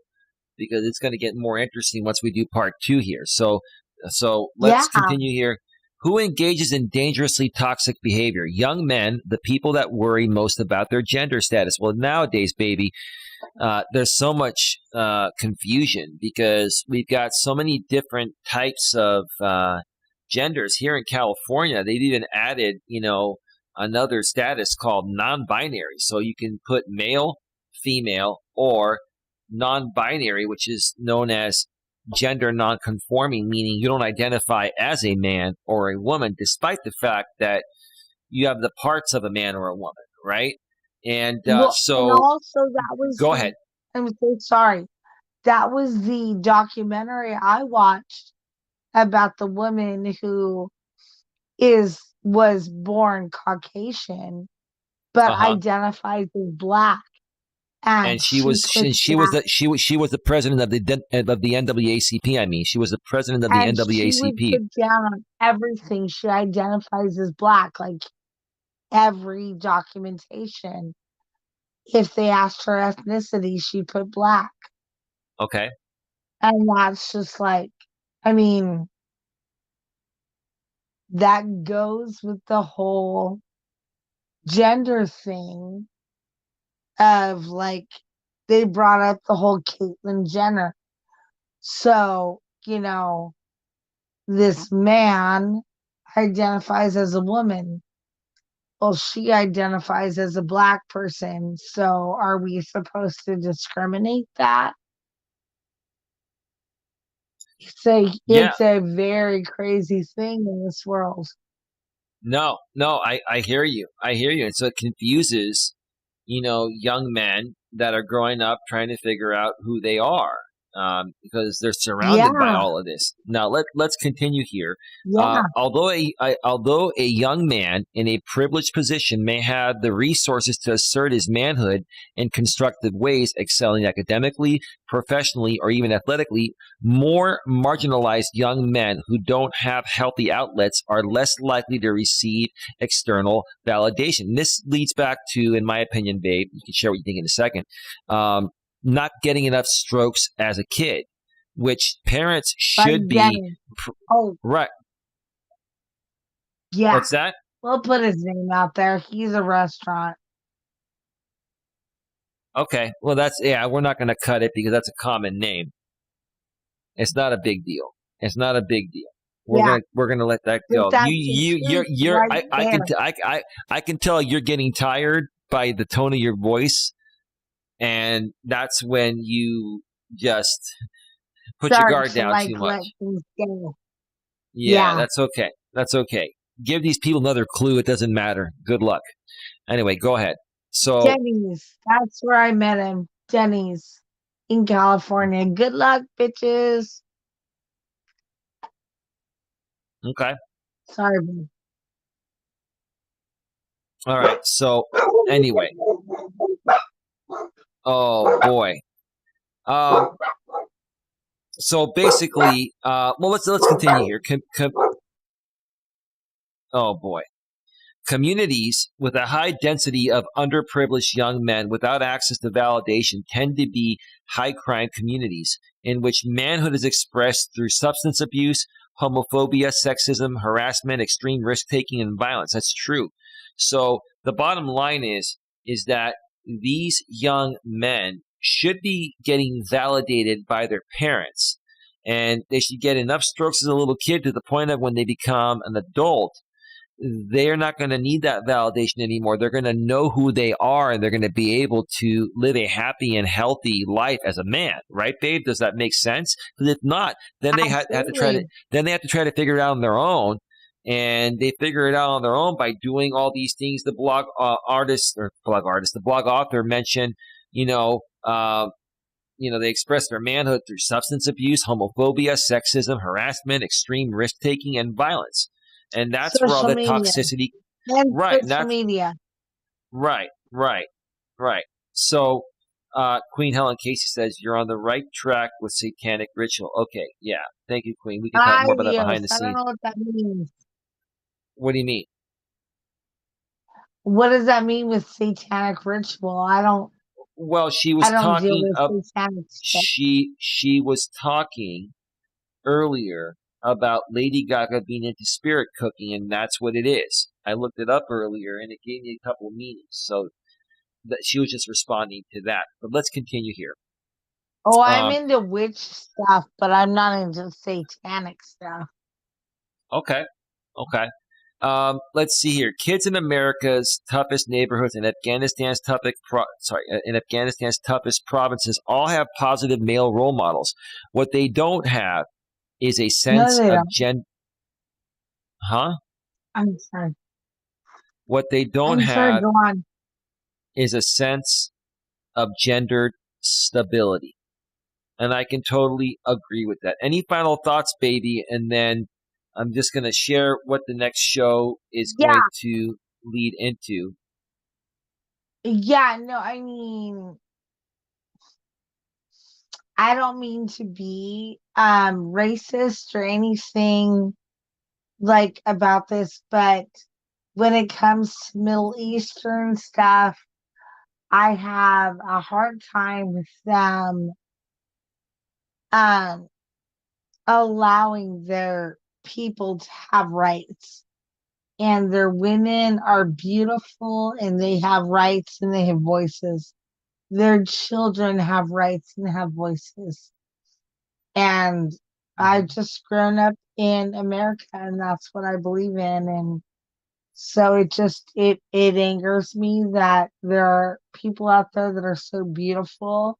because it's going to get more interesting once we do part 2 here. So Yeah. let's continue here. Who engages in dangerously toxic behavior? Young men, the people that worry most about their gender status. Well, nowadays, baby, there's so much confusion because we've got so many different types of genders here in California. They've even added, another status called non-binary. So you can put male, female, or non-binary, which is known as gender non-conforming, meaning you don't identify as a man or a woman, despite the fact that you have the parts of a man or a woman, right? And Well, and so also that was go ahead. the, I'm so sorry. That was the documentary I watched about the woman who was born Caucasian but Uh-huh. identifies as black. And And she puts that, she was the president of the NAACP. I mean, she was the president of the and she would NAACP. put down on everything she identifies as black, like every documentation. If they asked her ethnicity, she put black. Okay. And that's just like, I mean, that goes with the whole gender thing of like, they brought up the whole Caitlyn Jenner. So, this man identifies as a woman. Well, she identifies as a black person. So are we supposed to discriminate that? Yeah. It's a very crazy thing in this world. No, I hear you. I hear you. And so it confuses, young men that are growing up trying to figure out who they are, because they're surrounded by Yeah, all of this. Now let's continue here. yeah, Although a young man in a privileged position may have the resources to assert his manhood in constructive ways, excelling academically, professionally, or even athletically, more marginalized young men who don't have healthy outlets are less likely to receive external validation. This leads back to, in my opinion, babe, you can share what you think in a second, not getting enough strokes as a kid, which parents like should be. Denny. Oh, Right. yeah. What's that? We'll put his name out there. He's a restaurant. Okay. Well, yeah, we're not going to cut it because that's a common name. It's not a big deal. It's not a big deal. Yeah, We're gonna let that but go. that's the truth right there. I can tell you're getting tired by the tone of your voice, and that's when you just put your Start guard to down like too let much. things go. Yeah, Yeah. that's okay. That's okay. Give these people another clue. It doesn't matter. Good luck. Anyway, go ahead. So, Denny's. That's where I met him. Denny's in California. Good luck, bitches. Okay. Sorry, babe. All right. So anyway, oh boy. Um, so basically, well, let's continue here. Oh boy. Communities with a high density of underprivileged young men without access to validation tend to be high crime communities in which manhood is expressed through substance abuse, homophobia, sexism, harassment, extreme risk taking, and violence. That's true. So the bottom line is that these young men should be getting validated by their parents. And they should get enough strokes as a little kid to the point of when they become an adult, they're not going to need that validation anymore. They're going to know who they are, and they're going to be able to live a happy and healthy life as a man, right, babe? Does that make sense? Because if not, then they have to try to Absolutely. figure it out on their own, and they figure it out on their own by doing all these things. The blog author mentioned, you know. They express their manhood through substance abuse, homophobia, sexism, harassment, extreme risk taking, and violence. And that's where all Social that media. toxicity, And right? And social that's media. right, right, right. So, Queen Helen Casey says you're on the right track with satanic ritual. Okay, yeah, thank you, Queen. We can talk more about that behind the Adios. I don't scenes. know what that means. What do you mean? What does that mean with satanic ritual? Well, she I was don't deal talking with of satanic stuff. she was talking earlier about Lady Gaga being into spirit cooking, and that's what it is. I looked it up earlier, and it gave me a couple of meanings. So that she was just responding to that. But let's continue here. Oh, I'm Um, into witch stuff, but I'm not into satanic stuff. okay, okay. Let's see here. Kids in America's toughest neighborhoods and in Afghanistan's toughest provinces all have positive male role models. What they don't have is a No, sense they of don't. huh? I'm sorry. What they don't I'm sorry. have Go on. is a sense of gendered stability. And I can totally agree with that. Any final thoughts, baby? And then I'm just going to share what the next show is going Yeah. to lead into. Yeah. No, I mean, I don't mean to be racist or anything like about this, but when it comes to Middle Eastern stuff, I have a hard time with them um allowing their people to have rights. And their women are beautiful and they have rights and they have voices. Their children have rights and have voices. And I've Mhm. just grown up in America and that's what I believe in. And so it angers me that there are people out there that are so beautiful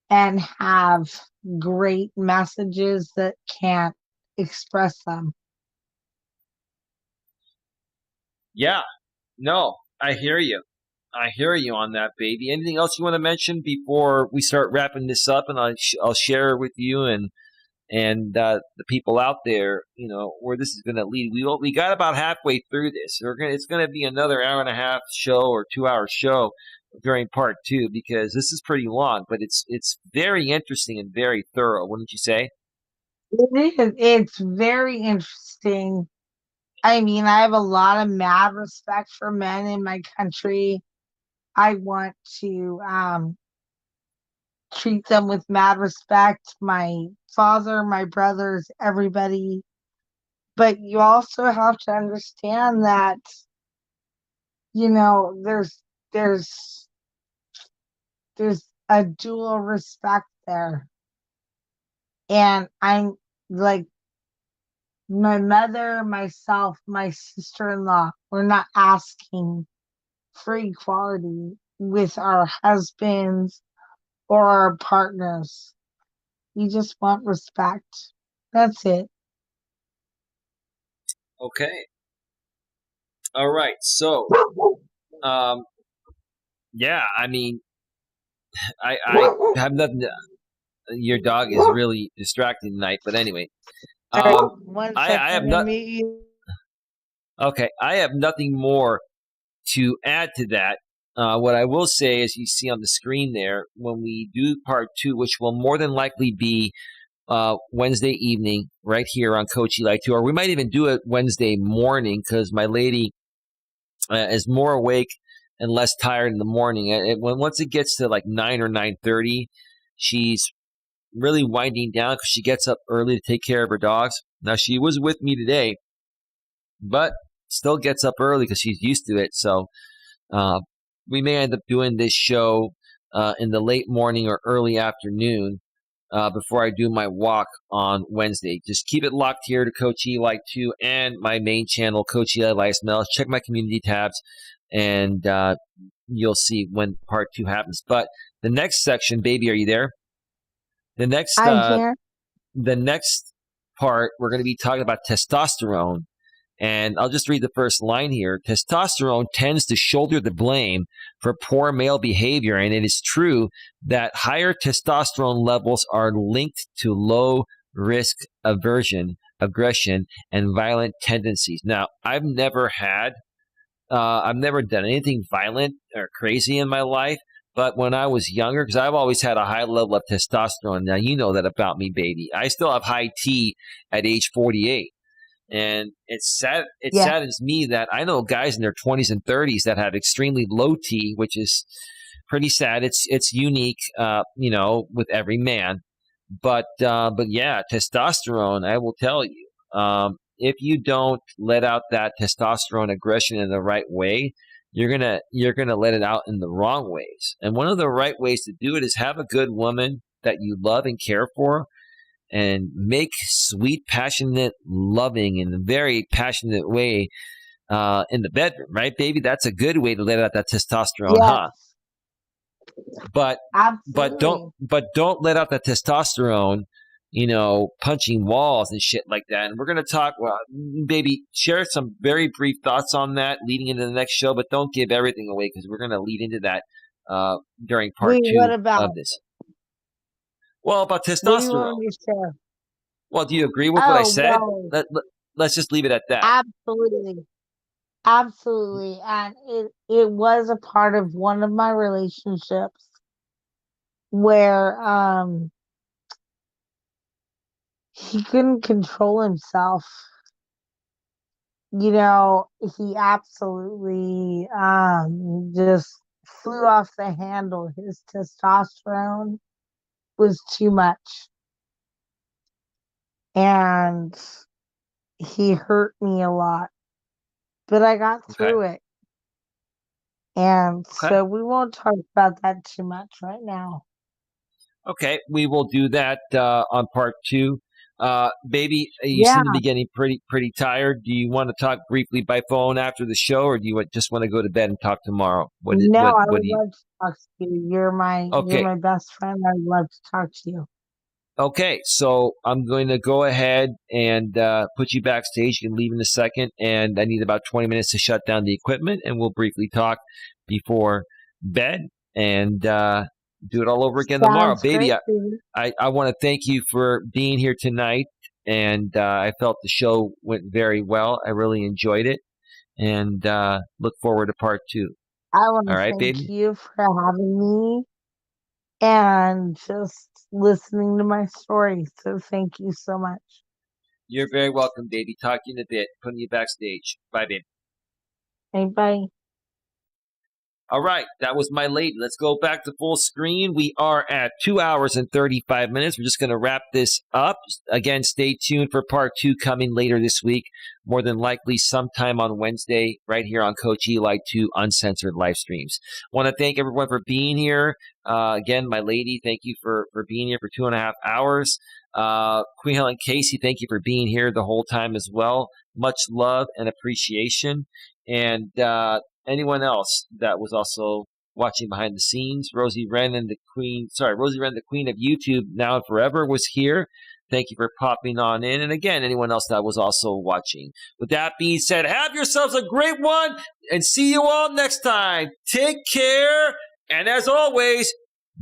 and have great messages that can't express them. Yeah, no, I hear you. I hear you on that, baby. Anything else you want to mention before we start wrapping this up? And I'll share with you and the people out there, where this is going to lead. We got about halfway through this. It's going to be another hour and a half show or 2 hour show during part two because this is pretty long, but it's very interesting and very thorough, wouldn't you say? It is. It's very interesting. I mean, I have a lot of mad respect for men in my country. I want to treat them with mad respect. My father, my brothers, everybody. But you also have to understand that, there's there's a dual respect there. And I'm like my mother, myself, my sister-in-law, we're not asking for equality with our husbands or our partners. We just want respect. That's it. Okay. All right. So, um, yeah, I mean, I have nothing. Your dog is really distracting tonight, but anyway. All right, one I have second. not. Let me. Okay, I have nothing more to add to that. What I will say, as you see on the screen there, when we do part 2, which will more than likely be Wednesday evening right here on Coach Eli 2, or we might even do it Wednesday morning because my lady is more awake and less tired in the morning. Once it gets to like 9 or 9:30, she's really winding down because she gets up early to take care of her dogs. Now, she was with me today, but still gets up early because she's used to it. So we may end up doing this show in the late morning or early afternoon before I do my walk on Wednesday. Just keep it locked here to Coach Eli 2 and my main channel, Coach Eli, Elias Melas. Check my community tabs, and you'll see when part 2 happens. But the next section, baby, are you there? The next I'm here. the next part, we're going to be talking about testosterone. And I'll just read the first line here. Testosterone tends to shoulder the blame for poor male behavior, and it is true that higher testosterone levels are linked to low risk aggression, and violent tendencies. Now, I've never done anything violent or crazy in my life, but when I was younger, because I've always had a high level of testosterone. Now, you know that about me, baby. I still have high T at age 48. And it's sad. It Yeah. saddens me that I know guys in their 20s and 30s that have extremely low T, which is pretty sad. It's unique, with every man. But yeah, testosterone. I will tell you, if you don't let out that testosterone aggression in the right way, you're gonna let it out in the wrong ways. And one of the right ways to do it is have a good woman that you love and care for, and make sweet, passionate, loving, in a very passionate way in the bedroom, right, baby? That's a good way to let out that testosterone, Yes, huh? But absolutely. don't let out that testosterone, punching walls and shit like that. And we're gonna talk, well, baby, share some very brief thoughts on that leading into the next show, but don't give everything away because we're gonna lead into that during part Wait, what 2 about? of this. Well, about What do you testosterone. want me to share? Well, do you agree with what I Oh, said? well, Let's just leave it at that. absolutely. Absolutely. And it was a part of one of my relationships where he couldn't control himself. He absolutely just flew off the handle. His testosterone was too much. And he hurt me a lot. But I got Okay. through it. And Okay. so we won't talk about that too much right now. Okay. We will do that on part 2. Baby, you Yeah. seem to be getting pretty tired. Do you want to talk briefly by phone after the show, or do you just want to go to bed and talk tomorrow? No, I What would do you? love to talk to you. You're Okay. my best friend. I'd love to talk to you. Okay. So I'm going to go ahead and put you backstage. You can leave in a second, and I need about 20 minutes to shut down the equipment, and we'll briefly talk before bed and do it all over again tomorrow, Sounds baby. great, baby. I want to thank you for being here tonight, and I felt the show went very well. I really enjoyed it, and look forward to part 2. I want All to right, thank baby? you for having me and just listening to my story. So thank you so much. You're very welcome, baby. Talk to you in a bit. Putting you backstage. Bye, baby. Bye bye. All right, that was my lady. Let's go back to full screen. We are at 2 hours and 35 minutes. We're just going to wrap this up. Again, stay tuned for part 2 coming later this week, more than likely sometime on Wednesday, right here on Coach Eli 2 Uncensored Live Streams. Want to thank everyone for being here. Again, my lady, thank you for being here for 2.5 hours. Queen Helen Casey, thank you for being here the whole time as well. Much love and appreciation. And anyone else that was also watching behind the scenes, Rosie Wren, the queen of YouTube now and forever, was here. Thank you for popping on in. And again, anyone else that was also watching. With that being said, have yourselves a great one and see you all next time. Take care. And as always,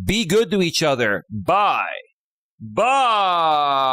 be good to each other. Bye. Bye.